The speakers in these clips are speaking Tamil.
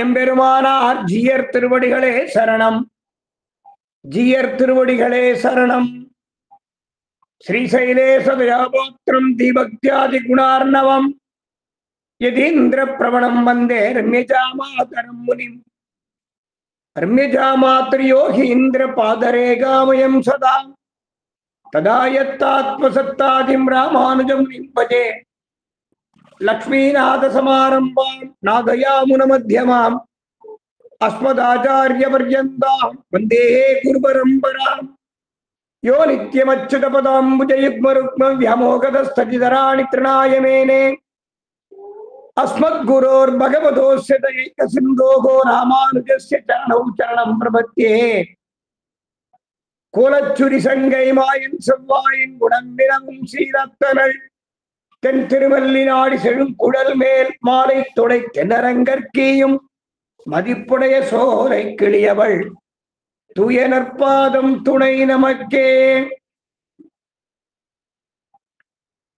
எம்பெருமானார் ஜீயர் திருவடிகளே சரணம். ஜீயர் திருவடிகளே சரணம். ஸ்ரீசைலேசதயாபாத்திரம் தீபக்தியாதி குணார்ணவம் யதீந்திர பிரவணம் வந்தே ரம்யஜாமாதரம் முனிம். ரம்யஜாமாத்ரியோகி இந்திர பாதரேகாமயம் சதா ததாயத்தாத்மசத்தாதிம் ராமானுஜம் நிம்பஜே. லக்ஷ்மீநாத சமாரம்பாம் நாதயாமுன மத்தியமாம் அஸ்மதாச்சாரிய பர்யந்தாம் வந்தே குருபரம்பராம். யோ நித்யமச்சுத பதாம்புஜயுக்மருக்ம வியமோகதஸ்ததிதராணி த்ரிணாய மேனே. அஸ்மத்குரோர் பகவதோஸ்ய தயைக சிந்தோகோ ராமானுஜஸ்ய சரணௌ சரணம் பிரபத்யே. கோலச்சுரி சங்கை மாயன் செவ்வாயின் குணம்பினமும் சீரத்தனள் தென் திருவல்லி நாடி செழும் குடல் மேல் மாலை தொடை தென்னரங்கற்கியும் மதிப்புடைய சோலை கிளியவள் தூய நற்பாதம் துணை நமக்கே.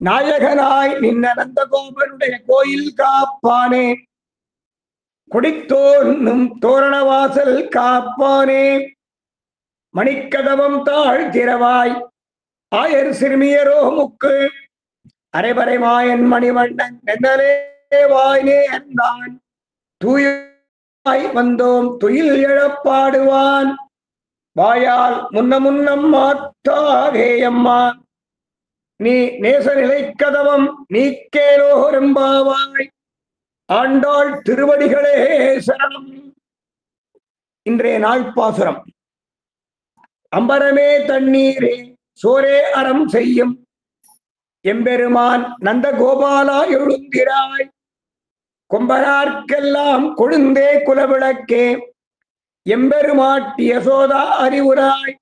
நாயகனாய் நின்னந்த கோபனுடைய கோயில் காப்பானே, குடித்தோன்னும் தோரணவாசல் காப்பானே. மணிக்கதவம் தாழ் திறவாய் ஆயர் சிறுமியரோ முக்கு அரைவரை மாயன் மணிவண்ணன் நென்னலே வாய்னே அந்தான் தூயாய் வந்தோம் துயில் எழப்பாடுவான். வாயால் முன்னம் மாத்தாவேயம்மா நீ நேச நிலை கதவம் நீக்கேலோரெம்பாவாய். ஆண்டாள் திருவடிகளே சரணம். இன்றைய நாள் பாசுரம். அம்பரமே தண்ணீரே சோரே அறம் செய்யும் எம்பெருமான் நந்த கோபாலா எழுந்திராய். கொம்பனார்க்கெல்லாம் கொழுந்தே குலவிளக்கே எம்பெருமாட்டி யசோதா அறிவுராய்.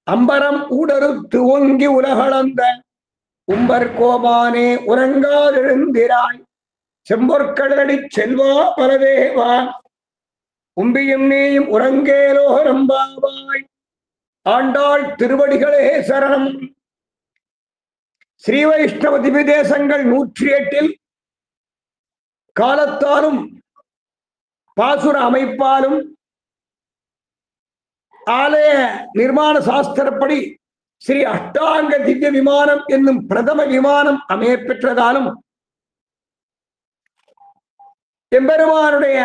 அம்பரம் ஊடறுத்து ஓங்கி உலகளந்த உம்பர் கோபானே உறங்காதெழுந்திராய். செம்பொற்கடலடி செல்வா பரதேவா உம்பியும் நீயும் உறங்கேலோரம்பாவாய். ஆண்டாள் திருவடிகளே சரணம். ஸ்ரீ வைஷ்ணவ திவ்யதேசங்கள் 108 காலத்தாலும் பாசுர அமைப்பாலும் ஆலய நிர்மாண சாஸ்திரப்படி ஸ்ரீ அஷ்டாங்க திவ்ய விமானம் என்னும் பிரதம விமானம் அமையப்பெற்றதாலும் எம்பெருமானுடைய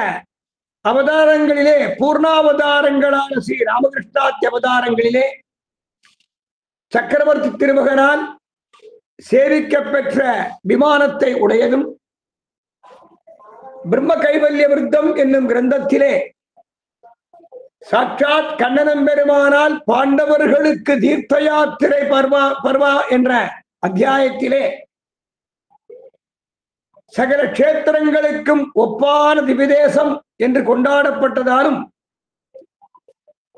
அவதாரங்களிலே பூர்ணாவதாரங்களான ஸ்ரீ ராமகிருஷ்ணாத்தி அவதாரங்களிலே சக்கரவர்த்தி திருமகனால் சேவிக்கப்பெற்ற விமானத்தை உடையதும் பிரம்ம கைவல்ய விருத்தம் என்னும் கிரந்தத்திலே சாட்சாத் கண்ணனம் பெருமானால் பாண்டவர்களுக்கு தீர்த்த யாத்திரை பர்வா என்ற அத்தியாயத்திலே சகல கஷேத்திரங்களுக்கும் ஒப்பான திவ்யதேசம் என்று கொண்டாடப்பட்டதாலும்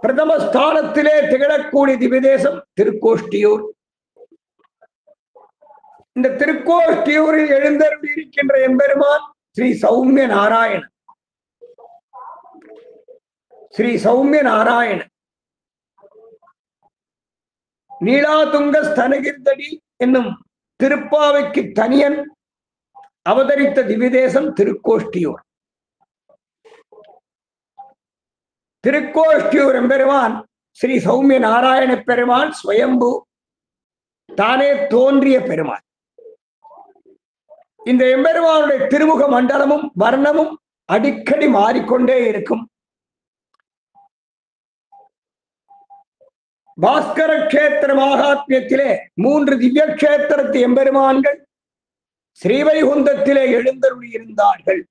பிரதம ஸ்தானத்திலே திகழக்கூடிய திவ்யதேசம் திருக்கோஷ்டியூர். இந்த திருக்கோஷ்டியூரில் எழுந்தருளியிருக்கின்ற எம்பெருமான் ஸ்ரீ சௌமிய நாராயணன். ஸ்ரீ சௌமிய நாராயணன் நீலாதுங்க ஸ்தனகிர்தடி என்னும் திருப்பாவைக்கு தனியன் அவதரித்த திவ்யதேசம் திருக்கோஷ்டியூர். திருக்கோஷ்டியூர் எம்பெருமான் ஸ்ரீ சௌமிய நாராயண பெருமான் ஸ்வயம்பு தானே தோன்றிய பெருமான். இந்த எம்பெருமானுடைய திருமுக மண்டலமும் வர்ணமும் அடிக்கடி மாறிக்கொண்டே இருக்கும். பாஸ்கர கஷேத்திர மகாத்மியத்திலே 3 திவ்ய கஷேத்திரத்து எம்பெருமான்கள் ஸ்ரீவைகுந்தத்திலே எழுந்தருளி இருந்தார்கள்.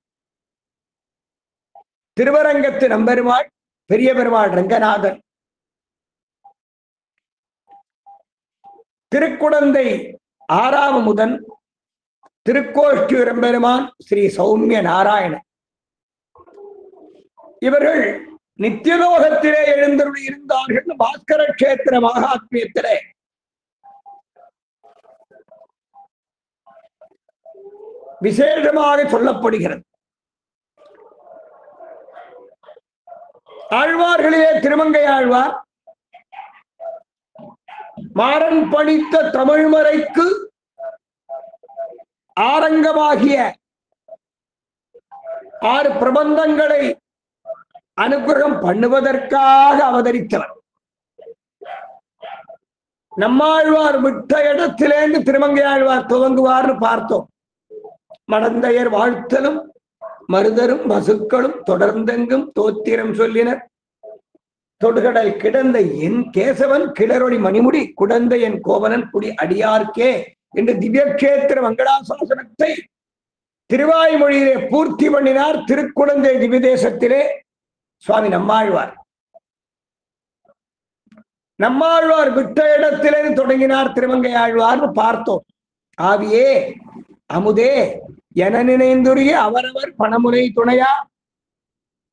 திருவரங்கத்து நம்பெருமாள் பெரிய பெருமாள் ரங்கநாதன், திருக்குடந்தை ஆறாவமுதன், திருக்கோஷ்டியூர் எம்பெருமான் ஸ்ரீ சௌமிய நாராயணன். இவர்கள் நித்தியலோகத்திலே எழுந்தருளி இருந்தார்கள். பாஸ்கர கஷேத்திர மகாத்மியத்திலே விசேஷமாக சொல்லப்படுகிறது. ஆழ்வார்களிலே திருமங்கை ஆழ்வார் மாறன் பணித்த தமிழ்மறைக்கு ஆரங்கமாகிய 6 பிரபந்தங்களை அனுகிரகம் பண்ணுவதற்காக அவதரித்தவர். நம்மாழ்வார் விட்ட இடத்திலேந்து திருமங்கையாழ்வார் துவங்குவார்னு பார்த்தோம். மடந்தையர் வாழ்த்தலும் மருதரும் பசுக்களும் தொடர்ந்தெங்கும் தோத்திரம் சொல்லினர். தொடுகடல் கிடந்த என் கேசவன் கிளரொளி மணிமுடி குடந்த என் கோவலன் குடி அடியார்க்கே என்று திவ்யக்ஷேத்திர மங்களாசாசனத்தை திருவாய்மொழியிலே பூர்த்தி பண்ணினார் திருக்குடந்தை திவ்யதேசத்திலே சுவாமி நம்மாழ்வார். நம்மாழ்வார் விட்ட இடத்திலே தொடங்கினார் திருமங்கை ஆழ்வார்னு பார்த்தோம். ஆவியே அமுதே என நினைந்துரிய அவரவர் பணமுனை துணையா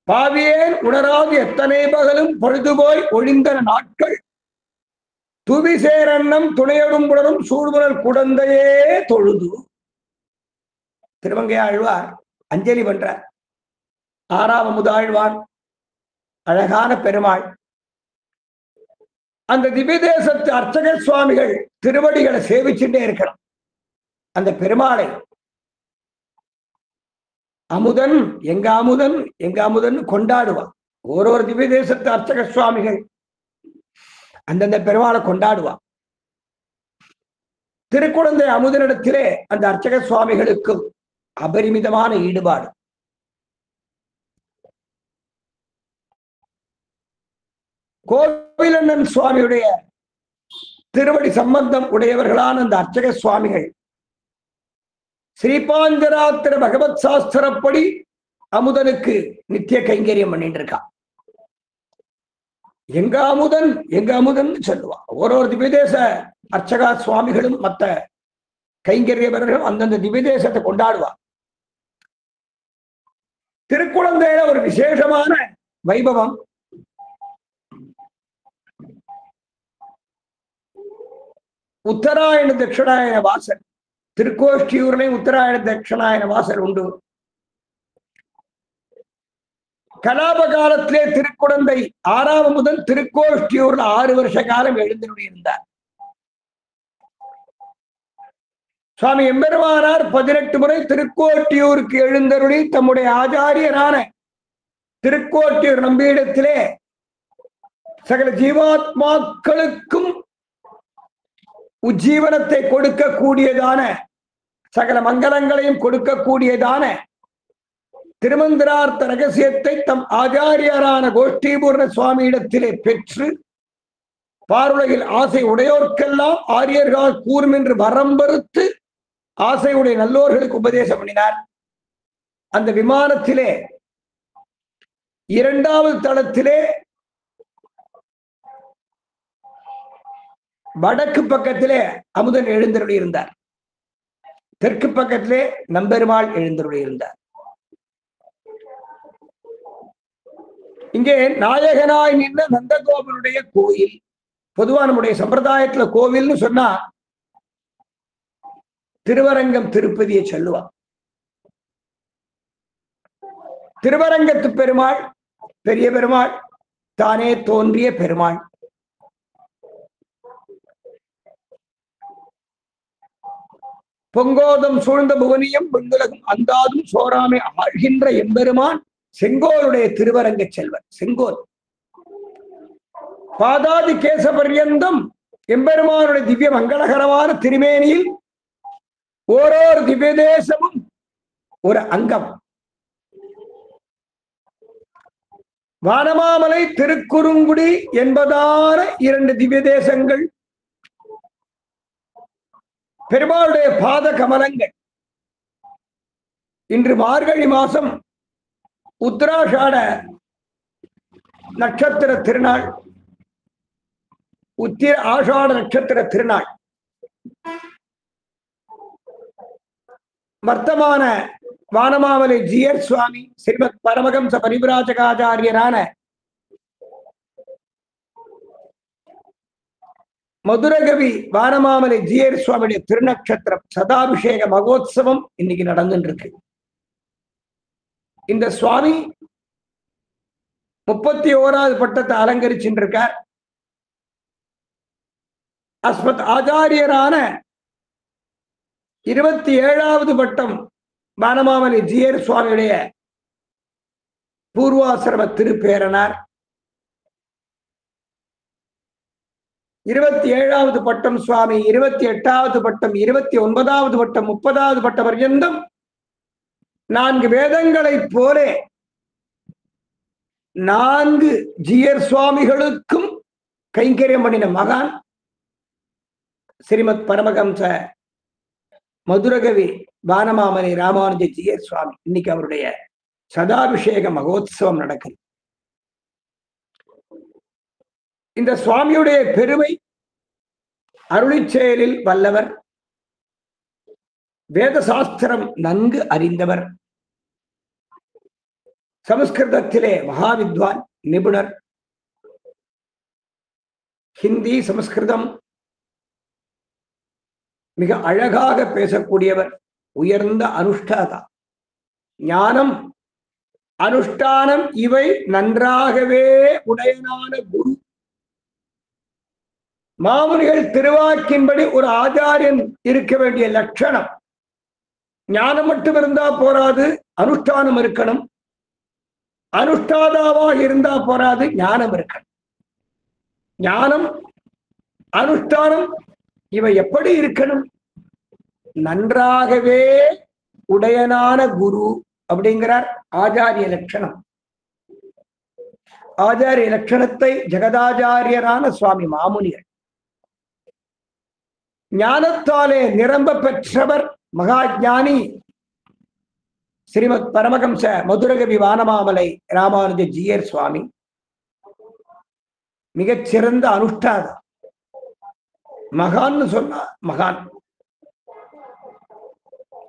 பாவியேன் உணராது எத்தனை பகலும் பொழுதுபோய் ஒழிந்தன நாட்கள் துவிசேரன்னம் துணையடும் புணரும் சூழ்முனல் குடந்தையே தொழுது. திருமங்கை ஆழ்வார் அஞ்சலி பண்றார். ஆறாம் அமுதாழ்வார் அழகான பெருமாள். அந்த திவ்யதேசத்து அர்ச்சக சுவாமிகள் திருவடிகளை சேவிச்சுட்டே இருக்கணும். அந்த பெருமாளை அமுதன் எங்க அமுதன் எங்க அமுதன் கொண்டாடுவான். ஒரு திவ்யதேசத்து அர்ச்சக சுவாமிகள் அந்தந்த பெருமாளை கொண்டாடுவான். திருக்குழந்தை அமுதனிடத்திலே அந்த அர்ச்சக சுவாமிகளுக்கும் அபரிமிதமான ஈடுபாடு. கோவிலண்ணன் சுவாமியுடைய திருவடி சம்பந்தம் உடையவர்களான அந்த அர்ச்சக சுவாமிகள் ஸ்ரீபாஞ்சராத்திர பகவத் சாஸ்திரப்படி அமுதனுக்கு நித்திய கைங்கரியம் பண்ணிட்டு இருக்கான். எங்க அமுதன் சொல்லுவான். ஒரு திவ்யதேச அர்ச்சகா சுவாமிகளும் மற்ற கைங்கரியவர்களும் அந்தந்த திவ்யதேசத்தை கொண்டாடுவார். திருக்குழந்தையில ஒரு விசேஷமான வைபவம். உத்தராயண தட்சிணாயன வாசல் திருக்கோஷ்டியூர்லையும் உத்தராயண தட்சிணாயன வாசல் உண்டு. கலாப காலத்திலே திருக்குழந்தை ஆறாவது முதல் திருக்கோஷ்டியூர்ல 6 வருஷ காலம் எழுந்தருளியிருந்தார். சுவாமி எம்பெருமானார் 18 முறை திருக்கோட்டியூருக்கு எழுந்தருளி தம்முடைய ஆச்சாரியரான திருக்கோட்டியூர் நம்பியிடத்திலே சகல ஜீவாத்மாக்களுக்கும் உஜ்ஜீவனத்தை கொடுக்கக்கூடியதான சகல மங்களங்களையும் கொடுக்கக்கூடியதான திருமந்திரார்த்த ரகசியத்தை தம் ஆச்சாரியரான கோஷ்டீபூர்ண சுவாமியிடத்திலே பெற்று பாருலகில் ஆசை உடையோர்க்கெல்லாம் ஆரியர்கள் கூறும் என்று வரம்பறுத்து ஆசையுடைய நல்லோர்களுக்கு உபதேசம் பண்ணினார். அந்த விமானத்திலே 2வது தளத்திலே வடக்கு பக்கத்திலே அமுதன் எழுந்தருளி இருந்தார். தெற்கு பக்கத்திலே நம்பெருமாள் எழுந்தருளி இருந்தார். இங்கே நாயகனாய் நின்ற நந்தகோபனுடைய கோயில். பொதுவா நம்முடைய சம்பிரதாயத்துல கோவில்னு சொன்னா திருவரங்கம் திருப்பதியை சொல்லுவான். திருவரங்கத்து பெருமாள் பெரிய பெருமாள், தானே தோன்றிய பெருமாள். பொங்கோதம் சூழ்ந்த புவனியம் வெண்குலகம் அந்தாதும் சோராமை ஆழ்கின்ற எம்பெருமான் செங்கோலுடைய திருவரங்க செல்வர். செங்கோல் பாதாதி கேச பர்யந்தம் எம்பெருமானுடைய திவ்ய மங்களகரமான திருமேனியில் ஓரோரு திவ்ய தேசமும் ஒரு அங்கம். வானமாமலை திருக்குறுங்குடி என்பதான 2 திவ்ய தேசங்கள் பெருமாளுடைய பாத கமலங்கள். இன்று மார்கழி மாசம் உத்தராஷாட நட்சத்திர திருநாள், ஆஷாட நட்சத்திர திருநாள். வர்த்தமான வானமாமலை ஜியர் சுவாமி ஸ்ரீமத் பரமஹம்ச பரிவிராஜகாச்சாரியரான மதுரகவி வானமாமலை ஜியர் சுவாமியுடைய திருநட்சத்திரம் சதாபிஷேக மகோத்சவம் இன்னைக்கு நடந்துட்டு இருக்கு. இந்த சுவாமி 31வது பட்டத்தை அலங்கரிச்சுட்டு இருக்கார். அஸ்மத் ஆச்சாரியரான 27வது பட்டம் வானமாமலை ஜியர் சுவாமியுடைய பூர்வாசிரம திருப்பேரனார். 27வது பட்டம் சுவாமி, 28வது பட்டம், 29வது பட்டம், 30வது பட்டம் பர்யந்தம் 4 வேதங்களைப் போல 4 ஜீயர் சுவாமிகளுக்கும் கைங்கரியம் பண்ணின மகான் ஸ்ரீமத் பரமஹம்ச மதுரகவி வானமாமலை ராமானுஜ ஜீயர் சுவாமி. இன்னைக்கு அவருடைய சதாபிஷேக மகோத்சவம் நடக்குது. இந்த சுவாமியுடைய பெருமை, அருளிச் செயலில் வல்லவர், வேத சாஸ்திரம் நன்கு அறிந்தவர், சமஸ்கிருதத்திலே மகாவித்வான், நிபுணர், ஹிந்தி சமஸ்கிருதம் மிக அழகாக பேசக்கூடியவர், உயர்ந்த அனுஷ்டாதா. ஞானம், அனுஷ்டானம் இவை நன்றாகவே உடையனான குரு. மாமுனிகள் திருவாக்கின்படி ஒரு ஆச்சாரியன் இருக்க வேண்டிய லட்சணம், ஞானம் மட்டும் இருந்தா போராது, அனுஷ்டானம் இருக்கணும். அனுஷ்டாதாவாக இருந்தா போராது, ஞானம் இருக்கணும். ஞானம், அனுஷ்டானம் இவை எப்படி இருக்கணும்? நன்றாகவே உடையனான குரு அப்படிங்கிறார். ஆச்சாரிய லட்சணம். ஆச்சாரிய லட்சணத்தை ஜெகதாச்சாரியரான சுவாமி மாமுனிகள், ஞானத்தாலே நிரம்ப பெற்றவர் மகா ஞானி ஸ்ரீமத் பரமஹம்ச மதுரகவி வானமாமலை ராமானுஜ ஜீயர் சுவாமி. மிகச்சிறந்த அனுஷ்டாதா. மகான்னு சொன்னா மகான்.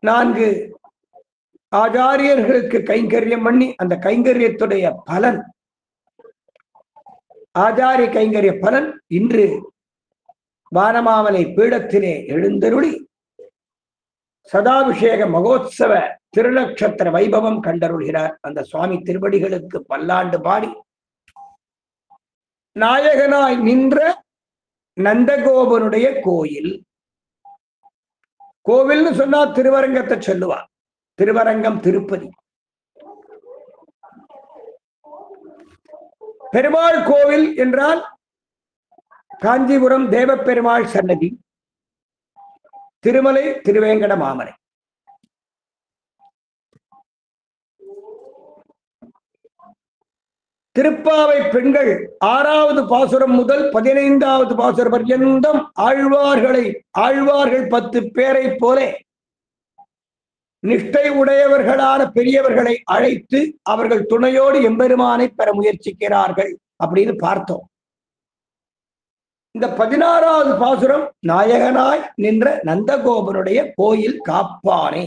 4 ஆச்சாரியர்களுக்கு கைங்கரியம் பண்ணி அந்த கைங்கரியத்துடைய பலன், ஆச்சாரிய கைங்கரிய பலன் இன்று வானமாமலை பீடத்திலே எழுந்தருளி சதாபிஷேக மகோத்சவ திருநக்ஷத்திர வைபவம் கண்டருள்கிறார். அந்த சுவாமி திருவடிகளுக்கு பல்லாண்டு பாடி நாயகனாய் நின்ற நந்தகோபனுடைய கோயில். கோவில்னு சொன்னா திருவரங்கத்தை சொல்லுவார். திருவரங்கம் திருப்பதி. பெருமாள் கோவில் என்றால் காஞ்சிபுரம் தேவப்பெருமாள் சன்னதி, திருமலை திருவேங்கட மாமலை. திருப்பாவை பெண்கள் 6வது பாசுரம் முதல் 15வது பாசுரம் பர்யந்தம் ஆழ்வார்கள் 10 பேரை போல நிஷ்டை உடையவர்களான பெரியவர்களை அழைத்து அவர்கள் துணையோடு எம்பெருமானை பெற முயற்சிக்கிறார்கள் அப்படின்னு பார்த்தோம். இந்த 16வது பாசுரம் நாயகனாய் நின்ற நந்தகோபனுடைய கோயில் காப்பானே.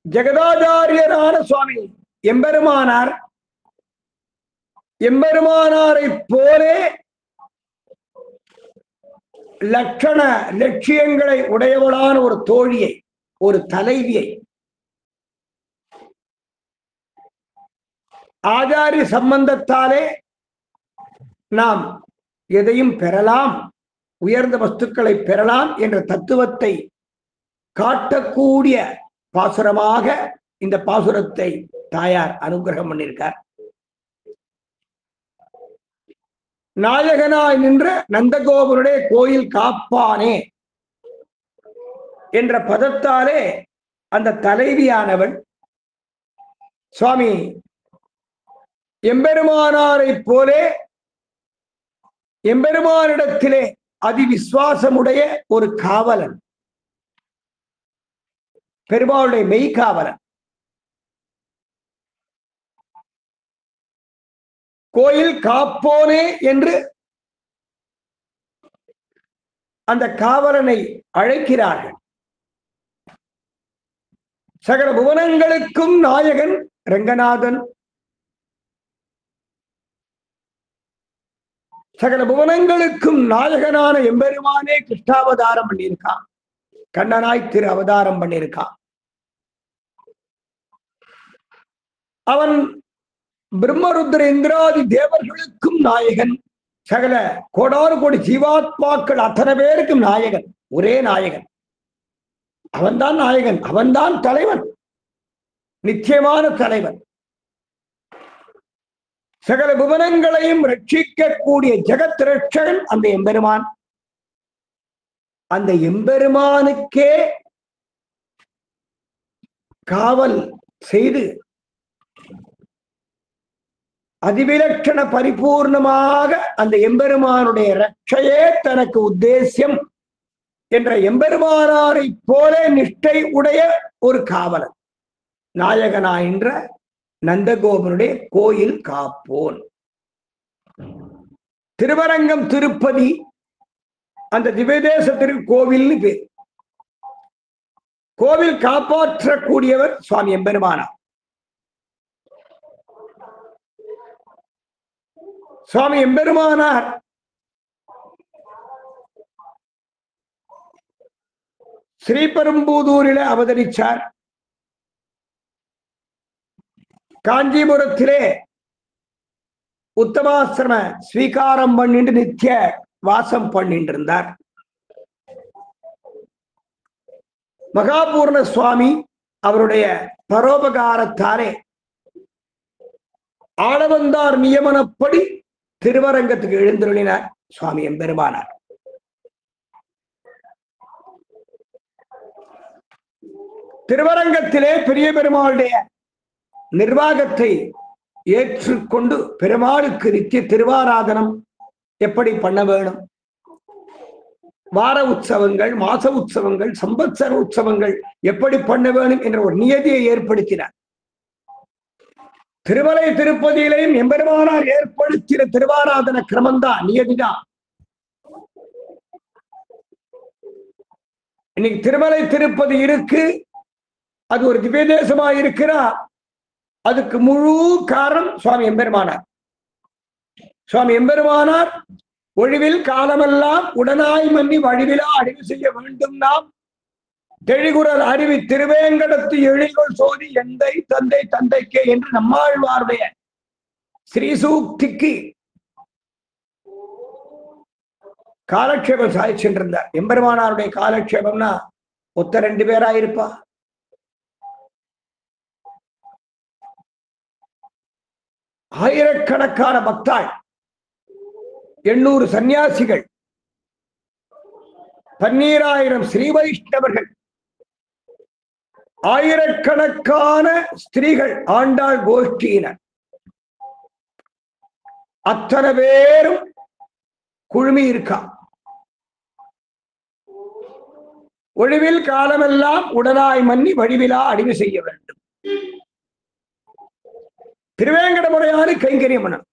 ஜெகதாச்சாரியரான சுவாமி எம்பெருமானார், எம்பெருமானாரை போலே லட்சியங்களை உடையவளான ஒரு தோழியை, ஒரு தலைவியை ஆச்சாரிய சம்பந்தத்தாலே நாம் எதையும் பெறலாம், உயர்ந்த வஸ்துக்களை பெறலாம் என்ற தத்துவத்தை காட்டக்கூடிய பாசுரமாக இந்த பாசுரத்தை தாயார் அனுகிரகம் பண்ணியிருக்கார். நாயகனாய் நின்ற நந்தகோபனுடைய கோயில் காப்பானே என்ற பதத்தாலே அந்த தலைவியானவள் சுவாமி எம்பெருமானாரை போலே எம்பெருமானிடத்திலே அதிவிசுவாசமுடைய ஒரு காவலன், பெருமாளுடைய மெய்காவலன். கோயில் காப்போனே என்று அந்த காவலனை அழைக்கிறார்கள். சகல புவனங்களுக்கும் நாயகன் ரங்கநாதன், சகல புவனங்களுக்கும் நாயகனான எம்பெருமானே கிருஷ்ணாவதாரம் பண்ணியிருக்கான், கண்ணனாய் திரு அவதாரம் பண்ணியிருக்கான். அவன் பிரம்மருத்ர இந்திராதி தேவர்களுக்கும் நாயகன், சகல கோடாறு கோடி ஜீவாத்மாக்கள் அத்தனை பேருக்கும் நாயகன், ஒரே நாயகன். அவன்தான் நாயகன், அவன்தான் தலைவன், நிச்சயமான தலைவன். சகல புவனங்களையும் ரட்சிக்கக்கூடிய ஜெகத் ரட்சகன் அந்த எம்பெருமான். அந்த எம்பெருமானுக்கே காவல் செய்து அதிவிலட்சண பரிபூர்ணமாக அந்த எம்பெருமானுடைய ரட்சையே தனக்கு உத்தேசியம் என்ற எம்பெருமானாரை போல நிஷ்டை உடைய ஒரு காவலன் நாயகனாயின்ற நந்தகோபனுடைய கோயில் காப்போன். திருவரங்கம் திருப்பதி அந்த திவ்யதேச திருக்கோவில் பேர். கோவில் காப்பாற்றக்கூடியவர் சுவாமி எம்பெருமானார். சுவாமி எம்பெருமானார் ஸ்ரீபெரும்புதூரில அவதரிச்சார். காஞ்சிபுரத்திலே உத்தமாசிரம ஸ்வீகாரம் பண்ணிட்டு நித்திய வாசம் பண்ணிட்டு இருந்தார். மகாபூர்ண சுவாமி அவருடைய பரோபகாரத்தாலே ஆளவந்தார் நியமனப்படி திருவரங்கத்துக்கு எழுந்தருளினார் சுவாமி எம்பெருமானார். திருவரங்கத்திலே பெரிய பெருமாளுடைய நிர்வாகத்தை ஏற்றுக்கொண்டு பெருமாளுக்கு நித்திய திருவாராதனம் எப்படி பண்ண வேணும், வார உற்சவங்கள், மாச உற்சவங்கள், சம்பத்சர உற்சவங்கள் எப்படி பண்ண வேணும் என்ற ஒரு நியதியை ஏற்படுத்தினார். திருமலை திருப்பதியிலையும் எம்பெருமானார் ஏற்படுத்தின திருவாராதன கிரமம்தான் நியதிதான். இன்னைக்கு திருமலை திருப்பதி இருக்கு, அது ஒரு திவ்யதேசமா இருக்கிறார். அதுக்கு முழு காரணம் சுவாமி எம்பெருமானார். சுவாமி எம்பெருமானார் ஒழிவில் காலமெல்லாம் உடனாய் மன்னி வழிவிலா அடிவு செய்ய வேண்டும் நாம் தெளிகுறல் அறிவி திருவேங்கடத்து எழில்கொள் சோதி எந்தை தந்தை தந்தைக்கே என்று நம்மாழ்வாருடைய ஸ்ரீசூக்திக்கு காலக்ஷேபம் சாதிச்சென்றிருந்தார். எம்பெருமானாருடைய காலக்ஷேபம்னா ஒத்த 2 பேரா இருப்பா? ஆயிரக்கணக்கான பக்தாள், 800 சன்னியாசிகள், 12000 ஸ்ரீ வைஷ்ணவர்கள், ஆயிரக்கணக்கான ஸ்திரீகள், ஆண்டாள் கோஷ்டியினர், அத்தனை பேரும் குழுமி இருக்கா. ஒழிவில் காலமெல்லாம் உடனாய் மன்னி வடிவிலா அடிவு செய்ய வேண்டும். திருவேங்கடமுடையாறு கைங்கரியம் பண்ணணும்.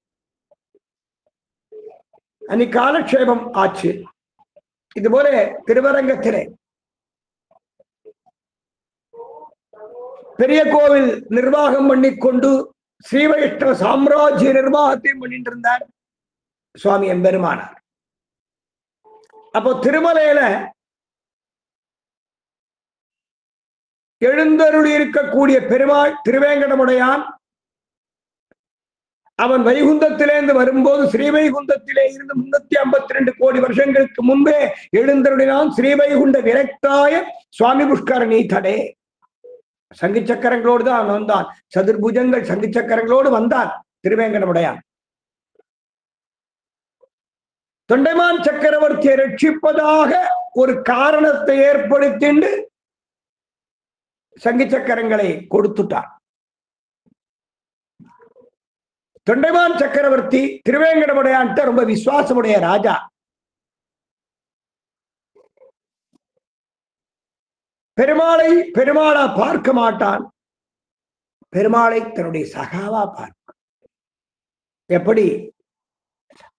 அன்னைக்கு காலக்ஷேபம் ஆச்சு. இதுபோல திருவரங்கத்திலே பெரிய கோவில் நிர்வாகம் பண்ணிக்கொண்டு ஸ்ரீ வைஷ்ணவ சாம்ராஜ்ய நிர்வாகத்தையும் பண்ணிட்டு இருந்தார் சுவாமி எம்பெருமானார். அப்போ திருமலையில எழுந்தருளி இருக்கக்கூடிய பெருமாள் திருவேங்கடமுடையான் அவன் வைகுந்தத்திலேருந்து வரும்போது ஸ்ரீவைகுந்தத்திலே இருந்து 352 கோடி வருஷங்களுக்கு முன்பே எழுந்தருளினான். ஸ்ரீவைகுண்ட விரக்தாய சுவாமி புஷ்கரணி தடே. சங்கு சக்கரங்களோடு தான் அவன் வந்தான். சதுர்புஜங்கள் சங்கு சக்கரங்களோடு வந்தான் திருவேங்கடமுடையான். தொண்டைமான் சக்கரவர்த்தியை ரட்சிப்பதாக ஒரு காரணத்தை ஏற்படுத்திண்டு சங்கு சக்கரங்களை கொடுத்துட்டான். தொண்டைமான் சக்கரவர்த்தி திருவேங்கடமுடையான்ட்ட ரொம்ப விசுவாசமுடைய ராஜா. பெருமாளா பார்க்க மாட்டான். பெருமாளை தன்னுடைய சகாவா பார்ப்பான். எப்படி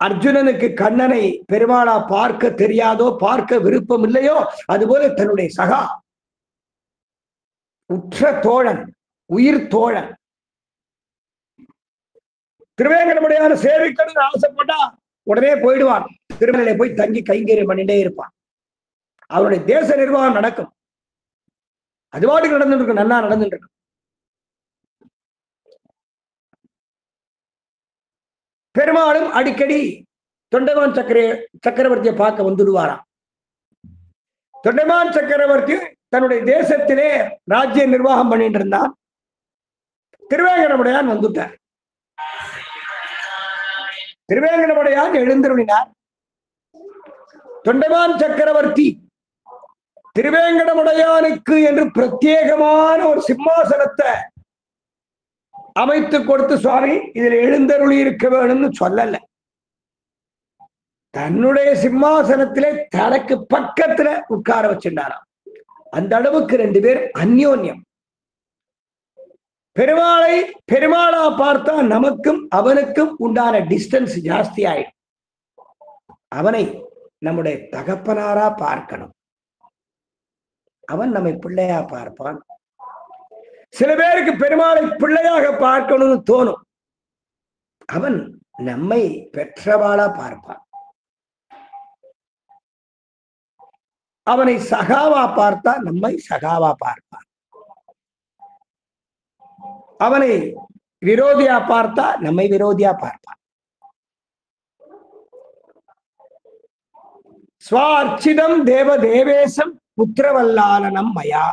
அர்ஜுனனுக்கு கண்ணனை பெருமாளா பார்க்க தெரியாதோ, பார்க்க விருப்பம் இல்லையோ, அதுபோல தன்னுடைய சகா, உற்ற தோழன், உயிர் தோழன் திருவேங்கடமுடையான சேவிக்கணும்னு ஆசைப்பட்டா உடனே போயிடுவான். திருமலையில போய் தங்கி கைங்கரியம் பண்ணிட்டே இருப்பான். அவருடைய தேச நிர்வாகம் நடக்கும். அதுபாட்டுக்கு நடந்துட்டு இருக்கும், நல்லா நடந்துட்டு இருக்கும். பெருமாளும் அடிக்கடி தொண்டைமான் சக்கரவர்த்தியை பார்க்க வந்துடுவாராம். தொண்டைமான் சக்கரவர்த்தி தன்னுடைய தேசத்திலே ராஜ்ய நிர்வாகம் பண்ணிட்டு இருந்தான். திருவேங்கடமுடையான் வந்துட்டார். திருவேங்கடமுடையான் எழுந்தருளினார். தொண்டைமான் சக்கரவர்த்தி திருவேங்கடமுடையானுக்கு என்று பிரத்யேகமான ஒரு சிம்மாசனத்தை அமைத்து கொடுத்து, சுவாமி இதுல எழுந்தருளி இருக்க வேணும்னு சொல்லல. தன்னுடைய சிம்மாசனத்திலே தனக்கு பக்கத்துல உட்கார வச்சிருந்தாராம். அந்த அளவுக்கு ரெண்டு பேர் அந்யோன்யம். பெருமாளா பார்த்தா நமக்கும் அவனுக்கும் உண்டான டிஸ்டன்ஸ் ஜாஸ்தி ஆயிடும். அவனை நம்முடைய தகப்பனாரா பார்க்கணும், அவன் நம்மை பிள்ளையா பார்ப்பான். சில பேருக்கு பெருமாளை பிள்ளையாக பார்க்கணும்னு தோணும், அவன் நம்மை பெற்றவாளா பார்ப்பான். அவனை சகாவா பார்த்தா நம்மை சகாவா பார்ப்பான். அவனை விரோதியா பார்த்தா நம்மை விரோதியா பார்ப்பான். ஸ்வார்ச்சிதம் தேவ தேவேசம் புத்திரவல்லாலனம் மயா.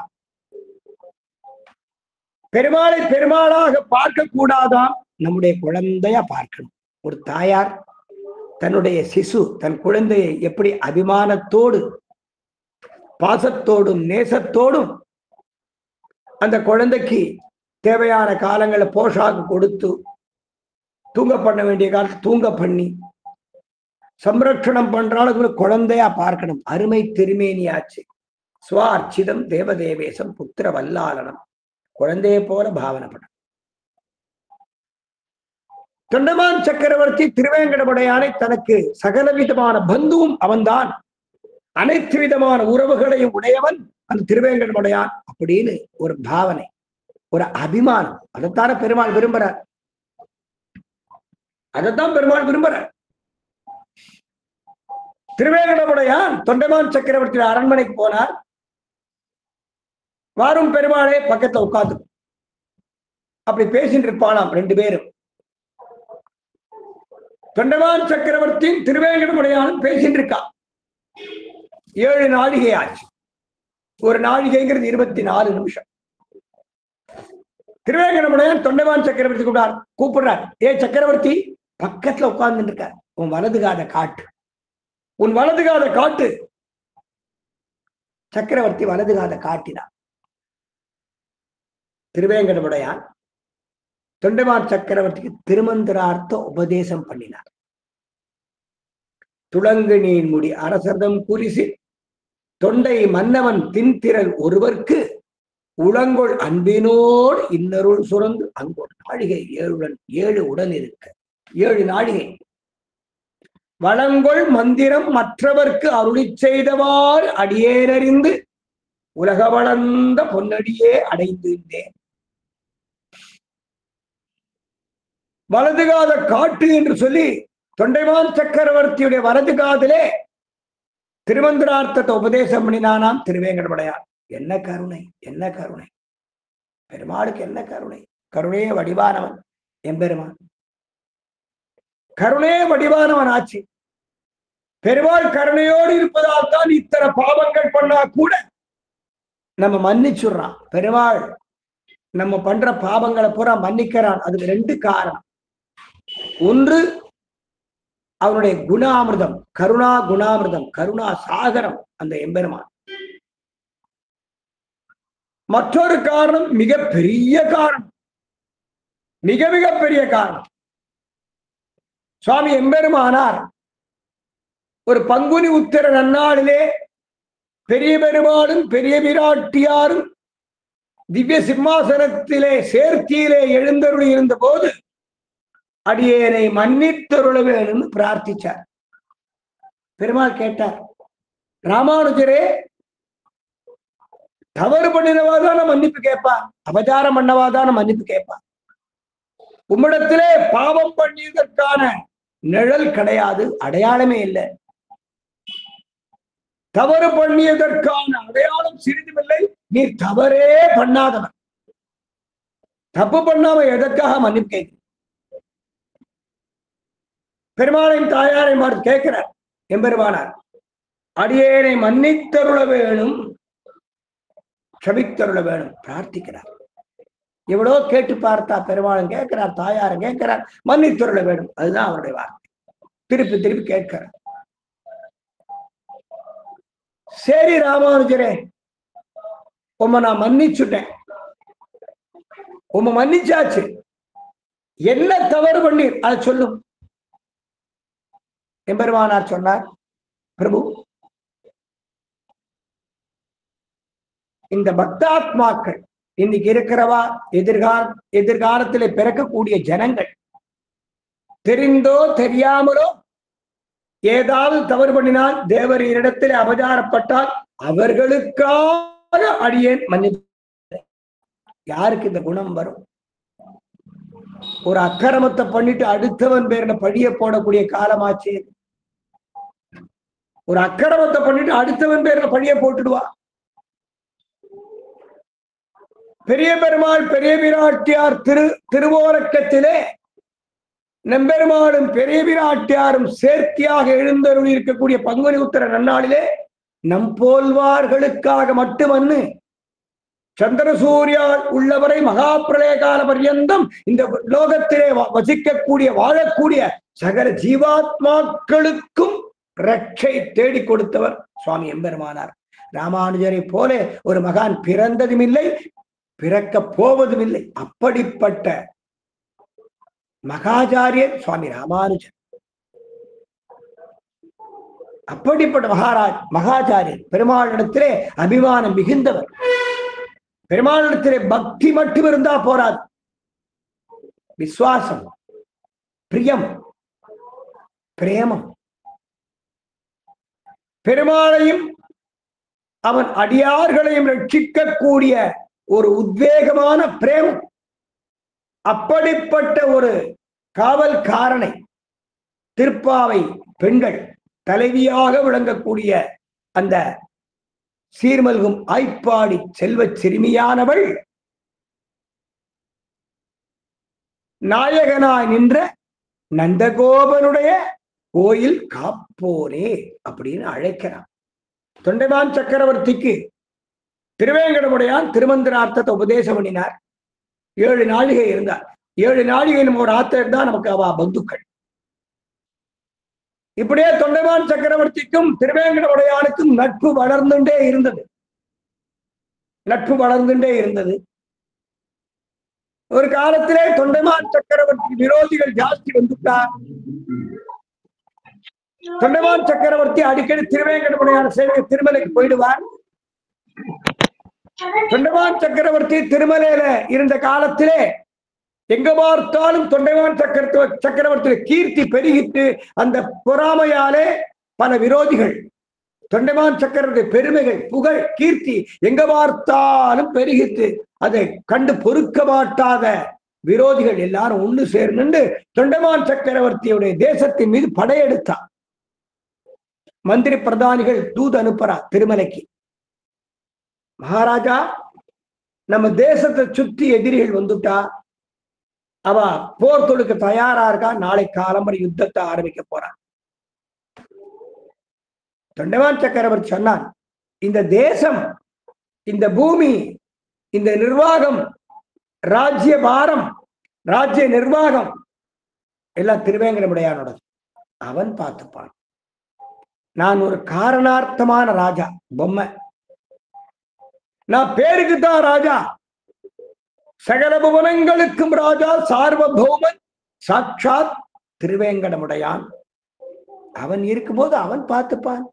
பெருமாளை பெருமாளாக பார்க்க கூடாதான், நம்முடைய குழந்தையா பார்க்கணும். ஒரு தாயார் தன்னுடைய சிசு தன் குழந்தையை எப்படி அபிமானத்தோடு பாசத்தோடும் நேசத்தோடும் அந்த குழந்தைக்கு தேவையான காலங்களை போஷாக்கு கொடுத்து, தூங்க பண்ண வேண்டிய காலத்தை தூங்க பண்ணி சம்ரட்சணம் பண்றாலும் குழந்தையா பார்க்கணும். அருமை திருமேனியாச்சு. ஸ்வார்ச்சிதம் தேவதேவேசம் புத்திர வல்லாலனம், குழந்தையை போல பாவனைப்படும். தொண்டைமான் சக்கரவர்த்தி திருவேங்கடமுடையானை தனக்கு சகல விதமான பந்துவும் அவன்தான், அனைத்து விதமான உறவுகளையும் உடையவன் அந்த திருவேங்கடமுடையான் அப்படின்னு ஒரு பாவனை, ஒரு அபிமானம். அதைத்தான பெருமாள் விரும்புறார். அதைத்தான் பெருமாள் விரும்புறார். திருவேங்கடமுடையான் தொண்டைமான் சக்கரவர்த்தி அரண்மனைக்கு போனார். வாரும் பெருமாளே பக்கத்துல உட்கார்ந்து அப்படி பேசிட்டு இருப்பானாம் ரெண்டு பேரும். தொண்டைமான் சக்கரவர்த்தியும் திருவேங்கடமுடையானும் பேசிட்டு இருக்கா. 7 நாழிகை ஆச்சு. ஒரு நாழிகைங்கிறது 24 நிமிஷம். திருவேங்கடமுடையான் தொண்டைமான் சக்கரவர்த்தி கூப்பிடுறார். ஏ சக்கரவர்த்தி, பக்கத்துல உட்கார்ந்து இருக்கார், உன் வலது காதை காட்டு, உன் வலது காதை காட்டு. சக்கரவர்த்தி வலது காதை காட்டினார். திருவேங்கடமுடையான் தொண்டைமான் சக்கரவர்த்திக்கு திருமந்திரார்த்த உபதேசம் பண்ணினார். துளங்கு நீன் முடி அரசர்தம் குறிசி தொண்டை மன்னவன் தின்திரல் ஒருவர்க்கு உளங்கொள் அன்பினோடு இன்னருள் சுரந்து அங்கோடு. நாழிகை 7 உடன் இருக்க 7 நாழிகை. வளங்கொள் மந்திரம் மற்றவர்க்கு அருளி செய்தவாறு அடியேனறிந்து உலக வளர்ந்த பொன்னடியே அடைந்திருந்தேன். வலது காத காட்டு என்று சொல்லி தொண்டைமான் சக்கரவர்த்தியுடைய வலது காதிலே திருமந்திரார்த்தத்தை உபதேசம் பண்ணினானாம் திருவேங்கடமுடையான். என்ன கருணை, என்ன கருணை! பெருமாளுக்கு என்ன கருணை! கருணையே வடிவானவன் எம்பெருமான், கருணையே வடிவானவன் ஆச்சு. பெருமாள் கருணையோடு இருப்பதால் தான் இத்தனை பாவங்கள் பண்ணா கூட நம்ம மன்னிச்சுடுறான். பெருமாள் நம்ம பண்ற பாவங்களை பூரா மன்னிக்கிறான். அதுக்கு 2 காரணம். ஒன்று, அவனுடைய குணாமிர்தம், கருணா குணாமிர்தம், கருணா சாகரம் அந்த எம்பெருமான். மற்றொரு காரணம், மிக பெரிய காரணம், மிக மிக பெரிய காரணம். சுவாமி எம்பெருமானார் ஒரு பங்குனி உத்திர நன்னாளிலே பெரிய பெருமாளும் பெரிய விராட்டியாரும் திவ்ய சிம்மாசனத்திலே சேர்த்தியிலே எழுந்தருளி இருந்த போது அடியேனை மன்னித்தருள வேணும்னு பிரார்த்திச்சார். பெருமாள் கேட்டார், ராமானுஜரே, தவறு பண்ணினவாதான மன்னிப்பு கேட்பா, அபச்சாரம் பண்ணவாதான மன்னிப்பு கேட்பா. உம்மிடத்திலே பாவம் பண்ணியதற்கான நிழல் கிடையாது, அடையாளமே இல்லை. தவறு பண்ணியதற்கான அடையாளம் சிறிதுமில்லை. நீ தவறே பண்ணாதவன், தப்பு பண்ணாம எதற்காக மன்னிப்பு கேட்க? பெருமாளின் தாயாரை பார்த்து கேட்கிறார் எம்பெருமானார், அடியேனை மன்னித்தருள வேணும், க்ஷமித்தருள வேணும் பிரார்த்திக்கிறார். எவ்வளோ கேட்டு பார்த்தா பெருமாளும் கேட்கிறார், தாயாரும் கேட்கிறார், மன்னித்தருள வேணும். அதுதான் அவருடைய வார்த்தை. திருப்பி திருப்பி கேட்கிற. சரி ராமானுஜரே, உம்மை நான் மன்னிச்சுட்டேன், உம்மை மன்னிச்சாச்சு, என்ன தவறு பண்ணி அதை சொல்லும். எம்பெருமானார் சொன்னார், பிரபு, இந்த பக்தாத்மாக்கள் இன்னைக்கு இருக்கிறவா எதிர்காலத்திலே பிறக்கக்கூடிய ஜனங்கள் தெரிந்தோ தெரியாமலோ ஏதாவது தவறு பண்ணினால், தேவரிடத்தில் அபச்சாரப்பட்டால் அவர்களுக்காக அடியேன் மன்னிப்பு. யாருக்கு இந்த குணம் வரும்? ஒரு அக்கிரமத்தை பண்ணிட்டு அடுத்தவன் பேர்ல பழிய போடக்கூடிய காலமாச்சு. ஒரு அக்கிரமத்தை பண்ணிட்டு அடுத்தவன் பேர்ல பழிய போட்டுடுவா. பெரிய பெருமாள் பெரிய பிராட்டியார் திருவோரக்கத்திலே நம்பெருமாளும் பெரிய பிராட்டியாரும் சேர்த்தியாக எழுந்தருள் இருக்கக்கூடிய பங்குனி உத்தர நன்னாளிலே நம் போல்வார்களுக்காக மட்டுமன்னு சந்திரசூரியால் உள்ளவரை மகா பிரளய கால பர்யந்தம் இந்த லோகத்திலே வசிக்கக்கூடிய வாழக்கூடிய சகல ஜீவாத்மாக்களுக்கும் ரட்சை தேடி கொடுத்தவர் சுவாமி எம்பெருமானார். ராமானுஜரை போல ஒரு மகான் பிறந்ததும் இல்லை, பிறக்க போவதும் இல்லை. அப்படிப்பட்ட மகாச்சாரியர் சுவாமி ராமானுஜர். அப்படிப்பட்ட மகாச்சாரியர் பெருமாளிடத்திலே அபிமானம் மிகுந்தவர். பெருமாளிடத்திலே பக்தி மட்டும் இருந்தா போராது, விசுவாசம், பிரியம், பிரேமம், பெருமாளையும் அவன் அடியார்களையும் ரட்சிக்கக்கூடிய ஒரு உத்வேகமான பிரேமம். அப்படிப்பட்ட ஒரு காவல்காரனை திருப்பாவை பெண்கள் தலைவியாக விளங்கக்கூடிய அந்த சீர்மல்கும் ஆய்ப்பாடி செல்வ சிறுமியானவள் நாயகனாய் நின்ற நந்தகோபனுடைய கோயில் காப்போனே அப்படின்னு அழைக்கிறான். தொண்டைமான் சக்கரவர்த்திக்கு திருவேங்கடமுடையான் திருமந்திரார்த்தத்தை உபதேசம் பண்ணினார். 7 நாழிகை இருந்தார். 7 நாழிகை நம்ம ஒரு ஆத்தர் தான் நமக்கு அவா பந்துக்கள். இப்படியே தொண்டைமான் சக்கரவர்த்திக்கும் திருவேங்கடமுடையானுக்கும் நட்பு வளர்ந்துட்டே இருந்தது. ஒரு காலத்திலே தொண்டைமான் சக்கரவர்த்தி விரோதிகள் ஜாஸ்தி வந்துட்டார். தொண்டைமான் சக்கரவர்த்தி அடிக்கடி திருவேங்கடமுடையான சேவை திருமலைக்கு போயிடுவார். தொண்டைமான் சக்கரவர்த்தி திருமலையில இருந்த காலத்திலே எங்க பார்த்தாலும் தொண்டைமான் சக்கரவர்த்தி கீர்த்தி பெருகிட்டு அந்த பொறாமையாலே பல விரோதிகள் தொண்டைமான் சக்கரவர்த்தி பெருமைகள் புகழ் கீர்த்தி எங்க பார்த்தாலும் பெருகிட்டு அதை கண்டு பொறுக்க மாட்டாத விரோதிகள் எல்லாரும் ஒண்ணு சேர்ந்து தொண்டைமான் சக்கரவர்த்தியுடைய தேசத்தின் மீது படையெடுத்தார். மந்திரி பிரதானிகள் தூது அனுப்புறா திருமலைக்கு, மகாராஜா நம்ம தேசத்தை சுத்தி எதிரிகள் வந்துட்டா, அவ போர் தொடுக்க தயாரா இருக்கா, நாளை காலம்பரை யுத்தத்தை ஆரம்பிக்க போறான். தொண்டைமான் சக்கரவர்த்தி சொன்னான், இந்த தேசம், இந்த பூமி, இந்த நிர்வாகம், ராஜ்ய பாரம், ராஜ்ய நிர்வாகம் எல்லாம் திருவேங்கடமுடையானோட, அவன் பார்த்துப்பான். நான் ஒரு காரணார்த்தமான ராஜா, பொம்மை, நான் பேருக்கு தான் ராஜா, சகல புவனங்களுக்கும் ராஜா, சார்வபௌமன் சாட்சாத் திருவேங்கடமுடையான். அவன் இருக்கும்போது அவன் பார்த்துப்பான்.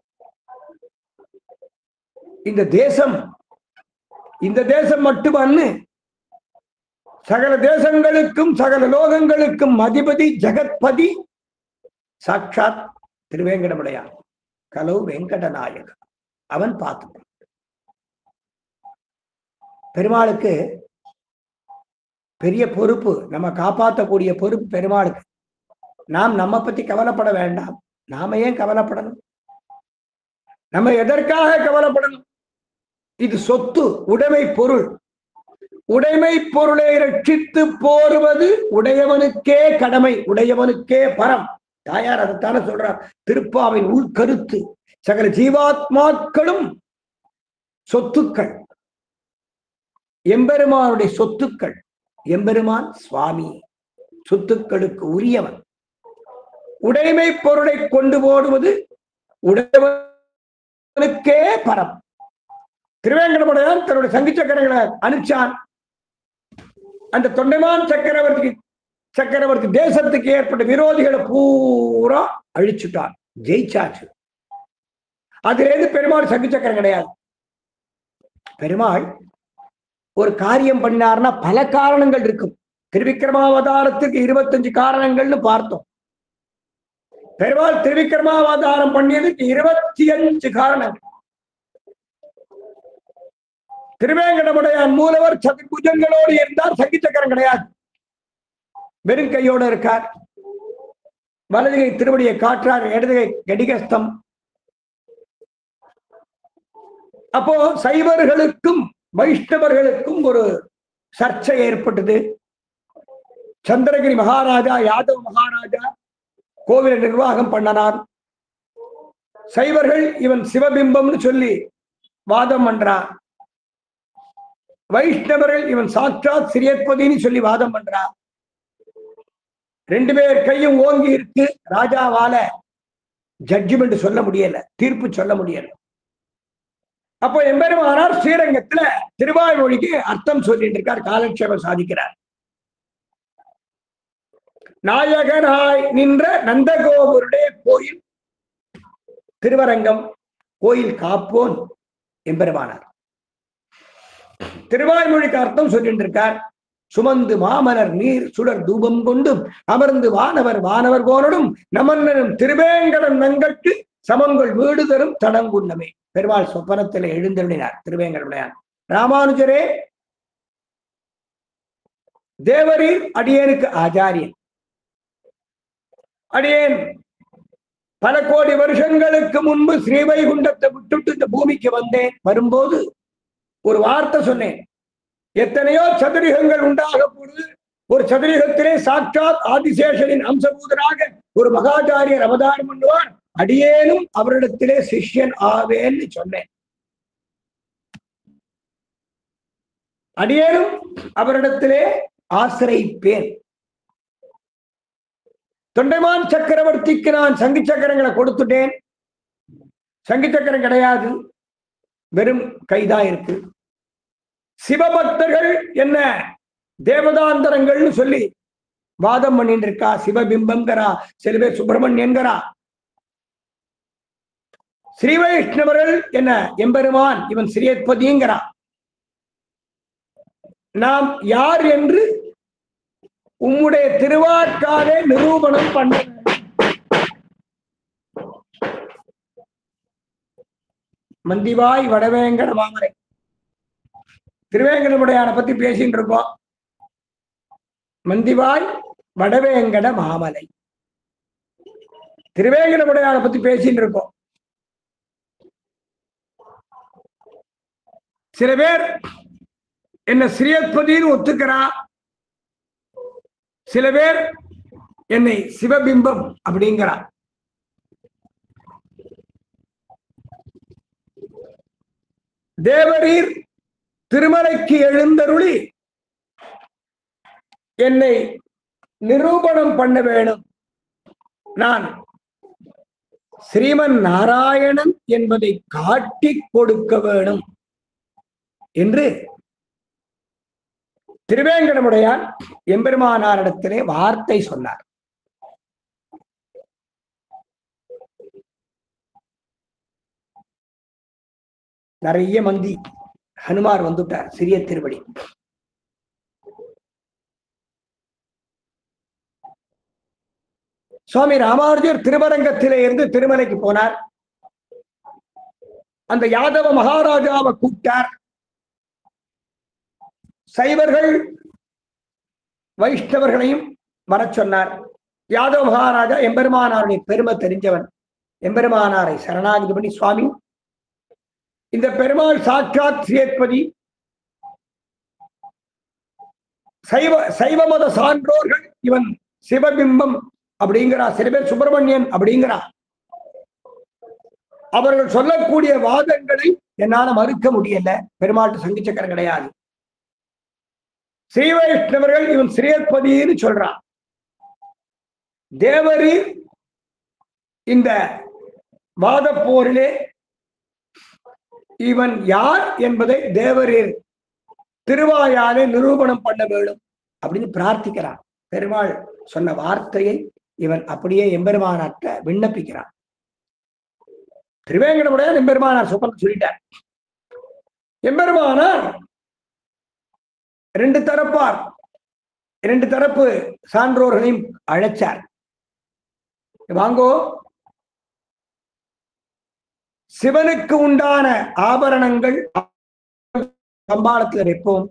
இந்த தேசம் மட்டுமன்னு சகல தேசங்களுக்கும் சகல லோகங்களுக்கும் அதிபதி ஜெகத்பதி சாட்சாத் திருவேங்கடமுடையான், கலோ வெங்கடநாயக, அவன் பார்த்துப்பான். பெருமாளுக்கு பெரிய பொறுப்பு, நம்ம காப்பாற்றக்கூடிய பொறுப்பு பெருமாளுக்கு. நாம் நம்ம பத்தி கவலைப்பட வேண்டாம். நாம ஏன் கவலைப்படணும்? நம்ம எதற்காக கவலைப்படணும்? இது சொத்து, உடைமை பொருள். உடைமை பொருளை ரட்சித்து போருவது உடையவனுக்கே கடமை, உடையவனுக்கே பரம். தாயார் அதைத்தானே சொல்றார். திருப்பாவின் உள்கருத்து, சகல ஜீவாத்மாக்களும் சொத்துக்கள், எம்பெருமானுடைய சொத்துக்கள். எம்பெருமான் சுவாமி, சொத்துக்களுக்கு உரியவன். உடைமை பொருளை கொண்டு போடுவது உடையவனுக்கே பரம். திருவேங்கடமுடையான் தன்னுடைய சங்கு சக்கரங்களை அனுப்பிச்சான். அந்த தொண்டைமான் சக்கரவர்த்தி தேசத்துக்கு ஏற்பட்ட விரோதிகளை பூரா அழிச்சுட்டான், ஜெயிச்சாச்சு. அதிலிருந்து பெருமாள் சங்கு சக்கரம் கிடையாது. பெருமாள் ஒரு காரியம் பண்ணினார்னா பல காரணங்கள் இருக்கும். திருவிக்கிரமாவதாரத்துக்கு 25 காரணங்கள்னு பார்த்தோம். பெருமாள் திருவிக்கிரமாவதாரம் பண்ணியதுக்கு 25 காரணங்கள். திருவேங்கடமுடையான் மூலவர் சதுர்புஜங்களோடு இருந்தார், சங்கு சக்கரம் கிடையாது, வெறும் கையோடு இருக்கார். வலதுகை திருவடியை காற்றார், இடதுகை கடிகஸ்தம். அப்போ சைவர்களுக்கும் வைஷ்ணவர்களுக்கும் ஒரு சர்ச்சை ஏற்பட்டது. சந்திரகிரி மகாராஜா, யாதவ மகாராஜா கோவிலை நிர்வாகம் பண்ணனார். சைவர்கள் இவன் சிவபிம்பம்னு சொல்லி வாதம் பண்றார். வைஷ்ணவர்கள் இவன் சாட்சாத் சிரியத்பதினு சொல்லி வாதம் பண்றார். 2 பேர் கையும் ஓங்கி இருக்கு. ராஜாவால ஜட்ஜ்மெண்ட் சொல்ல முடியல, தீர்ப்பு சொல்ல முடியல. அப்போ எம்பெருமானார் ஸ்ரீரங்கத்துல திருவாய்மொழிக்கு அர்த்தம் சொல்லிட்டு இருக்கார், காலட்சேபம் சாதிக்கிறார். நாயகனாய் நின்ற நந்தகோபுருடைய கோயில் திருவரங்கம், கோயில் காப்போன் எம்பெருமானார். திருவாய்மொழிக்கு அர்த்தம் சொல்லிட்டு இருக்கார். சுமந்து மாமலர் நீர் சுடர் தூபம் கொண்டும் அமர்ந்து வானவர் போனடும் நமன்னனும் திருவேங்கடம் நங்கட்டு சமங்கள் வீடு தரும் தடங்குன்னமே. பெருமாள் சொப்பனத்தில் எழுந்தருளினார் திருவேங்கடமுடையான். ராமானுஜரே, தேவரீர் அடியேனுக்கு ஆச்சாரியன். அடியேன் பல கோடி வருஷங்களுக்கு முன்பு ஸ்ரீவைகுண்டத்தை விட்டுட்டு இந்த பூமிக்கு வந்தேன். வரும்போது ஒரு வார்த்தை சொன்னேன். எத்தனையோ சதுரிகங்கள் உண்டாக போது ஒரு சதுரிகத்திலே சாட்சாத் ஆதிசேஷனின் அம்சபூதராக ஒரு மகாச்சாரியர் அவதாரம் பண்ணுவார். அடியேனும் அவரிடத்திலே சிஷ்யன் ஆவேன்னு சொன்னேன். அடியேனும் அவரிடத்திலே ஆசிரிப்பேன். தொண்டைமான் சக்கரவர்த்திக்கு நான் சங்கு சக்கரங்களை கொடுத்துட்டேன். சங்கு சக்கரம் கிடையாது, வெறும் கைதான் இருக்கு. சிவபக்தர்கள் என்ன தேவதாந்தரங்கள்னு சொல்லி வாதம் பண்ணிட்டு இருக்கா. சிவபிம்பம்ங்கிறா, சில பேர் சுப்பிரமணியன்கிறா. ஸ்ரீ வைஷ்ணவர்கள் என்ன எம்பெருமான் இவன் சிரியத்பதிங்கிறா. நாம் யார் என்று உம்முடைய திருவாக்காலே நிரூபணம் பண்ண. மந்திவாய் வடவேங்கட மாமலை, திருவேங்கடமுடையான பத்தி பேசிட்டு இருக்கோம். மந்திவாய் வடவேங்கட மாமலை, திருவேங்கடமுடையான பத்தி பேசிட்டு இருக்கோம். சில பேர் என்ன ஸ்ரீயத்பதினு ஒத்துக்கிறா, சில பேர் என்னை சிவபிம்பம் அப்படிங்கிறா. தேவரீர் திருமலைக்கு எழுந்தருளி என்னை நிரூபணம் பண்ண வேணும். நான் ஸ்ரீமன் நாராயணன் என்பதை காட்டிக் கொடுக்க வேணும் என்று திருவேங்கடமுடையான் எம்பெருமானாரிடத்திலே வார்த்தை சொன்னார். நிறைய மந்தி ஹனுமார் வந்துட்டார். சிறிய திருவடி சுவாமி ராமானுஜர் திருவரங்கத்திலே இருந்து திருமலைக்கு போனார். அந்த யாதவ மகாராஜாவை கூப்பிட்டார். சைவர்கள் வைஷ்ணவர்களையும் வர சொன்னார். யாதவ மகாராஜா எம்பெருமானாருடைய பெருமை தெரிஞ்சவன். எம்பெருமானாரை சரணாகதி பண்ணி, சுவாமி இந்த பெருமாள் சாட்சாத் ஸ்ரீயத்பதி, சைவ மத சான்றோர்கள் இவன் சிவபிம்பம் அப்படிங்கிறா, சில பேர் சுப்பிரமணியன் அப்படிங்கிறா. அவர்கள் சொல்லக்கூடிய வாதங்களை என்னால மறுக்க முடியல. பெருமாட்டு சங்கு சக்கரம் கிடையாது. ஸ்ரீ வைஷ்ணவர்கள் இவன் ஸ்ரீயத்பதினு சொல்றான். தேவரீர் இந்த வாதப்போரிலே இவன் யார் என்பதை தேவரீர் திருவாயாலே நிரூபணம் பண்ண வேண்டும் அப்படின்னு பிரார்த்திக்கிறான். பெருமாள் சொன்ன வார்த்தையை இவன் அப்படியே எம்பெருமானாற்ற விண்ணப்பிக்கிறான். திருவேங்கடமுடையான் எம்பெருமானார் சொல்லிட்டார். எம்பெருமானார் ரெண்டு தரப்பு சான்றோர்களையும் அழைச்சார். வாங்கோ, சிவனுக்கு உண்டான ஆபரணங்கள் சம்பாளத்தில் வைப்போம்.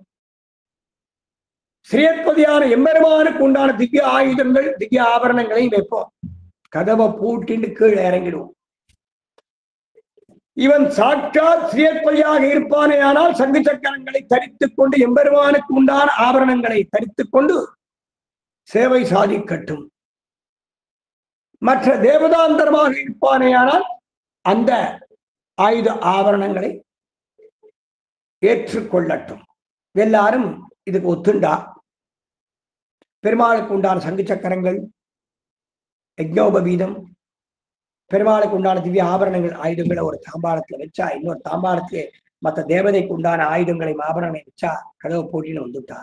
ஸ்ரீயத்பதியான எம்பெருமானுக்கு உண்டான திவ்ய ஆயுதங்கள் திவ்ய ஆபரணங்களையும் வைப்போம். கதவை பூட்டின்னு கீழே இறங்கிடுவோம். இவன் சாட்சாத் ஸ்ரீயத்பதியாக இருப்பானே ஆனால் சங்கு சக்கரங்களை தரித்துக் கொண்டு எம்பெருமானுக்கு உண்டான ஆபரணங்களை தரித்துக் கொண்டு சேவை சாதிக்கட்டும். மற்ற தேவதாந்தரமாக இருப்பானே ஆனால் அந்த ஆயுத ஆபரணங்களை ஏற்றுக்கொள்ளட்டும். எல்லாரும் இதுக்கு ஒத்துண்டா. பெருமாளுக்கு உண்டான சங்கு சக்கரங்கள், யஜ்ஞோபவீதம், பெருமாளுக்கு உண்டான திவ்ய ஆபரணங்கள் ஆயுதங்களை ஒரு தாம்பாளத்துல வச்சா, இன்னொரு தாம்பாளத்திலே மற்ற தேவதைக்கு உண்டான ஆயுதங்களை ஆபரணங்களை வச்சா கதவு போட்டின்னு வந்துட்டா.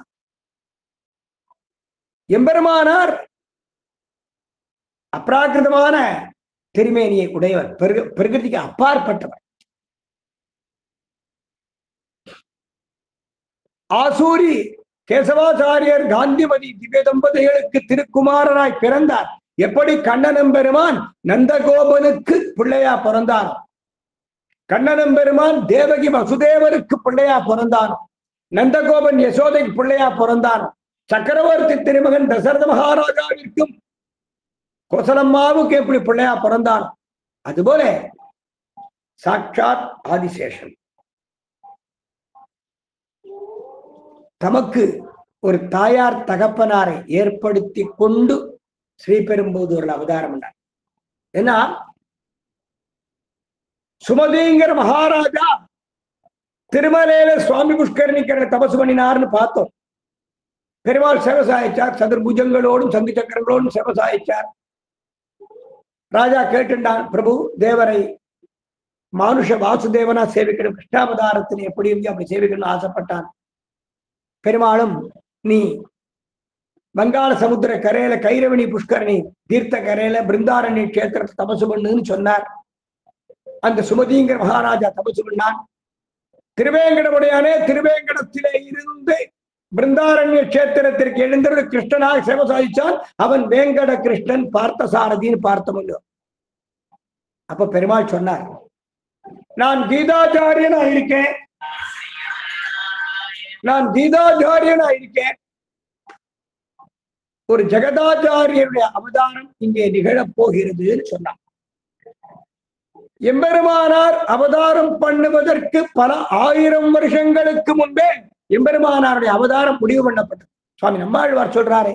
எம்பெருமானார் அப்ராகிருதமான திருமேனியை உடையவர், பிரகிருதிக்கு அப்பாற்பட்டவர். ஆசூரி கேசவாச்சாரியர் காந்திமதி திவ்ய தம்பதிகளுக்கு திருக்குமாரராய் பிறந்தார். எப்படி கண்ணனம் பெருமான் நந்தகோபனுக்கு பிள்ளையா பிறந்தானோ, கண்ணனம் பெருமான் தேவகி வசுதேவருக்கு பிள்ளையா பிறந்தானோ, நந்தகோபன் யசோதைக்கு பிள்ளையா பிறந்தானோ, சக்கரவர்த்தி திருமகன் தசரத மகாராஜாவிற்கும் கோசலம்மாவுக்கு எப்படி பிள்ளையா பிறந்தானோ, அதுபோல சாட்சாத் ஆதிசேஷன் தமக்கு ஒரு தாயார் தகப்பனாரை ஏற்படுத்தி கொண்டு ஸ்ரீபெரும்புதூர்ல அவதாரம் பண்ணார். ஏன்னா சுமதிங்கிற மகாராஜா திருமலையில சுவாமி புஷ்கரணிக்கிற தபசு பண்ணினார்னு பார்த்தோம். பெருமாள் சேவசாயிச்சார், சதுர்புஜங்களோடும் சங்கு சக்கரங்களோடும் சேவசாயிச்சார். ராஜா கேட்டுண்டான், பிரபு தேவரை மானுஷ வாசுதேவனா சேவிக்கணும், கிருஷ்ணாவதாரத்தில் எப்படி இருந்து அப்படி சேவிக்கணும்னு ஆசைப்பட்டான். பெருமாளும் நீ வங்காள சமுத்திர கரையில கைரவணி புஷ்கரணி தீர்த்த கரையில பிருந்தாரண்ய கஷேத்திரத்தை தபசு பண்ணுன்னு சொன்னார். அந்த சுமதிங்கிற மகாராஜா தபசு பண்ணான். திருவேங்கடமுடையானே திருவேங்கடத்திலே இருந்து பிருந்தாரண்ய கஷேத்திரத்திற்கு எழுந்தருள் கிருஷ்ணனாக சேவை சாதிச்சான். அவன் வேங்கட கிருஷ்ணன் பார்த்த சாரதின்னு பார்த்த முடியும். அப்ப பெருமாள் சொன்னார், நான் கீதாச்சாரியனா இருக்கேன், நான் கீதாச்சாரியனா இருக்கேன். ஒரு ஜெகதாச்சாரியருடைய அவதாரம் இங்கே நிகழப் போகிறதுன்னு சொன்னார். எம்பெருமானார் அவதாரம் பண்ணுவதற்கு பல 1000 வருஷங்களுக்கு முன்பே எம்பெருமானாருடைய அவதாரம் முடிவு பண்ணப்பட்டது. சுவாமி நம்மாழ்வார் சொல்றாரே,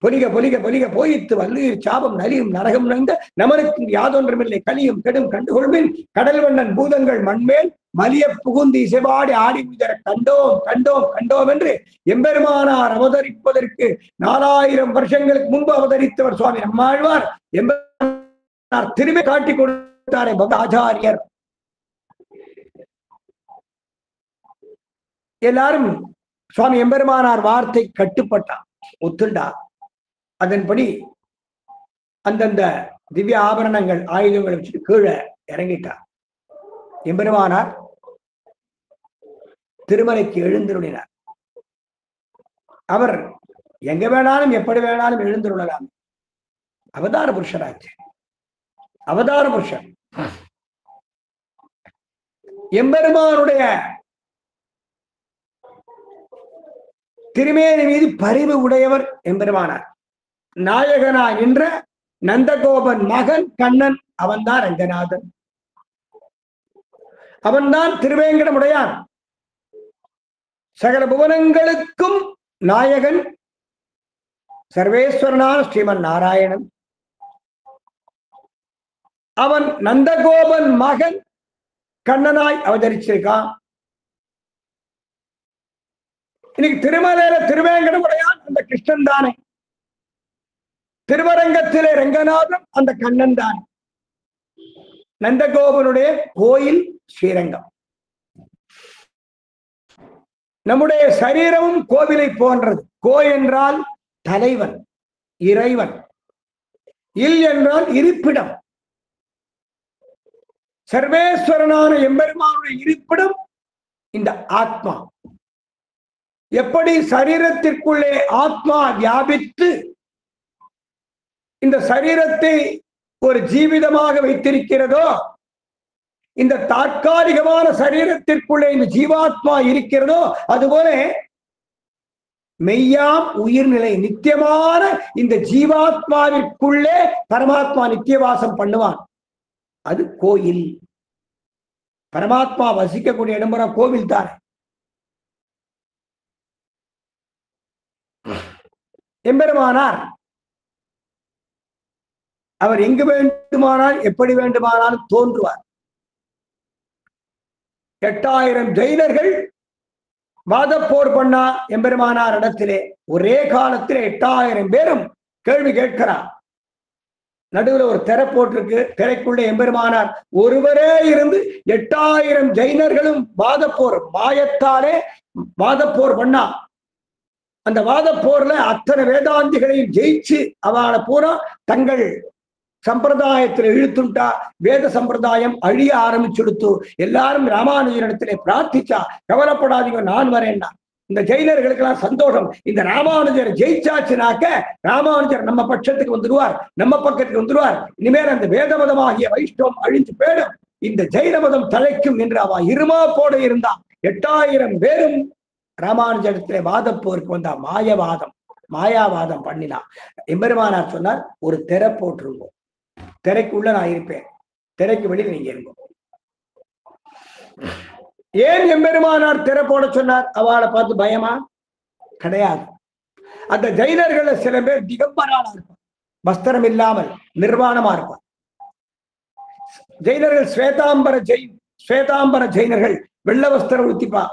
பொலிக பொலிக பொலிக போயித்து வல்லுயிர் சாபம் நலியும் நரகம் நிறைந்த நமனுக்கு யாதொன்றுமில்லை கலியும் கெடும் கண்டுகொள்மின் கடல் வண்ணன் பூதங்கள் மண்மேல் மலிய புகுந்தி இசைபாடி ஆடி உதர கண்டோம் கண்டோம் கண்டோம் என்று எம்பெருமானார் அவதரிப்பதற்கு 4000 வருஷங்களுக்கு முன்பு அவதரித்தவர் சுவாமி நம்மாழ்வார். எம்பெருமானார் திரும்பி காட்டி கொடுத்தாரே ஆச்சாரியர். எல்லாரும் சுவாமி எம்பெருமானார் வார்த்தை கட்டுப்பட்டான், ஒத்துண்டா. அதன்படி அந்தந்த திவ்ய ஆபரணங்கள் ஆயுதங்களை வச்சுட்டு கீழே இறங்கிட்டார். எம்பெருமானார் திருமலைக்கு எழுந்தருளினார். அவர் எங்க வேணாலும் எப்படி வேணாலும் எழுந்தருளலாம். அவதார புருஷராச்சு, அவதார புருஷன். எம்பெருமானுடைய திருமேனி மீது பரிவு உடையவர் எம்பெருமானார். நாயகனாய் நின்ற நந்தகோபன் மகன் கண்ணன், அவன்தான் ரங்கநாதன், அவன்தான் திருவேங்கடமுடையான். சகல புவனங்களுக்கும் நாயகன் சர்வேஸ்வரனான ஸ்ரீமன் நாராயணன். அவன் நந்தகோபன் மகன் கண்ணனாய் அவதரிச்சிருக்கான். இன்னைக்கு திருமலையில திருவேங்கடமுடையான் அந்த கிருஷ்ணன் தானே, திருவரங்கத்திலே ரங்கநாதன் அந்த கண்ணன் தானே. நந்தகோபனுடைய கோயில் ஸ்ரீரங்கம். நம்முடைய சரீரமும் கோவிலை போன்றது. கோ என்றால் தலைவன், இறைவன். இல் என்றால் இருப்பிடம். சர்வேஸ்வரனான எம்பெருமானுடைய இருப்பிடம் இந்த ஆத்மா. எப்படி சரீரத்திற்குள்ளே ஆத்மா வியாபித்து இந்த சரீரத்தை ஒரு ஜீவிதமாக வைத்திருக்கிறதோ, இந்த தற்காலிகமான சரீரத்திற்குள்ளே இந்த ஜீவாத்மா இருக்கிறதோ, அதுபோல மெய்யாம் உயிர்நிலை நித்தியமான இந்த ஜீவாத்மாவிற்குள்ளே பரமாத்மா நித்தியவாசம் பண்ணுவான். அது கோயில். பரமாத்மா வசிக்கக்கூடிய இடம் கோவில் தான். எம்பெருமானார் அவர் எங்கு வேண்டுமானால் எப்படி வேண்டுமானாலும் தோன்றுவார். 8000 ஜெயினர்கள் வாதப்போர் பண்ணா எம்பெருமானார் இடத்திலே ஒரே காலத்தில் 8000 பேரும் கேள்வி கேட்கிறார். நடுவில் ஒரு திரை போட்டிருக்கு. திரைக்குள்ள எம்பெருமானார் ஒருவரே இருந்து 8000 ஜெயினர்களும் வாதப்போர் மாயத்தாலே வாதப்போர் பண்ணா. அந்த வாதப்போர்ல அத்தனை வேதாந்திகளையும் ஜெயிச்சு அவளை பூரா தங்கள் சம்பிரதாயத்தில் இழுத்துட்டா. வேத சம்பிரதாயம் அழிய ஆரம்பிச்சுடுத்து. எல்லாரும் ராமானுஜரிடத்திலே பிரார்த்திச்சா, கவலைப்படாதீங்க நான் வரேன்னா. இந்த ஜெயினர்களுக்கெல்லாம் சந்தோஷம். இந்த ராமானுஜர் ஜெயிச்சாச்சுனாக்க ராமானுஜர் நம்ம பட்சத்துக்கு வந்துடுவார், நம்ம பக்கத்துக்கு வந்துடுவார். இனிமேல் அந்த வேத மதமாகிய வைஷ்ணவம் அழிஞ்சு போயிடும், இந்த ஜெயின மதம் தலைக்கும் என்று அவ இருமா போட இருந்தான். 8000 பேரும் ராமானுஜரிடத்திலே வாதப்போருக்கு வந்தா. மாயாவாதம் பண்ணினா. எம்பெருமானார் சொன்னார், ஒரு திரை போட்டிருந்தோம், திரைக்குள்ள நான் இருப்பேன், திரைக்கு வெளியில் நீங்க இருங்க. ஏன் எம்பெருமானார் திரை போட சொன்னார்? அவளை பார்த்து பயமா? கிடையாது. அந்த ஜெயினர்கள் சில பேர் திகம்பரான இருப்பார், வஸ்திரம் இல்லாமல் நிர்வாணமா இருப்பார். ஜெயினர்கள் ஸ்வேதாம்பர ஜெயினர்கள் வெள்ள வஸ்திரம் உடுத்திப்பா.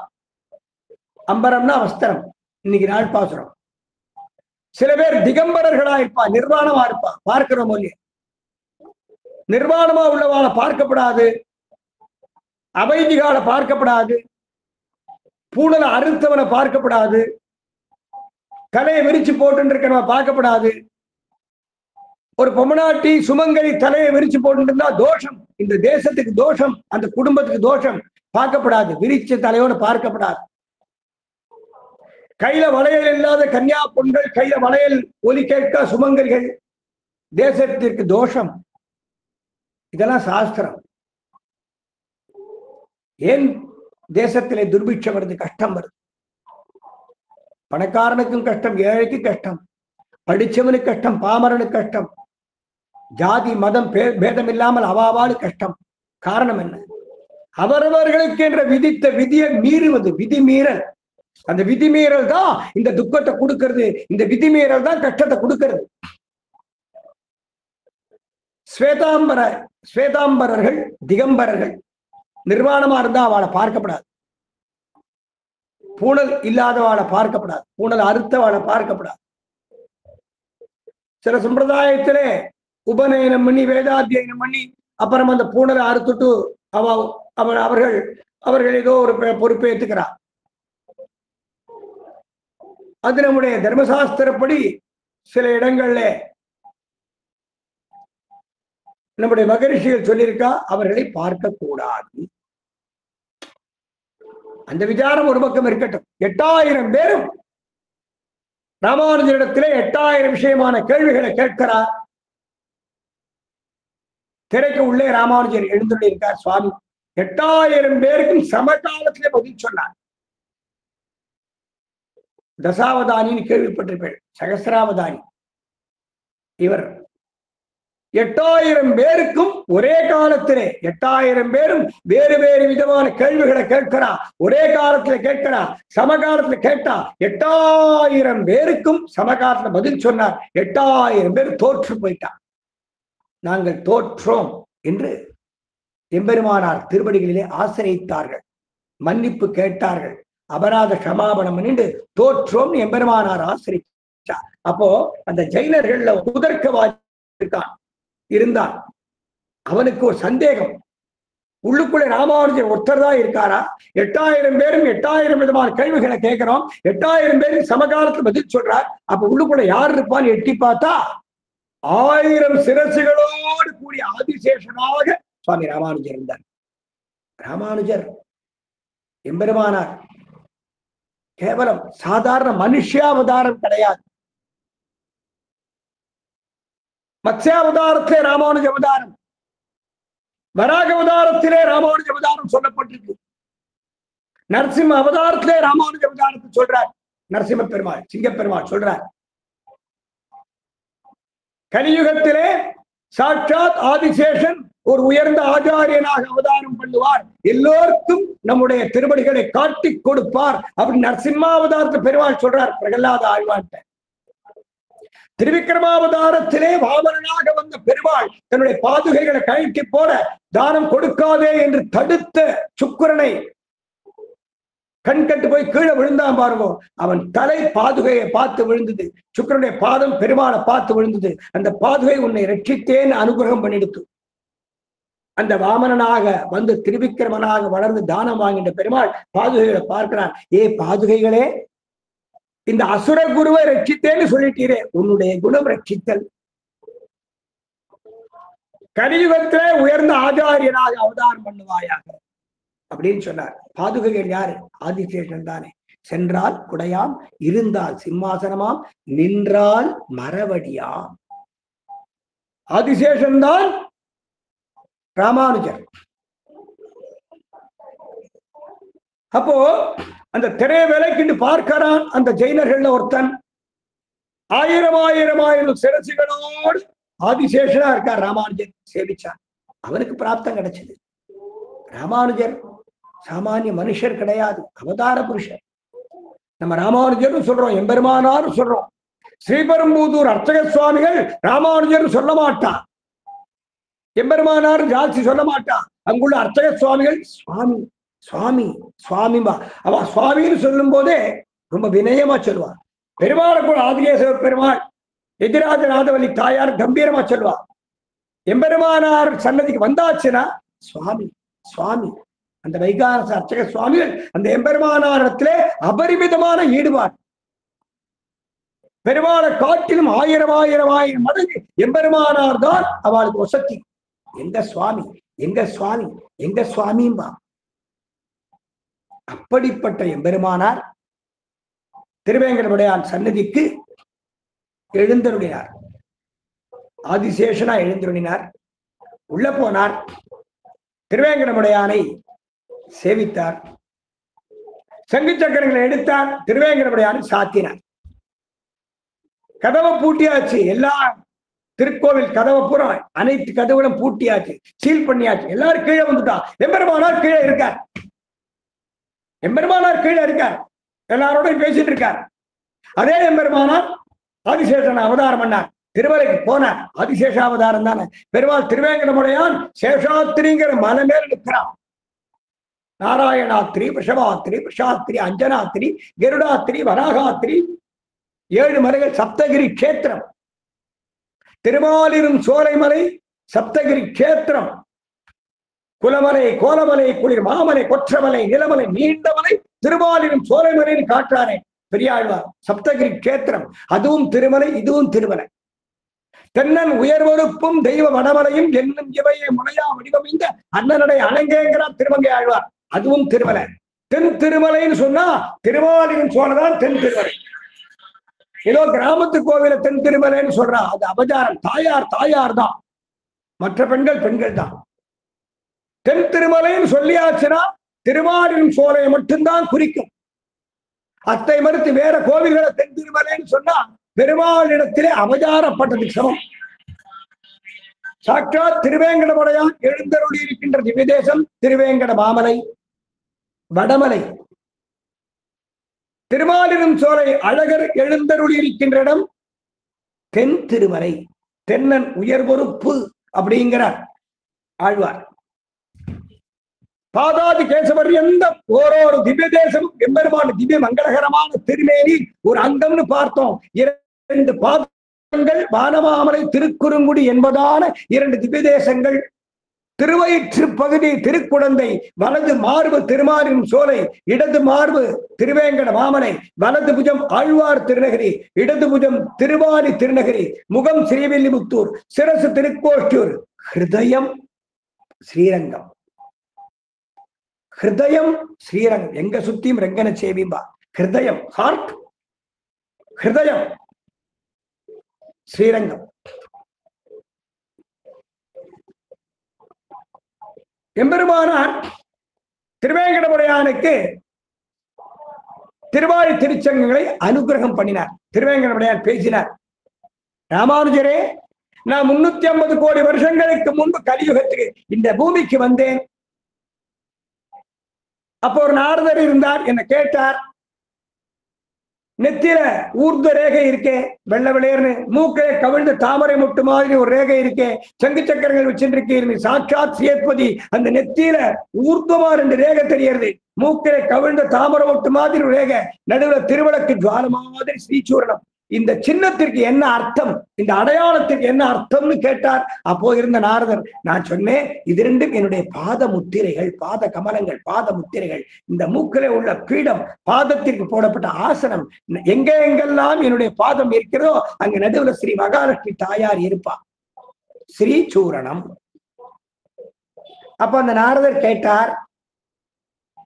அம்பரம்னா வஸ்திரம், இன்னைக்கு நாள் பாசுரம். சில பேர் திகம்பரர்களா இருப்பா, நிர்வாணமா இருப்பா. பார்க்கிறோம் இல்லையா? நிர்வாணமா உள்ளவாளை பார்க்கப்படாது, அவைதிகால பார்க்கப்படாது, பூணல அறுத்தவனை பார்க்கப்படாது, தலையை விரிச்சு போட்டு இருக்கிறவன் பார்க்கப்படாது. ஒரு பொம்மநாட்டி சுமங்கலி தலையை விரிச்சு போட்டு இருந்தா தோஷம், இந்த தேசத்துக்கு தோஷம், அந்த குடும்பத்துக்கு தோஷம், பார்க்கப்படாது. விரிச்ச தலையோடு பார்க்கப்படாது. கையில வளையல் இல்லாத கன்னியா பொண்கள், கையில வளையல் ஒலி கேட்க சுமங்கலிகள், தேசத்திற்கு தோஷம். இதெல்லாம் சாஸ்திரம். ஏன் தேசத்திலே துர்பிட்சம் வருது, கஷ்டம் வருது? பணக்காரனுக்கும் கஷ்டம், ஏழைக்கு கஷ்டம், படிச்சவனுக்கு கஷ்டம், பாமரனுக்கு கஷ்டம், ஜாதி மதம் பேதம் இல்லாமல் அவாவாடு கஷ்டம். காரணம் என்ன? அவரவர்களுக்கு என்ற விதித்த விதியை மீறுவது, விதி மீறல். அந்த விதிமீறல் தான் இந்த துக்கத்தை கொடுக்கிறது, இந்த விதிமீறல் தான் கஷ்டத்தை கொடுக்கிறது. ஸ்வேதாம்பரர்கள் திகம்பரர்கள் நிர்வாணமா இருந்தா அவளை பார்க்கப்படாது, பூணல் இல்லாதவாளை பார்க்கப்படாது, பூணல் அறுத்தவாளை பார்க்கப்படாது. சில சம்பிரதாயத்திலே உபநயனம் பண்ணி வேதாத்தியனம் பண்ணி அப்புறம் அந்த பூணலை அறுத்துட்டு அவர்கள் ஏதோ ஒரு பொறுப்பை ஏற்றுக்கிறார். அது நம்முடைய தர்மசாஸ்திரப்படி சில இடங்கள்ல நம்முடைய மகரிஷிகள் சொல்லியிருக்கா, அவர்களை பார்க்க கூடாது. அந்த விசாரம் ஒரு பக்கம் இருக்கட்டும். 8000 பேரும் ராமானுஜரிடத்திலே 8000 விஷயமான கேள்விகளை கேட்கிறார். திரைக்கு உள்ளே ராமானுஜர் எழுந்துள்ளிருக்கார். சுவாமி 8000 பேருக்கும் சமகாலத்திலே பதில் சொன்னார். தசாவதானின்னு கேள்விப்பட்டிருப்பேன், சகசிராவதானி. இவர் 8000 பேருக்கும் ஒரே காலத்திலே 8000 பேரும் வேறு வேறு விதமான கேள்விகளை கேட்கிறார். ஒரே காலத்துல கேட்கிறார், சமகாலத்துல கேட்டா 8000 பேருக்கும் சமகாலத்துல பதில் சொன்னார். 8000 பேர் தோற்று போயிட்டார். நாங்கள் தோற்றோம் என்று எம்பெருமானார் திருவடிகளிலே ஆசிரியித்தார்கள், மன்னிப்பு கேட்டார்கள், அபராத சமாபனம் என்று தோற்றோம் எம்பெருமானார் ஆசிரித்தார். அப்போ அந்த ஜெயினர்கள்ல முதற்கவாதி இருந்தான். அவனுக்கு ஒரு சந்தேகம், உள்ளுக்குள்ளே ராமானுஜர் ஒருத்தர் தான் இருக்காரா? 8000 பேரும் 8000 விதமான கேள்விகளை கேட்கிறோம், 8000 பேருக்கு சமகாலத்துல பதில் சொல்றார். அப்ப உள்ளுக்குள்ள யார் இருப்பான்னு எட்டி பார்த்தா 1000 சிரசுகளோடு கூடிய ஆதிசேஷனாக சுவாமி ராமானுஜர் இருந்தார். ராமானுஜர் எம்பெருமானார் கேவலம் சாதாரண மனுஷாவதாரம் கிடையாது. மத்ஸ்யாவதாரத்திலே ராமானுஜ அவதாரம், வராக அவதாரத்திலே ராமானுஜ அவதாரம் சொல்லப்பட்டிருக்கு. நரசிம்ம அவதாரத்திலே ராமானுஜ அவதாரத்தை சொல்றார். நரசிம்ம பெருமாள், சிங்கப்பெருமாள் சொல்றார். கலியுகத்திலே சாட்சாத் ஆதிசேஷன் ஒரு உயர்ந்த ஆச்சாரியனாக அவதாரம் பண்ணுவார், எல்லோருக்கும் நம்முடைய திருவடிகளை காட்டி கொடுப்பார் அப்படின்னு நரசிம்மாவதாரத்தை பெருமாள் சொல்றார் பிரகலாத ஆழ்வார்ட்ட. திருவிக்கிரமாவதாரத்திலே வாமனனாக வந்த பெருமாள் தன்னுடைய பாதுகைகளை கழட்டி போல தானம் கொடுக்காதே என்று தடுத்த சுக்கிரனை கண் கட்டு போய் கீழே விழுந்தான் பாருங்க, அவன் தலை பாதுகையை பார்த்து விழுந்தது, சுக்கிரனுடைய பாதம் பெருமாளை பார்த்து விழுந்தது. அந்த பாதுகை உன்னை ரட்சித்தேன்னு அனுகிரகம் பண்ணிடுத்து. அந்த வாமனனாக வந்து திருவிக்கிரமனாக வளர்ந்து தானம் வாங்கின்ற பெருமாள் பாதுகைகளை பார்க்கிறான். ஏ பாதுகைகளே, இந்த அசுர குருவை ரட்சித்தேன்னு சொல்லிட்டீரே, உன்னுடைய குணம் ரட்சித்தல். கலியுகத்திலே உயர்ந்த ஆச்சாரியனாக அவதாரம் பண்ணுவாயாக அப்படின்னு சொன்னார். பாதுகைகள் யாரு? ஆதிசேஷன் தானே. சென்றால் குடையாம், இருந்தால் சிம்மாசனமாம், நின்றால் மரவடியாம். ஆதிசேஷன் தான் ராமானுஜர். அப்போ அந்த திரைய விலைக்கு பார்க்கிறான் அந்த ஜெயினர்கள்ல ஒருத்தன், 1000 சிரசுகளோடு ஆதிசேஷனா இருக்கார். ராமானுஜர் சேவிச்சான், அவனுக்கு பிராப்தம் கிடைச்சது. ராமானுஜர் சாமானிய மனுஷர் கிடையாது, அவதார புருஷர். நம்ம ராமானுஜர் சொல்றோம், எம்பெருமானார் சொல்றோம். ஸ்ரீபெரும்புதூர் அர்ச்சக சுவாமிகள் ராமானுஜர் சொல்ல மாட்டான், எம்பெருமானார் ஜாஸ்தி சொல்ல மாட்டான். அங்குள்ள அர்ச்சக சுவாமிகள் சுவாமி சுவாமி சுவாமிமா. அவ சுவாமின்னு சொல்லும் போதே ரொம்ப வினயமா சொல்லுவார். பெருமாளை கூட ஆதிகேசவ பெருமாள், எதிராஜநாதவல்லி தாயார் கம்பீரமா சொல்லுவார். எம்பெருமானார் சன்னதிக்கு வந்தாச்சுன்னா சுவாமி சுவாமி. அந்த வைகாரச அர்ச்சக சுவாமிகள் அந்த எம்பெருமானாரத்திலே அபரிமிதமான ஈடுபாடு. பெருமாளை காட்டிலும் 1000 மடங்கு எம்பெருமானார் தான் அவளுக்கு வசதி. எங்க சுவாமி எங்க சுவாமி எங்க சுவாமிம்பா. அப்படிப்பட்ட எம்பெருமானார் திருவேங்கடமுடையான் சன்னதிக்கு எழுந்தருளினார். ஆதிசேஷனா எழுந்தருளினார். உள்ள போனார், திருவேங்கடமுடையானை சேவித்தார், சங்கு சக்கரங்களை எடுத்தார், திருவேங்கடமுடையானை சாத்தினார். கதவை பூட்டியாச்சு, எல்லா திருக்கோவில் கதவை பூரா அனைத்து கதவுகளும் பூட்டியாச்சு, சீல் பண்ணியாச்சு. எல்லாரும் கீழே வந்துட்டான். எம்பெருமானார் கீழே இருக்கார், எம்பெருமானார் கீழே இருக்கார், எல்லாரோடையும் பேசிட்டு இருக்கார். அதே எம்பெருமானார் ஆதிசேஷன் அவதாரம் பண்ணார், திருமலைக்கு போனார். ஆதிசேஷ அவதாரம் தானே. பெருமாள் திருவேங்கடமுடையான் சேஷாத்திரிங்கிற மலை மேல நிற்கிறான். நாராயணாத்திரி, விஷவாத்திரி, விஷாத்திரி, அஞ்சனாத்திரி, கருடாத்திரி, வராகாத்திரி, 7 மலைகள். சப்தகிரி கஷேத்திரம், திருமாலிரும் சோலைமலை, சப்தகிரி கஷேத்திரம், குலமலை, கோலமலை, குளிர் மாமலை, கொற்றமலை, நிலமலை, நீண்டமலை, திருமாலிரும் சோலைமலைன்னு காட்டுறாரே பெரியாழ்வார். சப்தகிரி கஷேத்திரம், அதுவும் திருமலை, இதுவும் திருமலை. தென்னன் உயர்வருப்பும் தெய்வ வடமலையும் என்னும் இவையை முனையா வடிவமைந்த அண்ணனுடைய அணங்கேங்கிறார் திருமங்கை ஆழ்வார், அதுவும் திருமலை. தென் திருமலைன்னு சொன்னா திருமாலிரும் சோழதான் தென் திருமலை. ஏதோ கிராமத்து கோவில தென் திருமலைன்னு சொல்றா, அது அபச்சாரம். தாயார் தாயார் தான், மற்ற பெண்கள் பெண்கள் தான். தென் திருமலைன்னு சொல்லியாச்சுன்னா திருமாலிரும் சோலையை மட்டும்தான் குறிக்கும். அத்தை மறுத்து வேற கோவில்களை தென் திருமலைன்னு சொன்னா பெருமாளிடத்திலே அவதாரப்பட்டதுக்கு சமம். சாட்சாத் திருவேங்கடமுடையான் எழுந்தருளி இருக்கின்ற திவ்யதேசம் திருவேங்கட மாமலை, வடமலை. திருமாலிரும் சோலை அழகர் எழுந்தருளி இருக்கின்ற இடம் தென் திருமலை. தென்னன் உயர்வொருப்பு அப்படிங்கிறார் ஆழ்வார். பாதாதி கேசவர் எந்த ஓரோரு திவ்ய தேசம் எம்பெருமான திவ்ய மங்களகரமான திருமேனி ஒரு அங்கம்னு பார்த்தோம். 2 பாதங்கள் வானமாமலை, திருக்குறுங்குடி என்பதான 2 திவ்ய தேசங்கள் திருவயிற்று பகுதி திருக்குடந்தை, வலது மார்பு திருமாலின் சோலை, இடது மார்பு திருவேங்கட மாமனை, வலது புஜம் ஆழ்வார் திருநகரி, இடது புஜம் திருவாலி திருநகரி, முகம் ஸ்ரீவில்லிபுத்தூர், சிரசு திருக்கோஷ்டூர், ஹிருதயம் ஸ்ரீரங்கம். ஹிருதயம் ஸ்ரீரங்கம். எங்க சுத்தியும் ரெங்கன சேவிம்பா. ஹிருதயம், ஹார்ட், ஹிருதயம் ஸ்ரீரங்கம். எம்பெருமானார் திருவேங்கடமுடையானுக்கு திருவாழி திருச்சங்கங்களை அனுகிரகம் பண்ணினார். திருவேங்கடமுடையான் பேசினார், ராமானுஜரே, நான் 350 கோடி வருஷங்களுக்கு முன்பு கலியுகத்துக்கு இந்த பூமிக்கு வந்தேன். அப்போ ஒரு நாரதர் இருந்தார், என்ன கேட்டார். நெத்தியில ஊர்த ரேகை இருக்கே, வெள்ள வெளியர்னு, மூக்கை கவிழ்ந்த தாமரை முட்டு மாதிரி ஒரு ரேகை இருக்கே, சங்கு சக்கரங்கள் வச்சிருக்கீங்க, சாட்சாத் சேத்பதி. அந்த நெத்தியில ஊர்தமா 2 ரேகை தெரியறது, மூக்கை கவிழ்ந்த தாமரை முட்டு மாதிரி ஒரு ரேகை, நடுவுல திருவிளக்கு ஜுவால மாதிரி ஸ்ரீசூரணம். இந்த சின்னத்திற்கு என்ன அர்த்தம், இந்த அடையாளத்திற்கு என்ன அர்த்தம்னு கேட்டார். அப்போ இருந்த நாரதர், நான் சொன்னேன், இது 2ம் என்னுடைய பாத முத்திரைகள், பாத கமலங்கள், பாத முத்திரைகள். இந்த மூக்கிலே உள்ள பீடம் பாதத்திற்கு போடப்பட்ட ஆசனம். எங்கெல்லாம் என்னுடைய பாதம் இருக்கிறதோ அங்க நடுவுல ஸ்ரீ மகாலட்சுமி தாயார் இருப்பா, ஸ்ரீசூரணம். அப்ப அந்த நாரதர் கேட்டார்,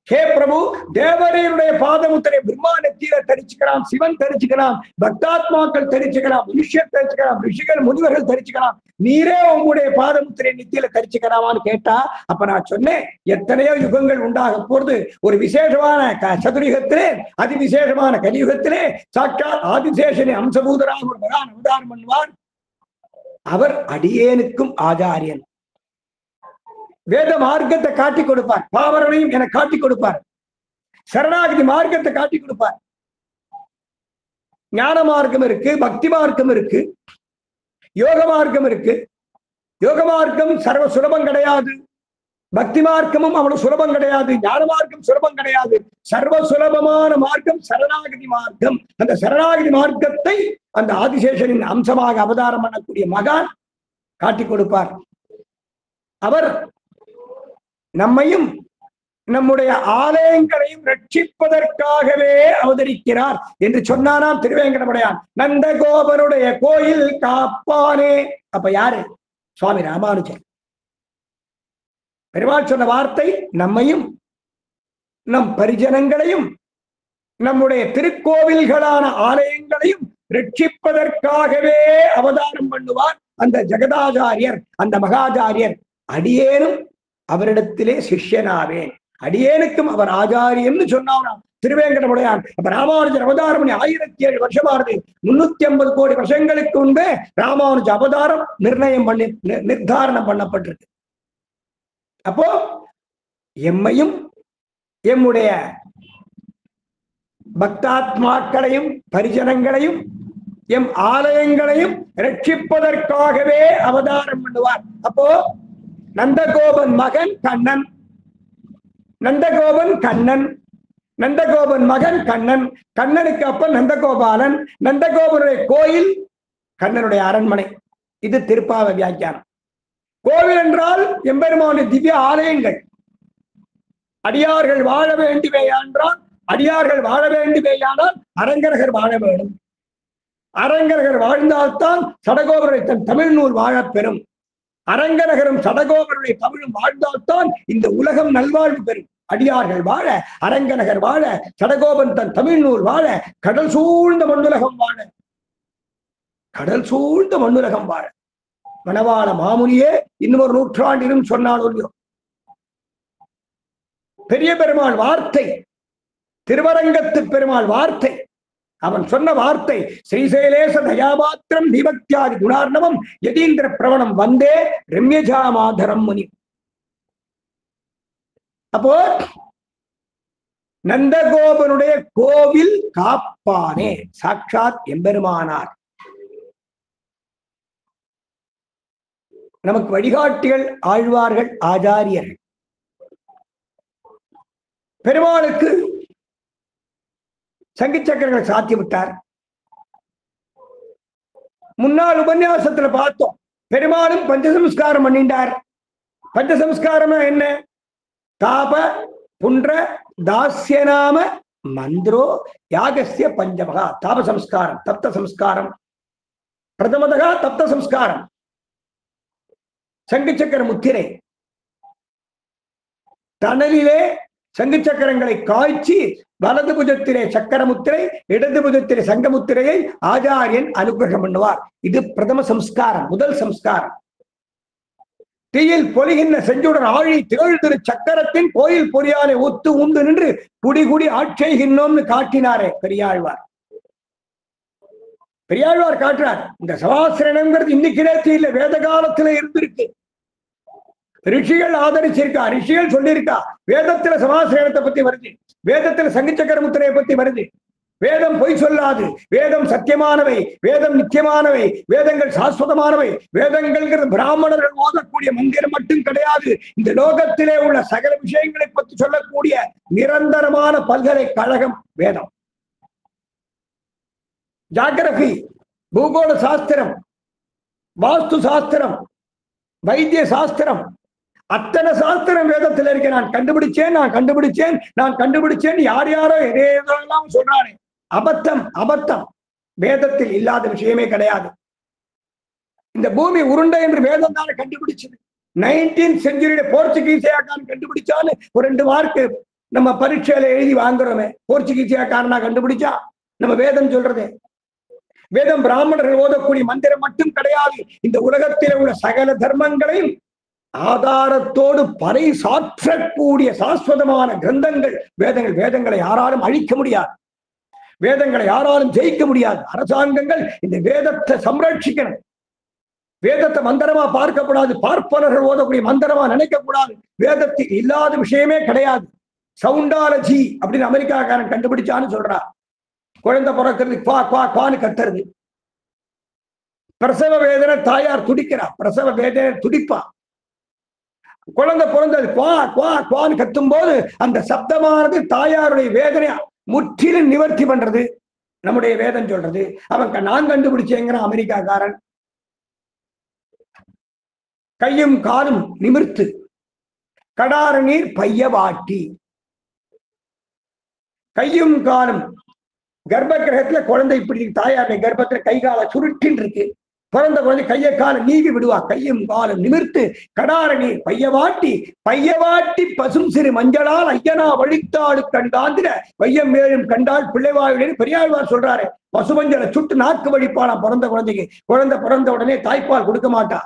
ஹே பிரபு, தேவரையருடைய பாதமுத்திரை பிரம்மா நெத்தியில தரிச்சுக்கலாம், சிவன் தரிச்சுக்கலாம், பக்தாத்மாக்கள் தரிச்சுக்கலாம், மனுஷர் தரிச்சுக்கலாம், ரிஷிகள் முனிவர்கள் தரிச்சுக்கலாம், நீரே உங்களுடைய பாதமுத்திரை நெத்தியில தரிச்சுக்கலாமான்னு கேட்டா. அப்ப நான் சொன்னேன், எத்தனையோ யுகங்கள் உண்டாக போறது, ஒரு விசேஷமான சதுர்யுகத்திலே, அதிவிசேஷமான கலியுகத்திலே சாட்சாத் ஆதிசேஷனை அம்சபூதராக ஒரு மகான் அவதாரம் பண்ணுவார். அவர் அடியேனுக்கும் ஆச்சாரியன். வேத மார்க்கத்தை காட்டி கொடுப்பார், பாவரனையும் என காட்டி கொடுப்பார், சரணாகதி மார்க்கத்தை காட்டி கொடுப்பார். ஞான மார்க்கம் இருக்கு, பக்தி மார்க்கம் இருக்கு, யோக மார்க்கம் இருக்கு. யோக மார்க்கம் சர்வ சுலபம் கிடையாது, பக்தி மார்க்கமும் அவ்வளவு சுலபம் கிடையாது, ஞான மார்க்கம் சுலபம் கிடையாது. சர்வ சுலபமான மார்க்கம் சரணாகதி மார்க்கம். அந்த சரணாகதி மார்க்கத்தை அந்த ஆதிசேஷனின் அம்சமாக அவதாரம் பண்ணக்கூடிய மகான் காட்டி கொடுப்பார். அவர் நம்மையும் நம்முடைய ஆலயங்களையும் ரட்சிப்பதற்காகவே அவதரிக்கிறார் என்று சொன்னாராம் திருவேங்கடமுடையான். நந்தகோபனுடைய கோயில் காப்பானே. அப்ப யாரு? சுவாமி ராமானுஜர். பெருமாள் சொன்ன வார்த்தை, நம்மையும் நம் பரிஜனங்களையும் நம்முடைய திருக்கோவில்களான ஆலயங்களையும் ரட்சிப்பதற்காகவே அவதாரம் பண்ணுவார் அந்த ஜெகதாச்சாரியர், அந்த மகாச்சாரியர். அடியேனும் அவரிடத்திலே சிஷ்யனாவேன், அடியேனுக்கும் அவர் ஆச்சாரியன்னு சொன்னாராம் திருவேங்கடமுடையான். அப்ப ராமானுஜர் அவதாரம் 1007 வருஷமானது. 350 கோடி வருஷங்களுக்கு முன்பே ராமானுஜ அவதாரம் நிர்தாரணம் பண்ணப்பட்டிருக்கு. அப்போ எம்மையும் எம்முடைய பக்தாத்மாக்களையும் பரிஜனங்களையும் எம் ஆலயங்களையும் ரட்சிப்பதற்காகவே அவதாரம் பண்ணுவார். அப்போ நந்தகோபன் மகன் கண்ணன், நந்தகோபன் கண்ணன், நந்தகோபன் மகன் கண்ணன், கண்ணனுக்கு அப்பன் நந்தகோபாலன், நந்தகோபனுடைய கோயில் கண்ணனுடைய அரண்மனை. இது திருப்பாவ வியாக்கியானம். கோவில் என்றால் எம்பெருமானுடைய திவ்ய ஆலயங்கள். அடியார்கள் வாழ வேண்டுமேயானால், அடியார்கள் வாழ வேண்டுமேயானால் அரங்கர்கள் வாழ வேண்டும். அரங்கர்கள் வாழ்ந்தால்தான் சடகோபருடைய தன் தமிழ் நூல் வாழப் பெறும். அரங்கநகரும் சடகோபருடைய தமிழும் வாழ்ந்தால்தான் இந்த உலகம் நல்வாழ்வு பெறும். அடியார்கள் வாழ, அரங்கநகர் வாழ, சடகோபன் தன் தமிழ் நூல் வாழ, கடல் சூழ்ந்த மண்ணுலகம் வாழ, கடல் சூழ்ந்த மண்ணுலகம் வாழ. மணவாள மாமுனியே இன்னொரு நூற்றாண்டிலும் சொன்னால் ஒல்லியோ. பெரிய பெருமாள் வார்த்தை, திருவரங்கத்து பெருமாள் வார்த்தை, அவன் சொன்ன வார்த்தை, ஸ்ரீசைலேச தயாபாத்திரம் தீபக்தியாதி குணார்ணவம் யதீந்திர பிரவணம் வந்தே ரம்யஜாமாதரம் முனி. அப்போ நந்தகோபனுடைய கோவில் காப்பானே சாட்சாத் எம்பெருமானார். நமக்கு வழிகாட்டிகள், ஆழ்வார்கள், ஆச்சாரியர்கள். பெருமாளுக்கு சங்கு சக்கரங்களை சாத்தி விட்டார். முன்னாள் உபன்யாசத்துல பார்த்தோம், பெருமாளும் பஞ்சசம்ஸ்காரம் பண்ணிட்டார். பஞ்சசம்ஸ்காரம்னா என்ன? தாப புன்ற தாஸ்யநாம மந்திரோ யாகஸ்ய பஞ்சமகா. தாப சம்ஸ்காரம், தப்த சம்ஸ்காரம், பிரதமதகா தப்த சம்ஸ்காரம். சங்கு சக்கர முத்திரை, தணலிலே சங்கு சக்கரங்களை காய்ச்சி வலது புஜத்திலே சக்கர முத்திரை, இடது புஜத்திலே சங்க முத்திரையை ஆச்சாரியன் அனுகிரகம் பண்ணுவார். இது பிரதம சம்ஸ்காரம், முதல் சம்ஸ்காரம். தீயில் பொலிகின்ற செஞ்சுடன் ஆழி திகழ் திரு சக்கரத்தின் கோயில் பொறியாலை ஒத்து உண்டு நின்று குடி ஆட்செய்கின்றோம்னு காட்டினாரே பெரியாழ்வார். பெரியாழ்வார் காட்டுறார். இந்த சவாசிரணங்கிறது இன்னைக்கு நேற்று இல்ல, வேத காலத்துல இருந்திருக்கு. ரிஷிகள் ஆதரிச்சிருக்கா, ரிஷிகள் சொல்லியிருக்கா. வேதத்துல சமாசிரணத்தை பத்தி வருது, வேதத்துல சங்கு சக்கர முத்திரையை பத்தி வருது. வேதம் பொய் சொல்லாது, வேதம் சத்தியமானவை, வேதம் நித்தியமானவை, வேதங்கள் சாஸ்வதமானவை. வேதங்கள் பிராமணர்கள் ஓதக்கூடிய மந்திரம் மட்டும் கிடையாது, இந்த லோகத்திலே உள்ள சகல விஷயங்களை பற்றி சொல்லக்கூடிய நிரந்தரமான பல்கலைக்கழகம் வேதம். ஜாகிரபி, பூகோள சாஸ்திரம், வாஸ்து சாஸ்திரம், வைத்திய சாஸ்திரம், அத்தனை சாஸ்திரம் வேதத்தில் இருக்க. நான் கண்டுபிடிச்சேன் யார் யாரோ எதையெல்லாம் சொல்றாரு. அபத்தம், அபத்தம். வேதத்தில் இல்லாத விஷயமே கிடையாது. இந்த பூமி உருண்டை என்று வேதம் தானே கண்டுபிடிச்சது. 19th செஞ்சுரியில போர்ச்சுகீசியாக்காரன் கண்டுபிடிச்சான்னு ஒரு 2 மார்க் நம்ம பரீட்சையில எழுதி வாங்குறோமே. போர்ச்சுகீசியாக்காரனா கண்டுபிடிச்சா? நம்ம வேதம் சொல்றது. வேதம் பிராமணர்கள் ஓதக்கூடிய மந்திரம் மட்டும் கிடையாது, இந்த உலகத்தில் உள்ள சகல தர்மங்களையும் ஆதாரத்தோடு பறை சாற்றக்கூடிய சாஸ்வதமான கிரந்தங்கள் வேதங்கள். வேதங்களை யாராலும் அழிக்க முடியாது, வேதங்களை யாராலும் ஜெயிக்க முடியாது. அரசாங்கங்கள் இந்த வேதத்தை சம்ரட்சிக்கணும். வேதத்தை மந்திரமா பார்க்கப்படாது, பார்ப்பனர்கள் ஓதக்கூடிய மந்திரமா நினைக்க கூடாது. வேதத்தில் இல்லாத விஷயமே கிடையாது. சவுண்டாலஜி அப்படின்னு அமெரிக்காக்காரன் கண்டுபிடிச்சான்னு சொல்றா. குழந்தை பிறக்கிறது குவா குவா குவான்னு கத்துறது. பிரசவ வேதனை தாயார் துடிக்கிறா, பிரசவ வேதனை துடிப்பா. குழந்தை பிறந்தது குவா குவா குவான்னு கத்தும் போது அந்த சப்தமானது தாயாருடைய வேதனை முற்றிலும் நிவர்த்தி பண்றது நம்முடைய வேதம் சொல்றது. அவன் நான் கண்டுபிடிச்சேங்கிற அமெரிக்காக்காரன். கையும் காலும் நிமிர்த்து கடார நீர் பைய வாட்டி. கையும் காலும், கர்ப்ப கிரகத்துல குழந்தை இப்படி தாயாருடைய கர்ப்பத்துல கை கால சுருட்டின் இருக்கு. பிறந்த குழந்தை கையை கால நீவி விடுவா. கையும் காலம் நிமிர்த்து கடார நீர் பையவாட்டி பசும் சிறு மஞ்சளால் ஐயனா வழித்தாடு கண்டாந்திர வையம் மேலும் கண்டால் பிள்ளைவாயுடன் பெரியாழ்வார் சொல்றாரு. பசுமஞ்சளை சுட்டு நாக்கு வழிப்பானா பிறந்த குழந்தைக்கு. குழந்தை பிறந்த உடனே தாய்ப்பால் கொடுக்க மாட்டா.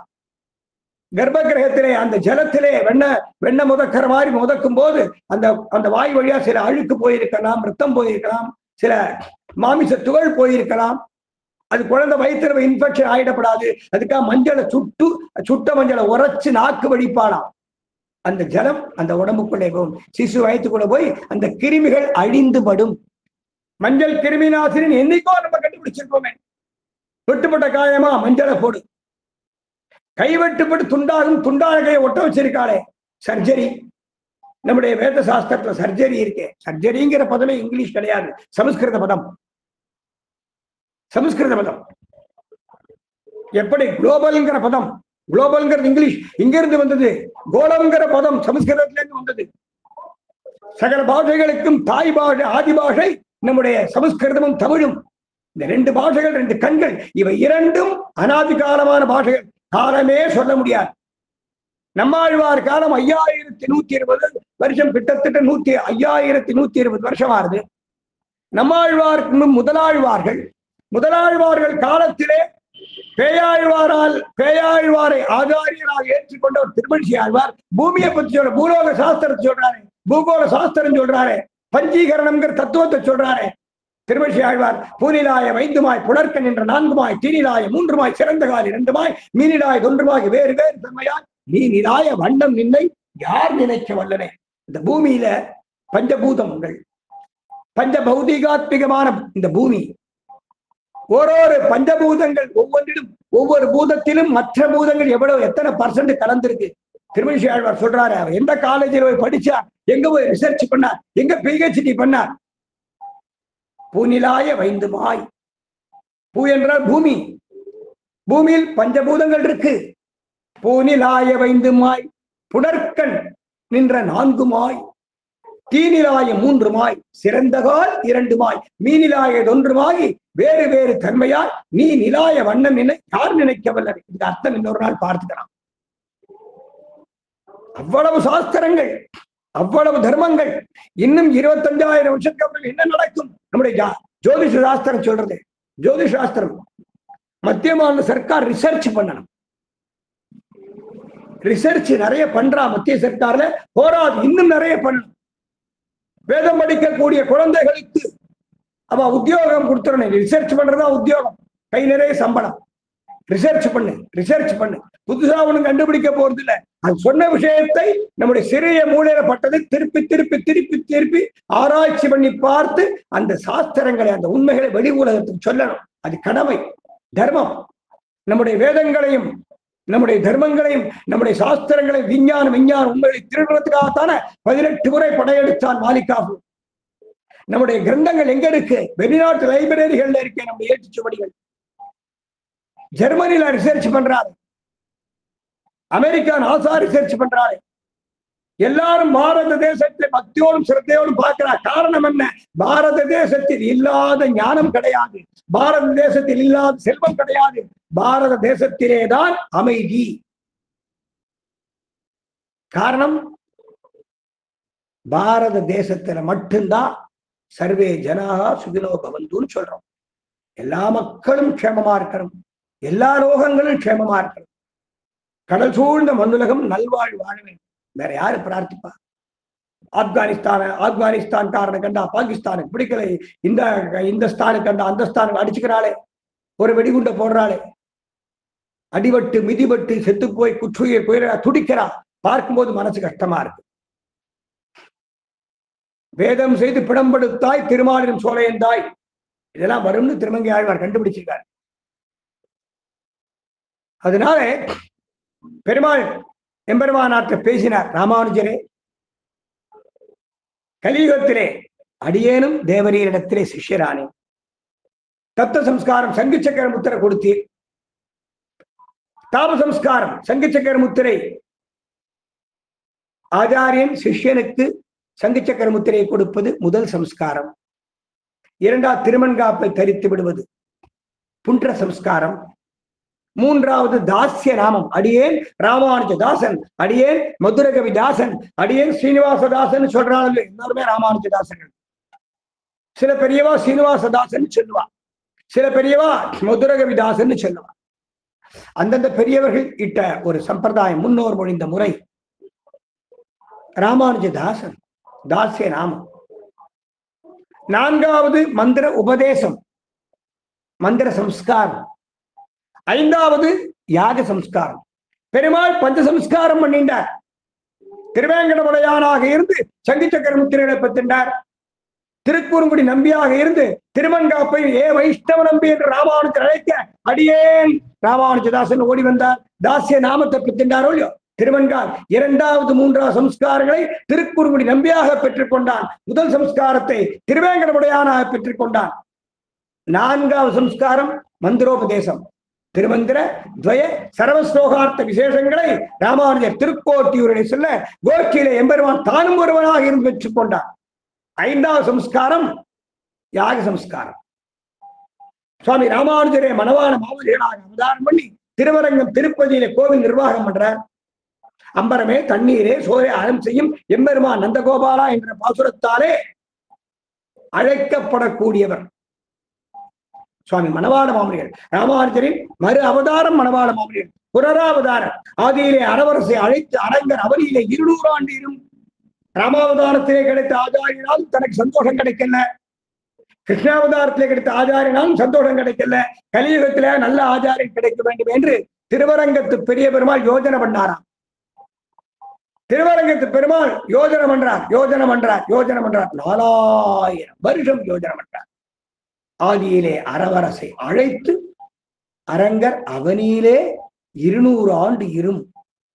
கர்ப்ப கிரகத்திலே அந்த ஜலத்திலே வெண்ண முதக்கிற மாதிரி முதக்கும் போது அந்த வாய் வழியா சில அழுக்கு போயிருக்கலாம், ரத்தம் போயிருக்கலாம், சில மாமிச துகள் போயிருக்கலாம். அது குழந்தை வயிற்றுல இன்ஃபெக்ஷன் ஆயிடப்படாது. அதுக்காக மஞ்சளை சுட்ட மஞ்சளை உரைச்சு நாக்கு வடிப்பானாம். அந்த ஜலம் அந்த உடம்புக்குள்ளே போகும், சிசு வயிற்றுக்குள்ள போய் அந்த கிருமிகள் அழிந்துபடும். மஞ்சள் கிருமி நாசினி என்னைக்கோ நம்ம கண்டுபிடிச்சிருக்கோமே. வெட்டுப்பட்ட காயமா மஞ்சளை போடு. கைவெட்டுப்பட்டு துண்டாகும், துண்டான கையை ஒட்ட வச்சிருக்காளே சர்ஜரி. நம்முடைய வேத சாஸ்திரத்துல சர்ஜரி இருக்கே. சர்ஜரிங்கிற பதமே இங்கிலீஷ் கிடையாது, சமஸ்கிருத பதம். சமஸ்கிருத பதம் எப்படி குளோபல்ங்கிற பதம், குளோபல்ங்கிறது இங்கிலீஷ், இங்க இருந்து வந்தது. கோலம்ங்கிற பதம் சமஸ்கிருதத்துல இருந்து வந்தது. சகல பாஷைகளுக்கும் தாய் பாஷை, ஆதி பாஷை நம்முடைய சமஸ்கிருதமும் தமிழும். இந்த 2 பாஷைகள், 2 கண்கள், இவை இரண்டும் அனாதி காலமான பாஷைகள். காலமே சொல்ல முடியாது. நம்மாழ்வார் காலம் 5120 வருஷம், கிட்டத்தட்ட 5120 வருஷம் ஆறுது. நம்மாழ்வார் முதலாழ்வார்கள் காலத்திலே பேயாழ்வாரை ஆச்சாரியராக ஏற்றுக்கொண்டவர் திருமணிசி ஆழ்வார். பூமியை பத்தி சொல்ற, பூலோக சாஸ்திரத்தை சொல்றாரு, பூகோள சாஸ்திரம் சொல்றாரு, பஞ்சீகரணம்ங்கிற தத்துவத்தை சொல்றாரு திருமணிசி ஆழ்வார். பூனிலாய 5மாய் புணர்க்க நின்ற 4மாய், தீனிலாய 3மாய், சிறந்த காலி 2மாய், மீனிலாய 1மாய், வேறு வேறு தன்மையாய் நீ நிலாய வண்ணம் நின்னை யார் நினைக்க வல்லனே. இந்த பூமியில பஞ்சபூதங்கள், பஞ்ச பௌதிகாத்மிகமான இந்த பூமி, ஓரொரு பஞ்சபூதங்கள் ஒவ்வொன்றிலும், ஒவ்வொரு பூதத்திலும் மற்ற பூதங்கள் எவ்வளவு எத்தனை % கலந்திருக்கு. திருமணிசி ஆழ்வார் சொல்றாரு. அவர் எந்த காலேஜில் போய் படிச்சார், எங்க போய் ரிசர்ச் பண்ணார், எங்க PhD பண்ணார். பூநிலாய 5மாய். பூ என்றால் பூமி, பூமியில் பஞ்சபூதங்கள் இருக்கு. பூநிலாய 5மாய் புனர்கண் நின்ற 4 தீநிலாய 3 சிறந்தகால் 2 மீனிலாய 1 வேறு வேறு தன்மையால் நீ நிலாய வண்ணம் நினை யார் நினைக்கவல்ல. இதுக்கு அர்த்தம் இன்னொரு நாள் பார்த்துக்கலாம். அவ்வளவு சாஸ்திரங்கள், அவ்வளவு தர்மங்கள். இன்னும் 25,000 வருஷத்துக்கு அப்புறம் என்ன நடக்கும்? நம்முடைய ஜோதிஷ சாஸ்திரம் சொல்றது. ஜோதிஷ சாஸ்திரம் மத்திய மாநில சர்க்கார் ரிசர்ச் பண்ணணும். ரிசர்ச் நிறைய பண்றா மத்திய சர்க்கார்ல, போராது இன்னும் நிறைய பண்ணணும். வேதம் படிக்கக்கூடிய குழந்தைகளுக்கு அவ உத்தியோகம் கொடுத்துடணும். ரிசர்ச் பண்றதா உத்தியோகம், கை நிறைய சம்பளம். ரிசர்ச் பண்ணு. புதுசா ஒண்ணும் கண்டுபிடிக்க போறது இல்ல. அது சொன்ன விஷயத்தை நம்முடைய சிறிய மூலையில பட்டதை திருப்பி திருப்பி திருப்பி திருப்பி ஆராய்ச்சி பண்ணி பார்த்து அந்த சாஸ்திரங்களை, அந்த உண்மைகளை வெளி உலகத்துக்கு சொல்லணும். அது கடமை, தர்மம். நம்முடைய வேதங்களையும் நம்முடைய தர்மங்களையும் நம்முடைய சாஸ்திரங்களையும் விஞ்ஞான உண்மைகளை திருடுறதுக்காகத்தான 18 முறை படையெடுத்தான் மாலிகாபு. நம்முடைய கிரந்தங்கள் எங்க இருக்கு? வெளிநாட்டு லைப்ரரிகள்ல இருக்கு. நம்முடைய ஏற்றுச்சுவடிகள் ஜெர்மனில ரிசர்ச் பண்றாரு, அமெரிக்கா நாசா ரிசர்ச் பண்றாரு. எல்லாரும் பாரத தேசத்தை பக்தியோடும் சிரத்தையோடும் பார்க்கிறார். காரணம் என்ன? பாரத தேசத்தில் இல்லாத ஞானம் கிடையாது, பாரத தேசத்தில் இல்லாத செல்வம் கிடையாது. பாரத தேசத்திலேதான் அமைதி. காரணம், பாரத தேசத்துல மட்டும்தான் சர்வே ஜனாக சுகினோ பவந்துன்னு சொல்றோம். எல்லா மக்களும் க்ஷேமமா இருக்கணும், எல்லா லோகங்களும் க்ஷேமமா இருக்கணும். கடல் சூழ்ந்த மண்ணுலகம் நல்வாழ் வாழ வேண்டும். வேற யாரு பிரார்த்திப்பா? ஆப்கானிஸ்தான் காரனை கண்டா பாகிஸ்தானுக்கு பிடிக்கலை, இந்த ஸ்தானுக்கு கண்டா அந்த ஸ்தானுக்கு அடிச்சுக்கிறாளே, ஒரு வெடிகுண்டை போடுறாளே, அடிபட்டு மிதிபட்டு செத்து போய் குற்றுயிர் குயிரா துடிக்கிறா. பார்க்கும்போது மனசு கஷ்டமா இருக்கு. வேதம் செய்து பிடம்படுத்தாய் திருமாலின் சோலையந்தாய், இதெல்லாம் வரும்னு திருமங்கை ஆழ்வார் கண்டுபிடிச்சிருக்காரு. அதனால பெருமாள் எம்பெருமானாற்ற பேசினார். ராமானுஜரே, கலியுகத்திலே அடியேனும் தேவரீரிடத்திலே சிஷ்யரானே. தத்துவ சம்ஸ்காரம் சங்கு சக்கர முத்திரை கொடுத்தீர். தாப சம்ஸ்காரம் சங்கு சக்கர முத்திரை, ஆச்சாரியன் சிஷ்யனுக்கு சங்கு சக்கர முத்திரையை கொடுப்பது முதல் சம்ஸ்காரம். 2வது திருமண்காப்பை தரித்து விடுவது புன்ற சம்ஸ்காரம். 3வது தாஸ்ய நாமம். அடியேன் ராமானுஜதாசன், அடியேன் மதுரகவி தாசன், அடியேன் ஸ்ரீனிவாசதாசன் சொல்றாங்க. எல்லாருமே ராமானுஜதாசர்கள். சில பெரியவா ஸ்ரீனிவாசதாசன் சொல்லுவா, சில பெரியவா மதுரகவி தாசன் சொல்லுவா. அந்தந்த பெரியவர்கள் இட்ட ஒரு சம்பிரதாயம், முன்னோர் மொழிந்த முறை. ராமானுஜதாசன், தாஸ்ய நாமம். 4வது மந்திர உபதேசம், மந்திர சம்ஸ்காரம். 5வது யாக சம்ஸ்காரம். பெருமாள் பஞ்ச சம்ஸ்காரம் பண்ணிட்டார். திருவேங்கடமுடையானாக இருந்து சங்கு சக்கர முத்திரைகளை பெற்றார். திருக்குறுங்குடி நம்பியாக இருந்து திருமண்காப்பை வைஷ்ணவ நம்பி என்று ராமானுஜர் அழைக்க அடியேன் ராமானுஜதாசன் ஓடி வந்தார். தாசிய நாமத்தை பெற்றாரோ இல்லையோ. திருமண்கால் 2வது 3வது சம்ஸ்காரங்களை திருக்குறுங்குடி நம்பியாக பெற்றுக் கொண்டான். முதல் சம்ஸ்காரத்தை திருவேங்கடமுடையானாக பெற்றுக் கொண்டான். 4வது சம்ஸ்காரம் மந்திரோபதேசம். திருமந்திர துவய சர்வஸ்லோகார்த்த விசேஷங்களை ராமானுஜர் திருக்கோட்டியூரிலே சொல்ல கோஷ்டியிலே எம்பெருமான் தானும் ஒருவனாக இருந்து பெற்றுக் கொண்டார். 5வது சம்ஸ்காரம் யாக சம்ஸ்காரம். சுவாமி ராமானுஜரே மணவாள மாமலிகளாக அவதாரம் பண்ணி திருவரங்கம் திருப்பதியிலே கோவில் நிர்வாகம் பண்றார். அம்பரமே தண்ணீரே சோரே அறம் செய்யும் எம்பெருமான் நந்தகோபாலா என்ற பாசுரத்தாலே அழைக்கப்படக்கூடியவர் சுவாமி மணவாள மாமலிகள். ராமானுஜரின் மறு அவதாரம் மணவாள மாமலிகள். புனராவதாரம். ஆதியிலே அரவரசை அழைத்து அரங்கர் அவனியிலே 200 ஆண்டு இரும். ராமாவதாரத்திலே கிடைத்த ஆச்சாரியனால் தனக்கு சந்தோஷம் கிடைக்கல, கிருஷ்ணாவதாரத்திலே கிடைத்த ஆச்சாரியனாலும் சந்தோஷம் கிடைக்கல. கலியுகத்திலே நல்ல ஆச்சாரியன் கிடைக்க வேண்டும் என்று திருவரங்கத்து பெரிய பெருமாள் யோஜனை பண்ணாராம். திருவரங்கத்து பெருமாள் யோஜனை பண்றார் 4000 வருஷம் யோஜனை பண்றார். ஆதியிலே அரவரசை அழைத்து அரங்கர் அவனியிலே 200 ஆண்டு இரும்.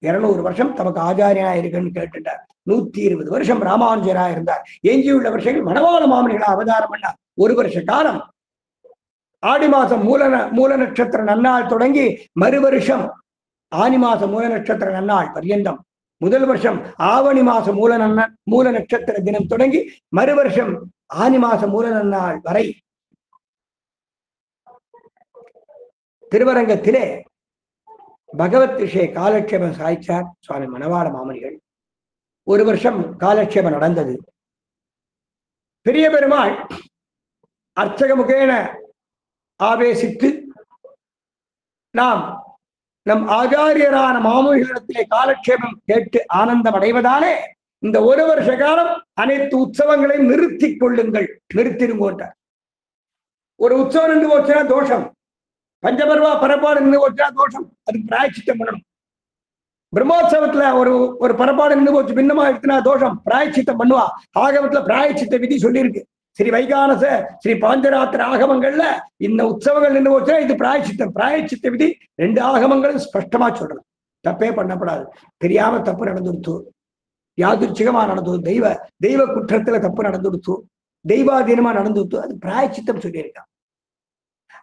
200 வருஷம் தமக்கு ஆச்சாரியனா இருக்குன்னு கேட்டுட்டார். 120 வருஷம் ராமானுஜரா இருந்தார். எஞ்சியுள்ள வருஷங்கள் மணவாள மாமனிகளா அவதாரம் பண்ணார். 1 வருஷ காலம். ஆடி மாசம் மூல நட்சத்திர நன்னாள் தொடங்கி மறு வருஷம் ஆனி மாசம் மூல நட்சத்திர நன்னாள் பர்யந்தம் முதல் வருஷம் ஆவணி மாசம் மூல நட்சத்திர தினம் தொடங்கி மறு வருஷம் ஆனி மாசம் மூல நன்னாள் வரை திருவரங்கத்திலே பகவத் விஷய காலட்சேபம் சாய்ச்சார் சுவாமி மணவாள மாமுனிகள். ஒரு வருஷம் காலட்சேபம் நடந்தது. பெரிய பெருமாள் அர்ச்சக முகேன ஆவேசித்து நாம் நம் ஆச்சாரியரான மாமுனிகளிடத்திலே காலட்சேபம் கேட்டு ஆனந்தம் அடைவதாலே இந்த ஒரு வருஷ காலம் அனைத்து உற்சவங்களையும் நிறுத்திக் கொள்ளுங்கள், நிறுத்திடுங்கோன்றார். ஒரு உற்சவம் நின்று போச்சுன்னா தோஷம், பஞ்சபர்வா பரப்பாடு நின்று போச்சுன்னா தோஷம், அதுக்கு பிராயச்சித்தம் பண்ணணும். பிரம்மோற்சவத்துல ஒரு பரப்பாடு நின்று போச்சு பின்னமா எடுத்துனா தோஷம், பிராயச்சித்தம் பண்ணுவா. ஆகமத்துல பிராயச்சித்த விதி சொல்லியிருக்கு. ஸ்ரீ வைகானச ஸ்ரீ பாஞ்சராத்திர ஆகமங்கள்ல இந்த உற்சவங்கள் நின்று போச்சுன்னா இது பிராயச்சித்தம். பிராயச்சித்த விதி 2 ஆகமங்களும் ஸ்பஷ்டமா சொல்றது. தப்பே பண்ணப்படாது. தெரியாம தப்பு நடந்துடுத்து, யாதிர்ச்சிகமா நடந்துடுத்து, தெய்வ குற்றத்துல தப்பு நடந்துடுத்து, தெய்வாதீனமா நடந்துடுத்து, அது பிராயச்சித்தம் சொல்லியிருக்கான்.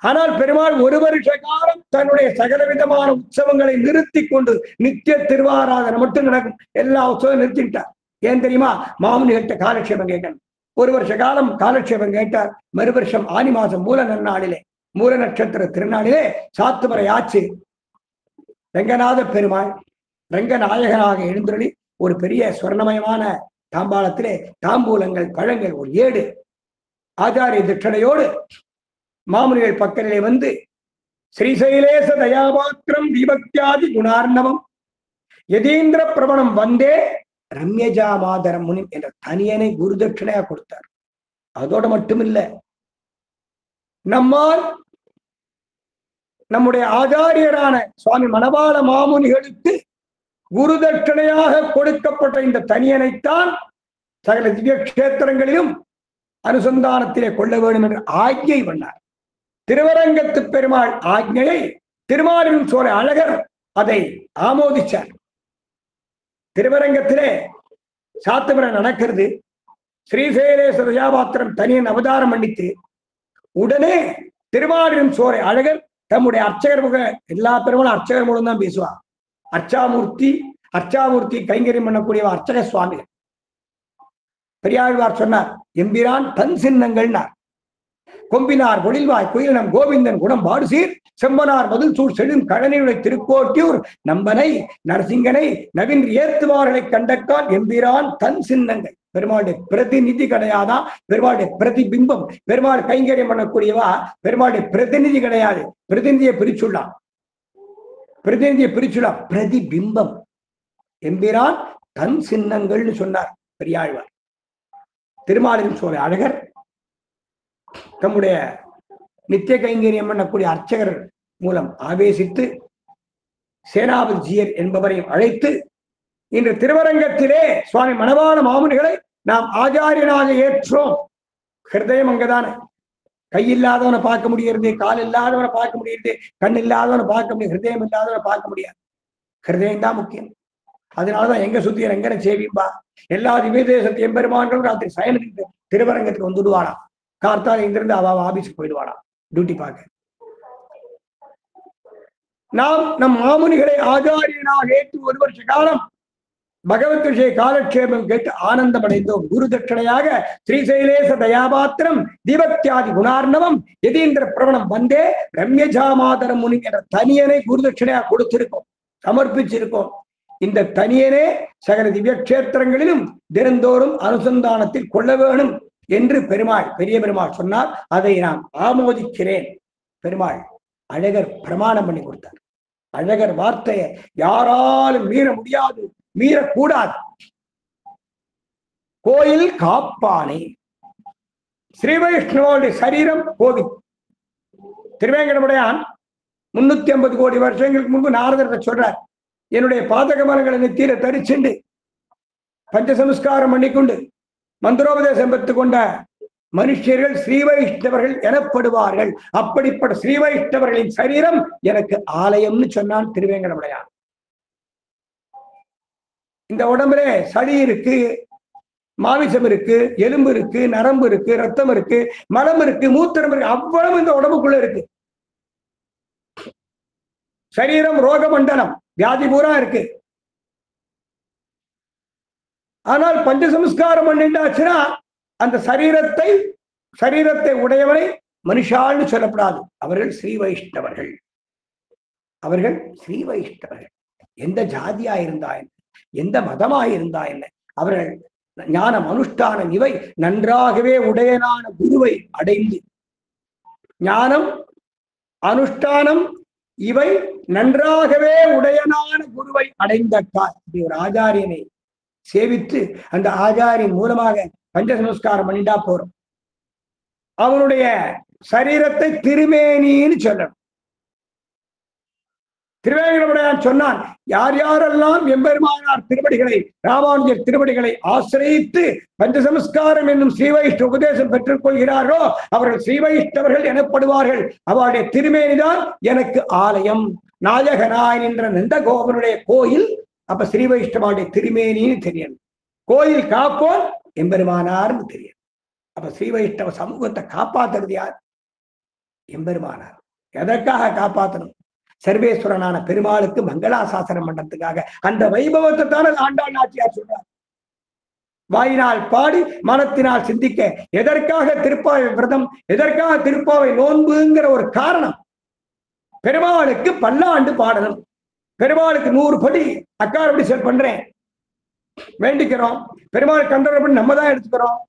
ஆனால் பெருமாள் ஒரு வருஷ காலம் தன்னுடைய சகலவிதமான உற்சவங்களை நிறுத்தி கொண்டு நித்திய திருவாராதனை மட்டும் நடக்கும். எல்லா உற்சவம் நிறுத்திட்டார். ஏன் தெரியுமா? மாமுனிகிட்ட காலட்சேபம் கேட்கணும். ஒரு வருஷ காலம் காலட்சேபம் கேட்டார். மறு வருஷம் ஆனி மாசம் மூல நன்னாளிலே, மூல நட்சத்திர திருநாளிலே சாத்துமறை ஆச்சு. ரங்கநாத பெருமாள் ரங்கநாயகனாக எழுந்தருளி ஒரு பெரிய சுவர்ணமயமான தாம்பாளத்திலே தாம்பூலங்கள், பழங்கள், ஒரு 7 ஆச்சாரிய திட்டனையோடு மாமுனிகள் பக்கத்திலே வந்து ஸ்ரீசைலேச தயாபாத்திரம் தீபக்தியாதி குணார்ணவம் யதீந்திர பிரபணம் வந்தே ரம்யஜா மாதரம் முனி என்ற தனியனை குரு தட்சிணையா கொடுத்தார். அதோட மட்டுமில்ல, நம்மால் நம்முடைய ஆச்சாரியரான சுவாமி மணவாள மாமுனிகளுக்கு குரு தட்சிணையாக கொடுக்கப்பட்ட இந்த தனியனைத்தான் சகல திவ்ய கஷேத்திரங்களிலும் அனுசந்தானத்திலே கொள்ள வேண்டும் என்று ஆக்ஞை பண்ணார். திருவரங்கத்து பெருமாள் ஆக்ஞையை திருமாலின் சோலை அழகர் அதை ஆமோதிச்சார். திருவரங்கத்திலே சாத்துமறை நடக்கிறது. ஸ்ரீசைலேச தயாபாத்திரம் தனியன் அவதாரம் பண்ணித்து உடனே திருமாலின் சோலை அழகர் தம்முடைய அர்ச்சகர் முக எல்லா பெருமாளும் அர்ச்சகர் மூலம் தான் பேசுவார். அர்ச்சாமூர்த்தி கைங்கரியம் பண்ணக்கூடிய அர்ச்சக சுவாமிகள். பெரியாழ்வார் சொன்னார், எம்பிரான் தன் சின்னங்கள்னார். கொம்பினார் பொழில்வாய் குயிலினம் கோவிந்தன் குணம் பாடுசீர் செம்பனார் மதில் சூழ் செடும் கழனியுடைய திருக்கோட்டியூர் நம்பனை நரசிங்கனை நவீன் ஏத்துவார்களை கண்டக்கால் எம்பிரான் தன் சின்னங்கள். பெருமாளுடைய பிரதிநிதி கிடையாதான், பெருமாளுடைய பிரதிபிம்பம். பெருமாள் கைங்கரியம் பண்ணக்கூடியவா பெருமாளுடைய பிரதிநிதி கிடையாது. பிரதிநிதியை பிரிச்சுள்ளான், பிரதிபிம்பம். எம்பிரான் தன் சின்னங்கள்னு சொன்னார் பெரியாழ்வார். திருமாலின் சோலை அழகர் தம்முடைய நித்திய கைங்கரியம் பண்ணக்கூடிய அர்ச்சகர் மூலம் ஆவேசித்து சேனாபதி ஜீயர் என்பவரையும் அழைத்து இன்று திருவரங்கத்திலே சுவாமி மணவாள மாமுனிகளை நாம் ஆச்சாரியனாக ஏற்றோம். ஹிருதயம் அங்கதானே. கை இல்லாதவனை பார்க்க முடியாது, கால் இல்லாதவனை பார்க்க முடியாது, கண் இல்லாதவனை பார்க்க முடியாது, ஹிருதயம் இல்லாதவனை பார்க்க முடியாது. ஹிருதயம் தான் முக்கியம். அதனாலதான் எங்க சுத்தி எங்கன சேவிப்பா எல்லா திவ்ய தேசத்து எம்பெருமான்களும் ராத்திரி சயனுக்கு திருவரங்கத்துக்கு வந்துடுவானா. கார்த்தால இங்கிருந்து அவ ஆபீஸுக்கு போயிடுவானா டியூட்டி பார்க்க. நாம் நம் மாமுனிகளை ஆச்சாரியனாக ஏற்று ஒரு வருஷ காலம் பகவத் விஷய காலட்சேபம் கேட்டு ஆனந்தம் அடைந்தோம். குரு தட்சணையாக ஸ்ரீசைலேச தயாபாத்திரம் தீபக்தியாதி குணார்ணவம் யதீந்திர பிரவணம் வந்தே ரம்யஜாமாதரம் முனி என்ற தனியனை குரு தட்சணையாக கொடுத்திருக்கோம், சமர்ப்பிச்சிருக்கோம். இந்த தனியனே சகல திவ்ய கஷேத்திரங்களிலும் தினந்தோறும் அனுசந்தானத்தில் கொள்ள வேணும் என்று பெருமாள் பெரிய பெருமாள் சொன்னார். அதை நான் ஆமோதிக்கிறேன். பெருமாள் அழகர் பிரமாணம் பண்ணி கொடுத்தார். அழகர் வார்த்தையை யாராலும் மீற முடியாது, மீறக்கூடாது. கோயில் காப்பானே. ஸ்ரீ வைஷ்ணவோடைய சரீரம் கோவில். திருவேங்கடமுடையான் 350 கோடி வருஷங்களுக்கு முன்பு நாரதர் சொல்றார், என்னுடைய பாதக மரங்களை நெத்தியில தரிச்சுண்டு பஞ்சசம்ஸ்காரம் பண்ணிக்கொண்டு மந்திரோபதேசம் பெற்றுக் கொண்ட மனுஷர்கள் ஸ்ரீ வைஷ்ணவர்கள் எனப்படுவார்கள். அப்படிப்பட்ட ஸ்ரீ வைஷ்ணவர்களின் சரீரம் எனக்கு ஆலயம்னு சொன்னான் திருவேங்கடமுடையான். இந்த உடம்புல சளி இருக்கு, மாமிசம் இருக்கு, எலும்பு இருக்கு, நரம்பு இருக்கு, ரத்தம் இருக்கு, மலம் இருக்கு, மூத்திரம் இருக்கு, அவ்வளவு இந்த உடம்புக்குள்ள இருக்கு. சரீரம் ரோக மண்டலம், வியாதி பூரா இருக்கு. ஆனால் பஞ்சசம்ஸ்காரம் பண்ணிட்டாச்சுன்னா அந்த சரீரத்தை உடையவரை மனுஷால்னு சொல்லப்படாது. அவர்கள் ஸ்ரீ வைஷ்ணவர்கள். அவர்கள் ஸ்ரீ வைஷ்ணவர்கள். எந்த ஜாதியா இருந்தா என்ன, எந்த மதமா இருந்தா என்ன, அவர்கள் ஞானம் அனுஷ்டானம் இவை நன்றாகவே உடையனான குருவை அடைந்து, ஞானம் அனுஷ்டானம் இவை நன்றாகவே உடையனான குருவை அடைந்தக்கால் ஒரு ஆச்சாரியனை சேவித்து அந்த ஆச்சாரியின் மூலமாக பஞ்சசமஸ்காரம் பண்ணிட்டா போறோம். அவனுடைய சரீரத்தை திருமேனின்னு சொல்லணும். திருவேங்கடமுடையான் சொன்னான், யார் யாரெல்லாம் எம்பெருமானார் திருவடிகளை, ராமானுஜர் திருவடிகளை ஆசிரியத்து பஞ்சசமஸ்காரம் என்னும் ஸ்ரீவைஷ்ணவ உபதேசம் பெற்றுக் கொள்கிறார்களோ அவர்கள் ஸ்ரீவைஷ்ணவர்கள் எனப்படுவார்கள். அவருடைய திருமேனிதான் எனக்கு ஆலயம். நாயகனாய் என்ற நந்தகோபனுடைய கோயில். அப்ப ஸ்ரீவைஷ்ணவனுடைய திருமேனின்னு தெரியணும். கோயில் காப்போன் எம்பெருமானார்னு தெரியும். அப்ப ஸ்ரீவைஷ்ணவ சமூகத்தை காப்பாத்துறது யார்? எம்பெருமானார். எதற்காக காப்பாற்றணும்? சர்வேஸ்வரனான பெருமாளுக்கு மங்களாசாசனம் பண்றதுக்காக. அந்த வைபவத்தை தானே ஆண்டாள் நாச்சியார் சொல்றார். வாயினால் பாடி மனத்தினால் சிந்திக்க. எதற்காக திருப்பாவை விரதம், எதற்காக திருப்பாவை நோன்புங்கிற ஒரு காரணம். பெருமாளுக்கு பல்லாண்டு பாடணும். பெருமாளுக்கு 100 படி அக்காரப்படி செல் பண்றேன் வேண்டிக்கிறோம். பெருமாள் கண்டறப்படி நம்ம தான் எடுத்துக்கிறோம்.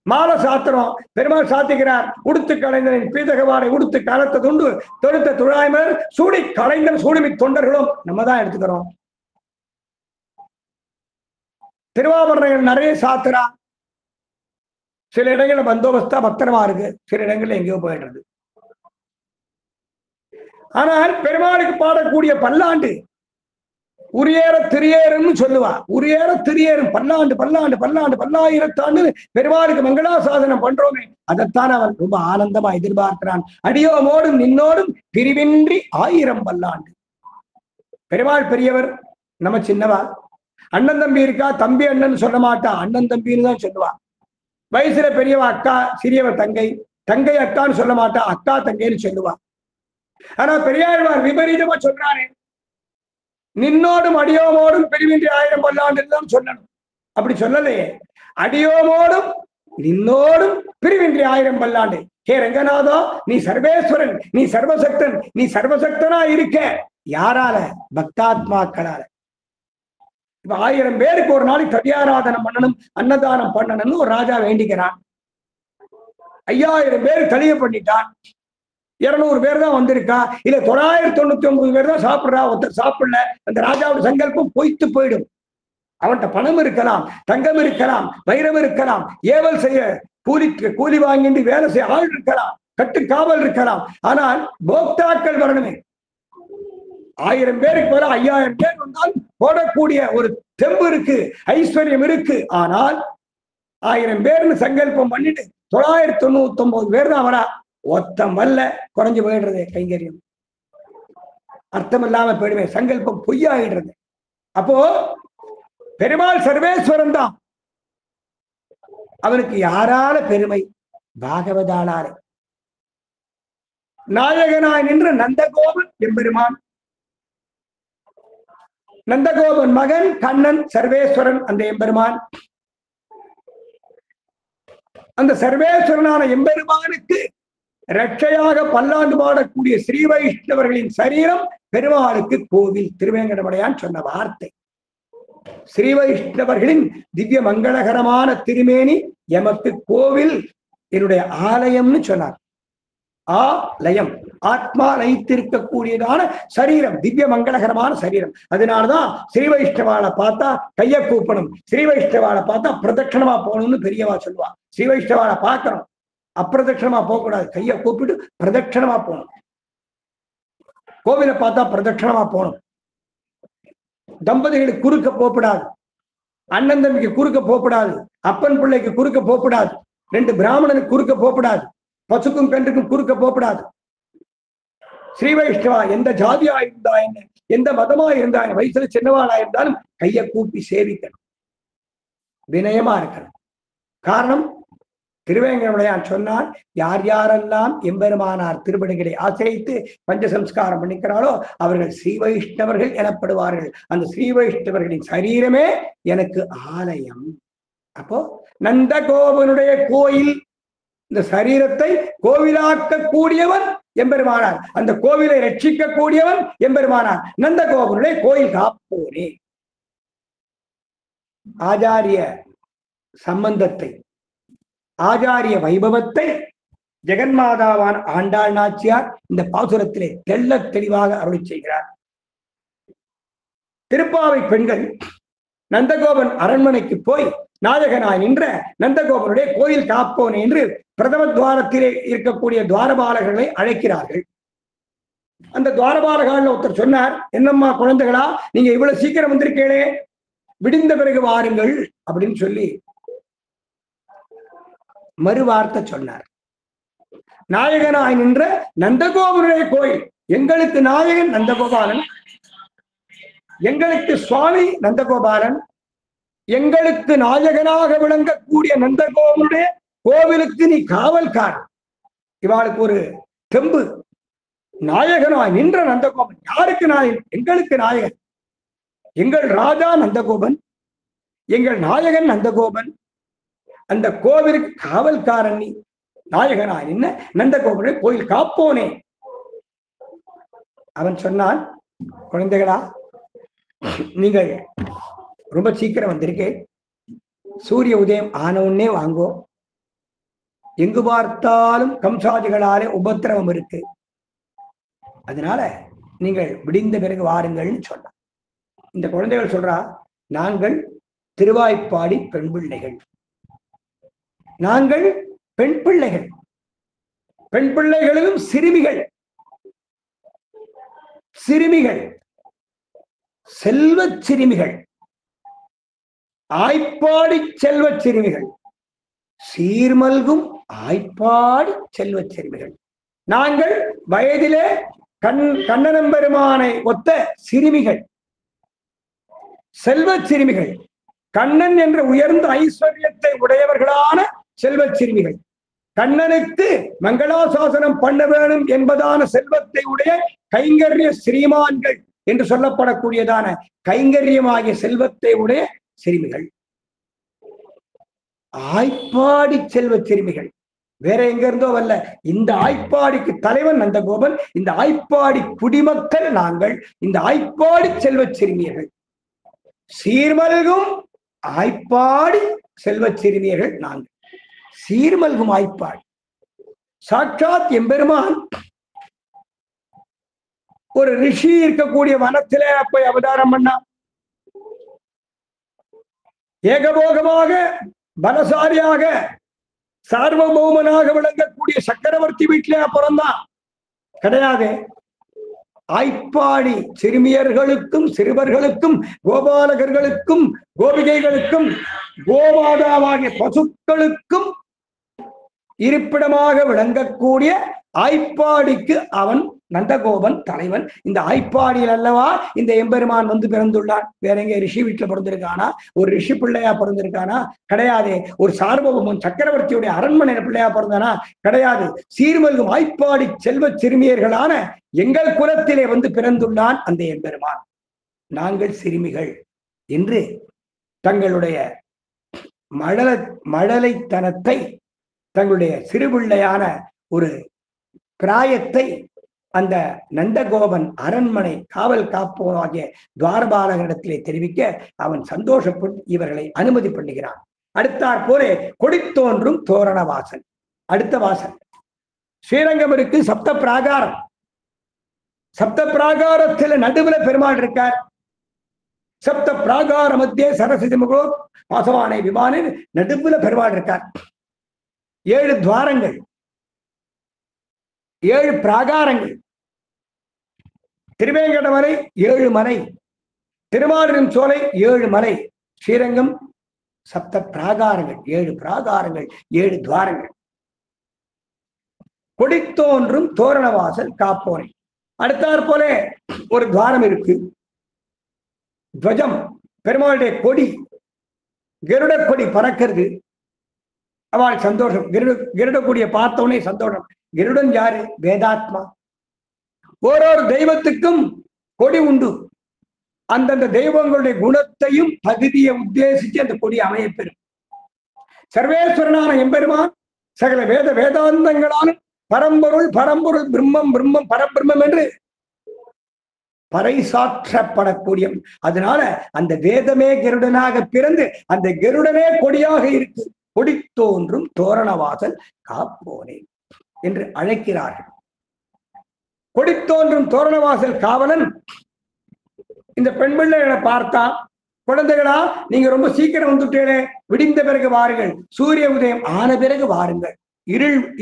மாலை சாத்திரம், பெருமாள் சாத்திக்கிறார். உடுத்து கலைஞரின் பீதகவாடை உடுத்து கலத்த துண்டு தொடுத்த துழாய்மர் சூடி கலைஞர் சூடுமி தொண்டர்களும் நம்ம தான் எடுத்துக்கிறோம். திருவாபரணங்கள் நிறைய சாத்திரா. சில இடங்கள்ல பந்தோபஸ்தா பத்திரமா இருக்கு, சில இடங்கள்ல எங்கேயோ போயிடுறது. ஆனால் பெருமாளுக்கு பாடக்கூடிய பல்லாண்டு உரியேற திரியேறுன்னு சொல்லுவா. உரியேற திரியேறும் பல்லாண்டு பல்லாண்டு பல்லாண்டு பல்லாயிரத்தாண்டு பெருமாளுக்கு மங்களாசாசனம் பண்றோமே, அதைத்தான் அவன் ரொம்ப ஆனந்தமா எதிர்பார்க்கிறான். அடியோமோடும் நின்னோடும் பிரிவின்றி 1000 பல்லாண்டு. பெருமாள் பெரியவர், நம்ம சின்னவா. அண்ணன் தம்பி இருக்கா, தம்பி அண்ணன் சொல்ல மாட்டா, அண்ணன் தம்பின்னு தான் சொல்லுவா. வயசுல பெரியவா அக்கா, சிறியவர் தங்கை, தங்கை அக்கான்னு சொல்ல மாட்டா, அக்கா தங்கைன்னு சொல்லுவா. ஆனா பெரியாழ்வார் விபரீதமா சொல்றானே, நின்னோடும் அடியோமோடும் பிரிவின்றி 1000 பல்லாண்டு தான் சொல்லணும். அப்படி சொல்லலையே. அடியோமோடும் நின்னோடும் பிரிவின்றி 1000 பல்லாண்டு. ஹே ரங்கநாதா, நீ சர்வேஸ்வரன், நீ சர்வசக்தன், நீ சர்வசக்தனா இருக்க. யாரால? பக்தாத்மாக்களால. இப்ப 1000 பேருக்கு ஒரு நாளைக்கு தடியாராதனம் பண்ணணும், அன்னதானம் பண்ணணும்னு ஒரு ராஜா வேண்டிக்கிறான். 5000 பேர் தளிய பண்ணிட்டான். 200 பேர் தான் வந்திருக்கா, இல்ல 999 பேர் தான் சாப்பிடுறா, ஒருத்தர் சாப்பிடல. அந்த ராஜாவோட சங்கல்பம் பொய்த்து போயிடும். அவன்கிட்ட பணம் இருக்கலாம், தங்கம் இருக்கலாம், வைரம் இருக்கலாம், ஏவல் செய்ய கூலி வாங்கிட்டு வேலை செய்ய ஆள் இருக்கலாம், கட்டு காவல் இருக்கலாம். ஆனால் போக்தாக்கள் வரணுமே. 1000 பேருக்கு வர 5000 பேர் வந்தால் போடக்கூடிய ஒரு தெம்பு இருக்கு, ஐஸ்வர்யம் இருக்கு. ஆனால் 1000 பேர்னு சங்கல்பம் பண்ணிட்டு 999 பேர் தான் வரா. ஒத்தம் வல்ல குறைஞ்சு போயிடுறது கைங்கரியம். அர்த்தம் இல்லாம போயிடுமே, சங்கல்பம் பொய்யாயிடுறது. அப்போ பெருமாள் சர்வேஸ்வரன் தான். அவனுக்கு யாரால பெருமை? பாகவதாளால. நாயகனாய் நின்ற நந்தகோபன் எம்பெருமான். நந்தகோபன் மகன் கண்ணன் சர்வேஸ்வரன் அந்த எம்பெருமான். அந்த சர்வேஸ்வரனான எம்பெருமானுக்கு ரட்சையாக பல்லாண்டு பாடக்கூடிய ஸ்ரீ வைஷ்ணவர்களின் சரீரம் பெருமாளுக்கு கோவில். திருவேங்கடமுடையான் சொன்ன வார்த்தை. ஸ்ரீ வைஷ்ணவர்களின் திவ்ய மங்களகரமான திருமேனி எமக்கு கோவில், என்னுடைய ஆலயம்னு சொன்னார். ஆலயம், ஆத்மா லயித்திருக்கக்கூடியதான சரீரம், திவ்ய மங்களகரமான சரீரம். அதனாலதான் ஸ்ரீ வைஷ்ணவால பார்த்தா கைய கூப்பணும், ஸ்ரீ வைஷ்ணவால பார்த்தா பிரதட்சணமா போகணும்னு பெரியவா சொல்லுவா. ஸ்ரீ வைஷ்ணவால பார்க்கணும், அப்பிரதட்சணமா போகக்கூடாது. கையை கூப்பிட்டு பிரதட்சணமா போகணும். கோவிலை பார்த்தா பிரதட்சணமா போகணும். தம்பதிகளுக்கு குறுக்க போகக்கூடாது, அண்ணன் தம்பிக்கு குறுக்க போகக்கூடாது, அப்பன் பிள்ளைக்கு குறுக்க போகக்கூடாது, 2 பிராமணனுக்கு குறுக்க போகக்கூடாது, பசுக்கும் கன்றுக்கும் குறுக்க போகக்கூடாது. ஸ்ரீ வைஷ்ணவா எந்த ஜாதியா இருந்தா என்ன, எந்த மதமா இருந்தா என்ன, வயசுல சின்னவாளா இருந்தாலும் கையை கூப்பி சேவிக்கணும், வினயமா இருக்கணும். காரணம், திருவேங்கடமுடையான் சொன்னான், யார் யாரெல்லாம் எம்பெருமானார் திருப்படிகளை ஆசிரித்து பஞ்சசம்ஸ்காரம் பண்ணிக்கிறாளோ அவர்கள் ஸ்ரீ வைஷ்ணவர்கள் எனப்படுவார்கள். அந்த ஸ்ரீ வைஷ்ணவர்களின் சரீரமே எனக்கு ஆலயம். அப்போ நந்தகோபனுடைய கோயில், இந்த சரீரத்தை கோவிலாக்க கூடியவன் எம்பெருமானார், அந்த கோவிலை ரட்சிக்க கூடியவன் எம்பெருமானார். நந்தகோபனுடைய கோயில் காப்போனே. ஆச்சாரிய சம்பந்தத்தை, ஆச்சாரிய வைபவத்தை ஜெகன்மாதாவான் ஆண்டாள் நாச்சியார் இந்த பாசுரத்திலே தெள்ள தெளிவாக அருளி செய்கிறார். திருப்பாவை பெண்கள் நந்தகோபன் அரண்மனைக்கு போய் நாயகனாய் நின்ற நந்தகோபனுடைய கோயில் காப்போனே என்று பிரதம துவாரத்திலே இருக்கக்கூடிய துவாரபாலகர்களை அழைக்கிறார்கள். அந்த துவாரபாலகால ஒருத்தர் சொன்னார், என்னம்மா குழந்தைகளா, நீங்க இவ்வளவு சீக்கிரம் வந்திருக்கீங்களே, விடிந்த பிறகு வாருங்கள் அப்படின்னு சொல்லி மறுவார்த்தை சொன்னார். நாயகனாய் நின்ற நந்தகோபனுடைய கோயில், எங்களுக்கு நாயகன் நந்தகோபாலன், எங்களுக்கு சுவாமி நந்தகோபாலன், எங்களுக்கு நாயகனாக விளங்கக்கூடிய நந்தகோபனுடைய கோவிலுக்கு நீ காவல்காரன். இவாளுக்கு ஒரு தெம்பு. நாயகனாய் நின்ற நந்தகோபன் யாருக்கு நாயகன்? எங்களுக்கு நாயகன். எங்கள் ராஜா நந்தகோபன், எங்கள் நாயகன் நந்தகோபன், அந்த கோவிலுக்கு காவல்காரன் நீ. நாயகனாய் நின்ன நந்தகோபனுடைய கோயில் காப்போனே. அவன் சொன்னான், குழந்தைகளா, நீங்கள் ரொம்ப சீக்கிரம் வந்திருக்கேன், சூரிய உதயம் ஆன உடனே வாங்கோ, எங்கு பார்த்தாலும் கம்சாதிகளாலே உபத்திரவம் இருக்கு, அதனால நீங்கள் விடிந்த பிறகு வாருங்கள்னு சொன்னான். இந்த குழந்தைகள் சொல்றா, நாங்கள் திருவாய்ப்பாடி பெண் பிள்ளைகள், நாங்கள் பெண் பிள்ளைகள், பெண் பிள்ளைகளிலும் சிறுமிகள், சிறுமிகள், செல்வச் சிறுமிகள், ஆய்ப்பாடி செல்வச் சிறுமிகள், சீர்மல்கும் ஆய்ப்பாடி செல்வச் சிறுமிகள். நாங்கள் வயதிலே கண்ணனம்பெருமானை ஒத்த சிறுமிகள், செல்வச் சிறுமிகள், கண்ணன் என்ற உயர்ந்த ஐஸ்வர்யத்தை உடையவர்களான செல்வச் சிறுமிகள், கண்ணனுக்கு மங்களாசாசனம் பண்ண வேணும் என்பதான செல்வத்தை உடைய கைங்கரிய ஸ்ரீமான்கள் என்று சொல்லப்படக்கூடியதான கைங்கரியமாகிய செல்வத்தை உடைய சிறுமிகள், ஆய்ப்பாடி செல்வச் சிறுமிகள். வேற எங்க இருந்தோ வரல, இந்த ஆய்ப்பாடிக்கு தலைவன் நந்தகோபன், இந்த ஆய்ப்பாடி குடிமக்கள் நாங்கள், இந்த ஆய்ப்பாடி செல்வச் சிறுமியர்கள், சீர்மல்கும் ஆய்ப்பாடி செல்வச் சிறுமியர்கள் நாங்கள். சீர்மல்கும் ஆய்ப்பாடி சாட்சாத் எம்பெருமான் ஒரு ரிஷி இருக்கக்கூடிய வனத்திலே போய் அவதாரம் பண்ணா, ஏகபோகமாக பலசாலியாக சார்வபௌமனாக விளங்கக்கூடிய சக்கரவர்த்தி வீட்டிலே பிறந்தான் கிடையாது. ஆய்ப்பாடி சிறுமியர்களுக்கும் சிறுவர்களுக்கும் கோபாலகர்களுக்கும் கோபிகைகளுக்கும் கோமாதாவாகிய பசுக்களுக்கும் இருப்பிடமாக விளங்கக்கூடிய ஆய்ப்பாடிக்கு அவன் நந்தகோபன் தலைவன். இந்த ஆய்ப்பாடியில் அல்லவா இந்த எம்பெருமான் வந்து பிறந்துள்ளான். வேற எங்க ரிஷி வீட்டுல பிறந்திருக்கானா? ஒரு ரிஷி பிள்ளையா பிறந்திருக்கானா? கிடையாது. ஒரு சார்வபௌமன் சக்கரவர்த்தியுடைய அரண்மனை பிள்ளையா பிறந்தானா? கிடையாது. சீர்மல்கும் ஆய்ப்பாடி செல்வ சிறுமியர்களான எங்கள் குலத்திலே வந்து பிறந்துள்ளான் அந்த எம்பெருமான். நாங்கள் சிறுமிகள் என்று தங்களுடைய மழலைத்தனத்தை, தங்களுடைய சிறுபிள்ளையான ஒரு பிராயத்தை அந்த நந்தகோபன் அரண்மனை காவல் காப்போராகிய துவாரபாலகரிடத்திலே தெரிவிக்க அவன் சந்தோஷப்பட்டு இவர்களை அனுமதி பண்ணுகிறான். அடுத்தாற் போலே கொடித்தோன்றும் தோரண வாசல். அடுத்த வாசல் ஸ்ரீரங்கம் இருக்கு, சப்த பிராகாரம். சப்த பிராகாரத்தில் நடுவுல பெருமாள் இருக்கார். சப்த பிராகார மத்திய சரஸ்வதி முகோ வாசவானை விமானி நடுவுல பெருமாள் இருக்கார். 7 துவாரங்கள், 7 பிராகாரங்கள். திருவேங்கடமலை 7 மலை, திருமாலின் சோலை 7 மலை, ஸ்ரீரங்கம் சப்த பிராகாரங்கள், 7 பிராகாரங்கள், 7 துவாரங்கள். கொடித்தோன்றும் தோரணவாசல் காப்போனை. அடுத்தாற் போல ஒரு துவாரம் இருக்கு. துவஜம், பெருமாளுடைய கொடி, கருட கொடி பறக்கிறது. அவள் சந்தோஷம். கருடக்கூடிய பார்த்தவனே சந்தோஷம். கருடன் யாரு? வேதாத்மா. ஓரொரு தெய்வத்துக்கும் கொடி உண்டு. அந்தந்த தெய்வங்களுடைய குணத்தையும் தகுதியை உத்தேசித்து அந்த கொடி அமையப்பெறும். சர்வேஸ்வரனான எம்பெருமான் சகல வேதாந்தங்களாலும் பரம்பொருள் பரம்பொருள் பிரம்மம் பிரம்மம் பரபிரம்மம் என்று பறைசாற்றப்படக்கூடிய, அதனால அந்த வேதமே கருடனாக பிறந்து அந்த கருடனே கொடியாக இருக்கு. கொடி தோன்றும் தோரணவாசல் காப்போனே என்று அழைக்கிறார்கள். கொடி தோன்றும் தோரணவாசல் காவலன் இந்த பெண் பிள்ளைகளை பார்த்தா, குழந்தைகளா நீங்க ரொம்ப சீக்கிரம் வந்துட்டே, விடிந்த பிறகு வாருங்கள், சூரிய உதயம் ஆன பிறகு வாருங்கள்,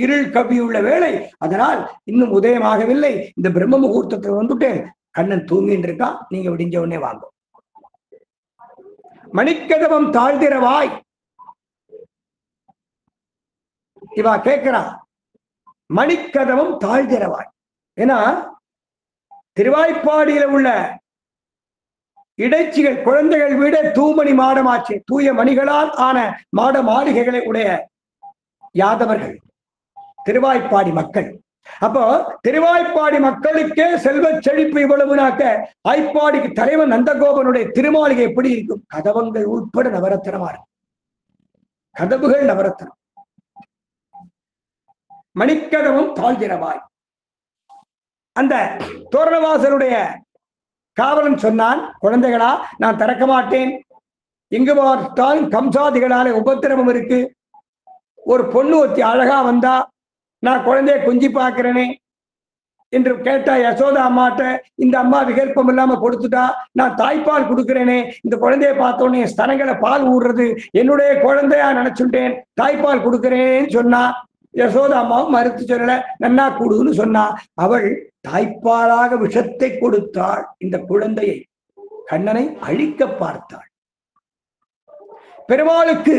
இருள் கவ்வியுள்ள வேளை, அதனால் இன்னும் உதயமாகவில்லை, இந்த பிரம்ம முகூர்த்தத்தில் வந்துட்டேன், கண்ணன் தூங்கிட்டு இருக்கான், நீங்க விடிஞ்ச உடனே வாங்க. மணிக்கதவம் தாழ்திரவாய். இவா கேட்கிறா, மணிக்கதவம் தாழ்திரவாய். ஏன்னா திருவாய்ப்பாடியில உள்ள இடைச்சிகள் குழந்தைகள் வீட தூமணி மாடமாச்சு. தூய மணிகளால் ஆன மாட மாளிகைகளை உடைய யாதவர்கள் திருவாய்ப்பாடி மக்கள். அப்போ திருவாய்ப்பாடி மக்களுக்கே செல்வ செழிப்பு இவ்வளவுனாக்க ஆய்ப்பாடிக்கு தலைவன் நந்தகோபனுடைய திருமாளிகை எப்படி இருக்கும்? கதவங்கள் உட்பட நவரத்தினமா இருக்கும். கதவுகள் நவரத்தினம். மணிக்கதவும் தாழ்திரவாய். அந்த தோரணவாசலுடைய காவலன் சொன்னான், குழந்தைகளா நான் திறக்க மாட்டேன், எங்கு பார்த்தாலும் கம்சாதிகளால உபத்திரவம் இருக்கு. ஒரு பொண்ணு ஒத்தி அழகா வந்தா நான் குழந்தைய குஞ்சி பார்க்கிறேனே என்று கேட்டா யசோதா அம்மாட்ட, இந்த அம்மா விகல்பம் இல்லாம கொடுத்துட்டா, நான் தாய்ப்பால் கொடுக்கிறேனே, இந்த குழந்தைய பார்த்தோன்னே ஸ்தனங்களை பால் ஊடுறது, என்னுடைய குழந்தையா நினைச்சுட்டேன், தாய்ப்பால் கொடுக்கிறேன்னு சொன்னா. யசோதா அம்மாவும் மறுத்து சொல்லல, நன்னா கூடுன்னு சொன்னா. அவள் தாய்ப்பாலாக விஷத்தை கொடுத்தாள். இந்த குழந்தையை கண்ணனை அழிக்க பார்த்தாள். பெருமாளுக்கு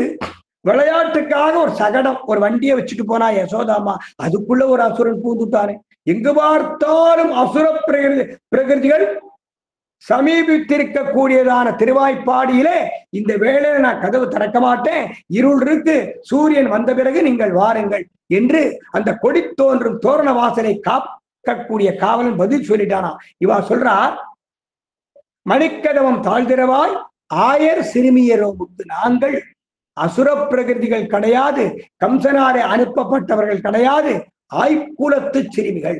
விளையாட்டுக்காக ஒரு சகடம், ஒரு வண்டியை வச்சுட்டு போனா யசோதாமா, அதுக்குள்ள ஒரு அசுரன் பூந்துட்டானே. எங்கு பார்த்தாலும் அசுர பிரகிருதிகள் சமீபித்திருக்க கூடியதான திருவாய்ப்பாடியிலே இந்த வேளையில நான் கதவு திறக்க மாட்டேன், இருள் இருக்கு, சூரியன் வந்த பிறகு நீங்கள் வாருங்கள் என்று அந்த கொடி தோன்றும் தோரண வாசலை காக்கக்கூடிய காவலன் பதில் சொல்லிட்டானா. இவா சொல்றா, மணிக்கதவம் தாழ்திரவாய் ஆயர் சிறுமியரோமுக்கு நாங்கள் அசுர பிரகிருதிகள் கிடையாது, கம்சனாரே அனுப்பப்பட்டவர்கள் கிடையாது, ஆய்குலத்து சிறுமிகள்,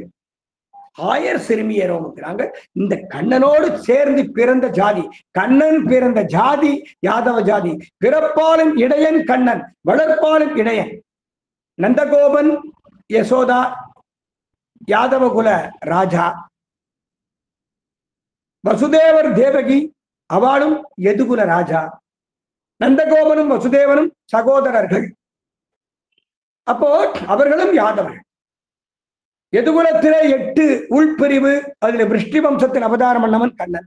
ஆயர் சிறுமியரோமுக்கு நாங்கள் இந்த கண்ணனோடு சேர்ந்து பிறந்த ஜாதி. கண்ணன் பிறந்த ஜாதி யாதவ ஜாதி. பிறப்பாலும் இடையன் கண்ணன், வளர்ப்பாலும் இடையன். நந்தகோபன் யசோதா யாதவகுல ராஜா, வசுதேவர் தேவகி அவளும் யதுகுல ராஜா. நந்தகோபனும் வசுதேவனும் சகோதரர்கள். அப்போ அவர்களும் யாதவர்கள். யதுகுலத்திலே 8 உள்பிரிவு, அதுல விருஷ்டி வம்சத்தில் அவதாரம் பண்ணவன் கண்ணன்.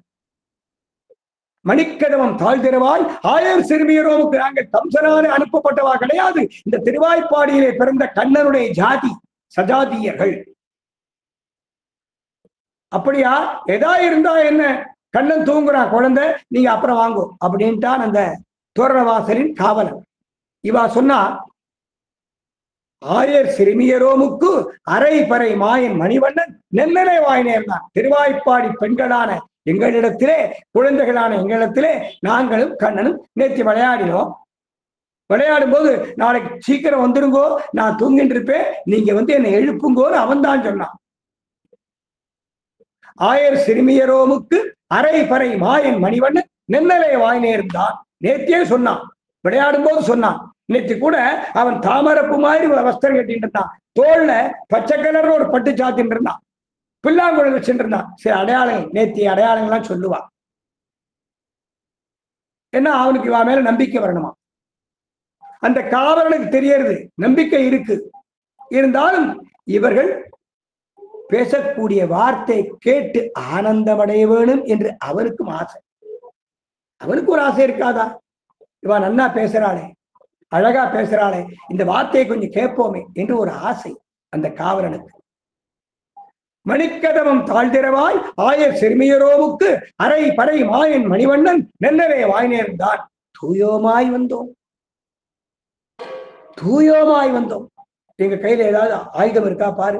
மணிக்கதவம் தாழ்திரவாய் ஆயர் சிறுமியரோமுக்கு நாங்கள் கம்சனாலே அனுப்பப்பட்டவா கிடையாது, இந்த திருவாய்ப்பாடியிலே பிறந்த கண்ணனுடைய ஜாதி சஜாதியர்கள். அப்படியா? எதா இருந்தா என்ன, கண்ணன் தூங்குறான், குழந்தை நீங்க அப்புறம் வாங்கும் அப்படின்ட்டான் அந்த தோரணவாசலின் காவலன். இவா சொன்னா, ஆயர் சிறுமியரோமுக்கு அரை பறை மாயன் மணிவண்ணன் நெல்லனை வாயினேர்தான். திருவாய்ப்பாடி பெண்களான எங்களிடத்திலே, குழந்தைகளான எங்களிடத்திலே நாங்களும் கண்ணனும் நேற்று விளையாடினோம். விளையாடும் போது நாளைக்கு சீக்கிரம் வந்துருங்கோ, நான் தூங்கிட்டு இருப்பேன், நீங்க வந்து என்னை எழுப்புங்கோன்னு அவன் தான் சொன்னான். ஆயர் சிறுமியரோமுக்கு அரை பறை மாயன் மணிவண்ணன் நெல்லனை வாயினேர்தான். நேற்றே சொன்னான், விளையாடும் போது சொன்னான். நேற்று கூட அவன் தாமரப்பு மாதிரி வஸ்திரம் கட்டிட்டு இருந்தான், தோல்ல பச்சை கலர்ல ஒரு பட்டு சாத்திட்டு இருந்தான், புல்லாங்குழல் வச்சுட்டு இருந்தான். சரி, அடையாளங்கள் நேற்று அடையாளங்கள்லாம் சொல்லுவான். ஏன்னா அவனுக்கு இவன் மேல நம்பிக்கை வரணுமா. அந்த காவலனுக்கு தெரியறது நம்பிக்கை இருக்கு. இருந்தாலும் இவர்கள் பேசக்கூடிய வார்த்தை கேட்டு ஆனந்தமடைய வேணும் என்று அவனுக்கும் ஆசை. அவனுக்கு ஒரு ஆசை இருக்காதா? இவன் நன்னா பேசுறாளே, அழகா பேசுறாளே, இந்த வார்த்தையை கொஞ்சம் கேட்போமே என்று ஒரு ஆசை அந்த காவலனுக்கு. மணிக்கதவம் தாழ்திரவாய் ஆயர் சிறுமியரோமுக்கு அரை பறை மாயன் மணிவண்ணன் நெல்லரை வாய் நேர்ந்தான். தூயோமாய் வந்தோம். தூயோமாய் வந்தோம். எங்க கையில ஏதாவது ஆயுதம் இருக்கா பாரு,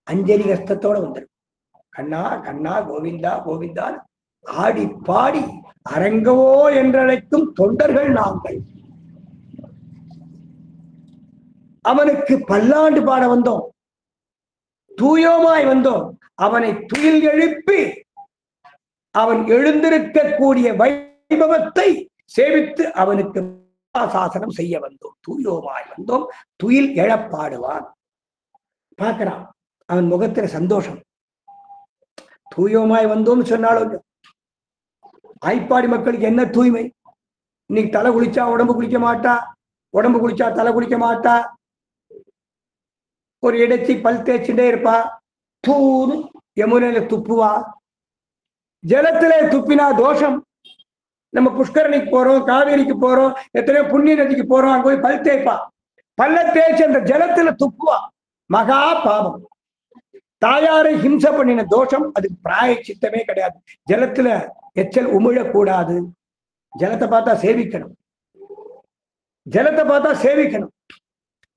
அஞ்சலி கஷ்டத்தோட வந்துடும். கண்ணா கண்ணா கோவிந்தா கோவிந்தா ஆடி பாடி அரங்கவோ என்றழைக்கும் தொண்டர்கள் நாங்கள். அவனுக்கு பல்லாண்டு பாட வந்தோம், தூயோமாய் வந்தோம். அவனை துயில் எழுப்பி அவன் எழுந்திருக்கக்கூடிய வைபவத்தை சேவித்து அவனுக்கு சாசனம் செய்ய வந்தோம். தூயோமாய் வந்தோம், துயில் எழப்பாடுவான். பார்க்கிறான் அவன் முகத்துல சந்தோஷம். தூயோமாய் வந்தோம் சொன்னாலும் ஆய்ப்பாடி மக்களுக்கு என்ன தூய்மை? இன்னைக்கு தலை குளிச்சா உடம்பு குளிக்க மாட்டா, உடம்பு குளிச்சா தலை குளிக்க மாட்டா, ஒரு இடச்சி பல் தேய்ச்சிட்டே இருப்பா, தூணு யமுனையில துப்புவா. ஜலத்திலே துப்பினா தோஷம். நம்ம புஷ்கரணிக்கு போறோம், காவேரிக்கு போறோம், எத்தனையோ புண்ணிய நதிக்கு போறோம், அங்க போய் பல் தேய்ப்பா, பல்ல தேய்ச்சி அந்த ஜலத்துல துப்புவா, மகா பாவம். தாயாரை ஹிம்சை பண்ணின தோஷம், அதுக்கு பிராய சித்தமே கிடையாது. ஜலத்துல எச்சல் உமிழக்கூடாது. ஜலத்தை பார்த்தா சேவிக்கணும், ஜலத்தை பார்த்தா சேவிக்கணும்.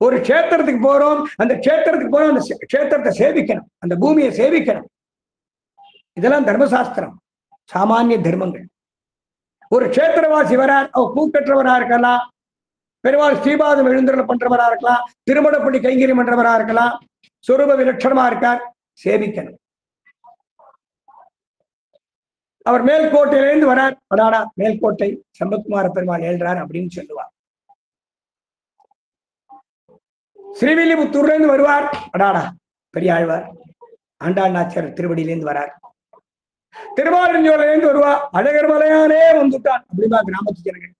ஒரு கஷேத்திரத்துக்கு போறோம், அந்த கஷேத்திரத்துக்கு போறோம், அந்த கஷேத்திரத்தை சேவிக்கணும், அந்த பூமியை சேவிக்கணும். இதெல்லாம் தர்மசாஸ்திரம், சாமானிய தர்மங்கள். ஒரு கஷேத்திரவாசி வரார், அவர் பூக்கற்றவரா இருக்கலாம், பெருமாள் ஸ்ரீபாதம் எழுந்தருளை பண்றவரா இருக்கலாம், திருமணப்பள்ளி கைங்கரி பண்றவரா இருக்கலாம், சொரூப விலட்சணமா இருக்கார், சேவிக்கணும். அவர் மேல்கோட்டையிலிருந்து வரார், அடாடா மேல்கோட்டை சம்பத்குமார பெருமாள் எழுறார் அப்படின்னு சொல்லுவார். ஸ்ரீவில்லிபுத்தூர்ல இருந்து வருவார், அடாடா பெரிய ஆழ்வார் ஆண்டாள் நாச்சியார் திருவடியிலேருந்து வரார். திருவாரூர்ல இருந்து வருவா, அழகர் மலையானே வந்துட்டான் அப்படின்னா கிராமத்து ஜனங்கள்.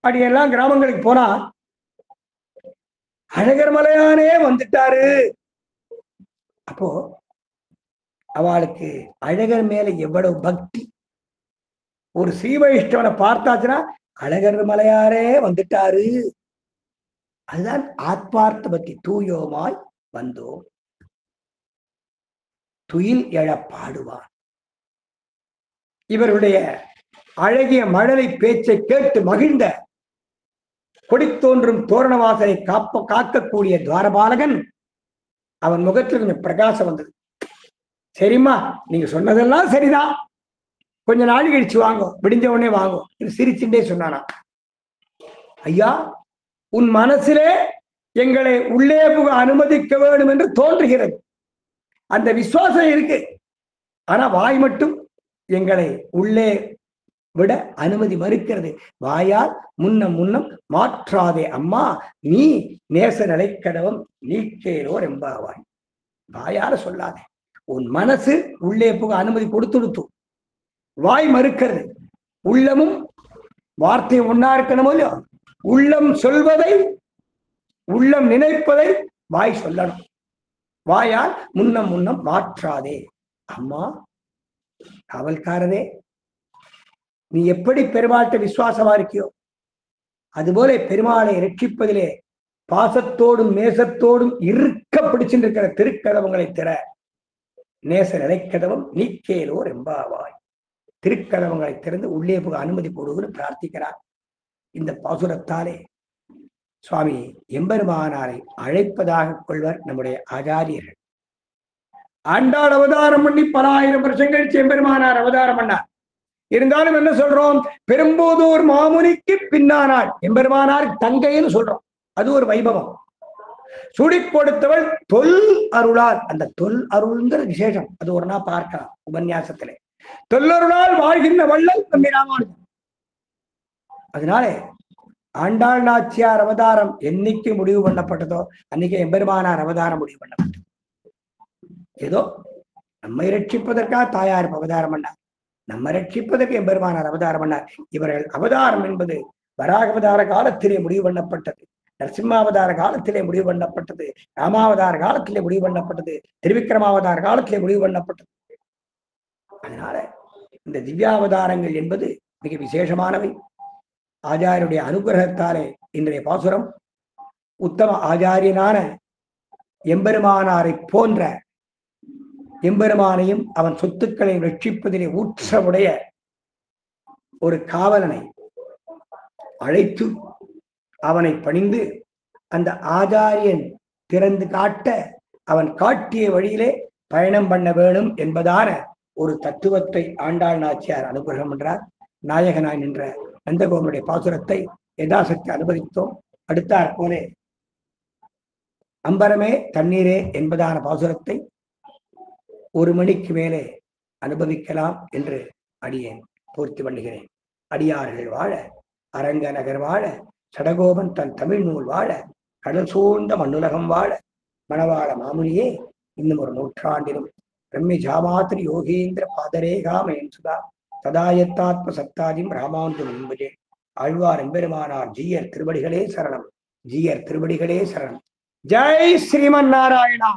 அப்படி எல்லாம் கிராமங்களுக்கு போனா அழகர் மலையானே வந்துட்டாரு. அப்போ அவளுக்கு அழகர் மேல எவ்வளவு பக்தி. ஒரு ஸ்ரீ வைஷ்ணவனை பார்த்தாச்சுன்னா அழகர் மலையாரே வந்துட்டாரு. அதுதான் ஆத்மார்த்த பக்தி. தூயோமாய் வந்தோம், துயில் எழ பாடுவான். இவருடைய அழகிய மழலை பேச்சை கேட்டு மகிழ்ந்த கொடித்தோன்றும் தோரணவாசலை காக்கக்கூடிய துவாரபாலகன், அவன் முகத்தில் கொஞ்சம் பிரகாசம் வந்தது. சரிம்மா, நீங்க சொன்னதெல்லாம் சரிதான், கொஞ்ச நாள் கழிச்சு வாங்க, விடிஞ்ச உடனே வாங்க சிரிச்சுட்டே சொன்னானா. ஐயா, உன் மனசிலே எங்களை உள்ளே புக அனுமதிக்க வேண்டும் என்று தோன்றுகிறது, அந்த விசுவாசம் இருக்கு. ஆனா வாய் மட்டும் எங்களை உள்ளே விட அனுமதி மறுக்கிறது. வாயால் முன்னம் முன்னம் மாற்றாதே அம்மா, நீ நேச நிலைக்கடவம் நீக்கேலோர் எம்பாவாய். வாயால சொல்லாதே, உன் மனசு உள்ளே புக அனுமதி கொடுத்துடுத்து, வாய் மறுக்கிறது. உள்ளமும் வார்த்தையும் ஒன்னா இருக்கணுமோ இல்லையோ, உள்ளம் சொல்வதை உள்ளம் நினைப்பதை வாய் சொல்லணும். வாயால் முன்னம் முன்னம் மாற்றாதே அம்மா. காவல்காரரே, நீ எப்படி பெருமாள்கிட்ட விசுவாசமா இருக்கியோ அதுபோல பெருமாளை ரட்சிப்பதிலே பாசத்தோடும் நேசத்தோடும் இருக்க பிடிச்சுட்டு இருக்கிற திருக்கதவங்களை திற, நேச நிலைக்கதவம் நீக்கேலோர் எம்பாவாய். திருக்கதவங்களை திறந்து உள்ளே போக அனுமதி கொடுன்னு பிரார்த்திக்கிறார். இந்த பாசுரத்தாலே சுவாமி எம்பெருமானாரை அழைப்பதாக கொள்வர் நம்முடைய ஆச்சாரியர்கள். ஆண்டாள் அவதாரம் பண்ணி பல ஆயிரம் வருஷம் கழிச்சு எம்பெருமானார் அவதாரம் பண்ணார். இருந்தாலும் என்ன சொல்றோம், பெரும்போதூர் மாமுனிக்கு பின்னானாள், எம்பெருமானார் தங்கைன்னு சொல்றோம். அது ஒரு வைபவம். சுடி கொடுத்தவள் தொல் அருளால், அந்த தொல் அருள்ங்கிற விசேஷம் அது ஒரு நாள் பார்க்கலாம் உபன்யாசத்திலே. தொல்லருளால் வாழ்கின்ற வள்ளல் நம்பி ராமானுஜன். அதனால ஆண்டாள் நாச்சியார் அவதாரம் என்னைக்கு முடிவு பண்ணப்பட்டதோ அன்னைக்கு எம்பெருமானார் அவதாரம் முடிவு பண்ணப்பட்டது. ஏதோ நம்மை ரட்சிப்பதற்காக தாயார் அவதாரம் பண்ணார், நம்ம ரட்சிப்பதற்கு எம்பெருமானார் அவதாரம் பண்ணார். இவர்கள் அவதாரம் என்பது வராக அவதார காலத்திலே முடிவு பண்ணப்பட்டது, நரசிம்மாவதார காலத்திலே முடிவு பண்ணப்பட்டது, ராமாவதார காலத்திலே முடிவு பண்ணப்பட்டது, திருவிக்கிரமாவதார காலத்திலே முடிவு பண்ணப்பட்டது. அதனால இந்த திவ்யாவதாரங்கள் என்பது மிக விசேஷமானவை. ஆச்சாரியருடைய அனுகிரகத்தாலே இன்றைய பாசுரம் உத்தம ஆச்சாரியனான எம்பெருமானாரை போன்ற எம்பெருமானையும் அவன் சொத்துக்களை ரட்சிப்பதிலே ஊற்றமுடைய ஒரு காவலனை அழைத்து அவனை பணிந்து அந்த ஆச்சாரியன் திறந்து காட்ட அவன் காட்டிய வழியிலே பயணம் பண்ண வேணும் என்பதான ஒரு தத்துவத்தை ஆண்டாள் நாச்சியார் அனுகிரகம் என்றார். நாயகனாய் நின்ற நந்தகோபனுடைய பாசுரத்தை யதாசக்தி அனுபவித்தோம். அடுத்தாற் போலே அம்பரமே தண்ணீரே என்பதான பாசுரத்தை 1 மணிக்கு மேலே அனுபவிக்கலாம் என்று அடியேன் பூர்த்தி பண்ணுகிறேன். அடியார்கள் வாழ, அரங்க நகர் வாழ, சடகோபன் தன் தமிழ் நூல் வாழ, கடல் சூழ்ந்த மண்ணுலகம் வாழ, மணவாள மாமுனியே இன்னும் ஒரு நூற்றாண்டிலும் பிரம்மி ஜாமாத்திரி யோகேந்திர பாதரேகாமயன் சுதா ததாயத்தாத்ம சத்தாதிம் ராமானுஜம் என்பதே. ஆழ்வார் எம்பெருமானார் ஜீயர் திருவடிகளே சரணம், ஜீயர் திருவடிகளே சரணம். ஜெய் ஸ்ரீமன் நாராயணா.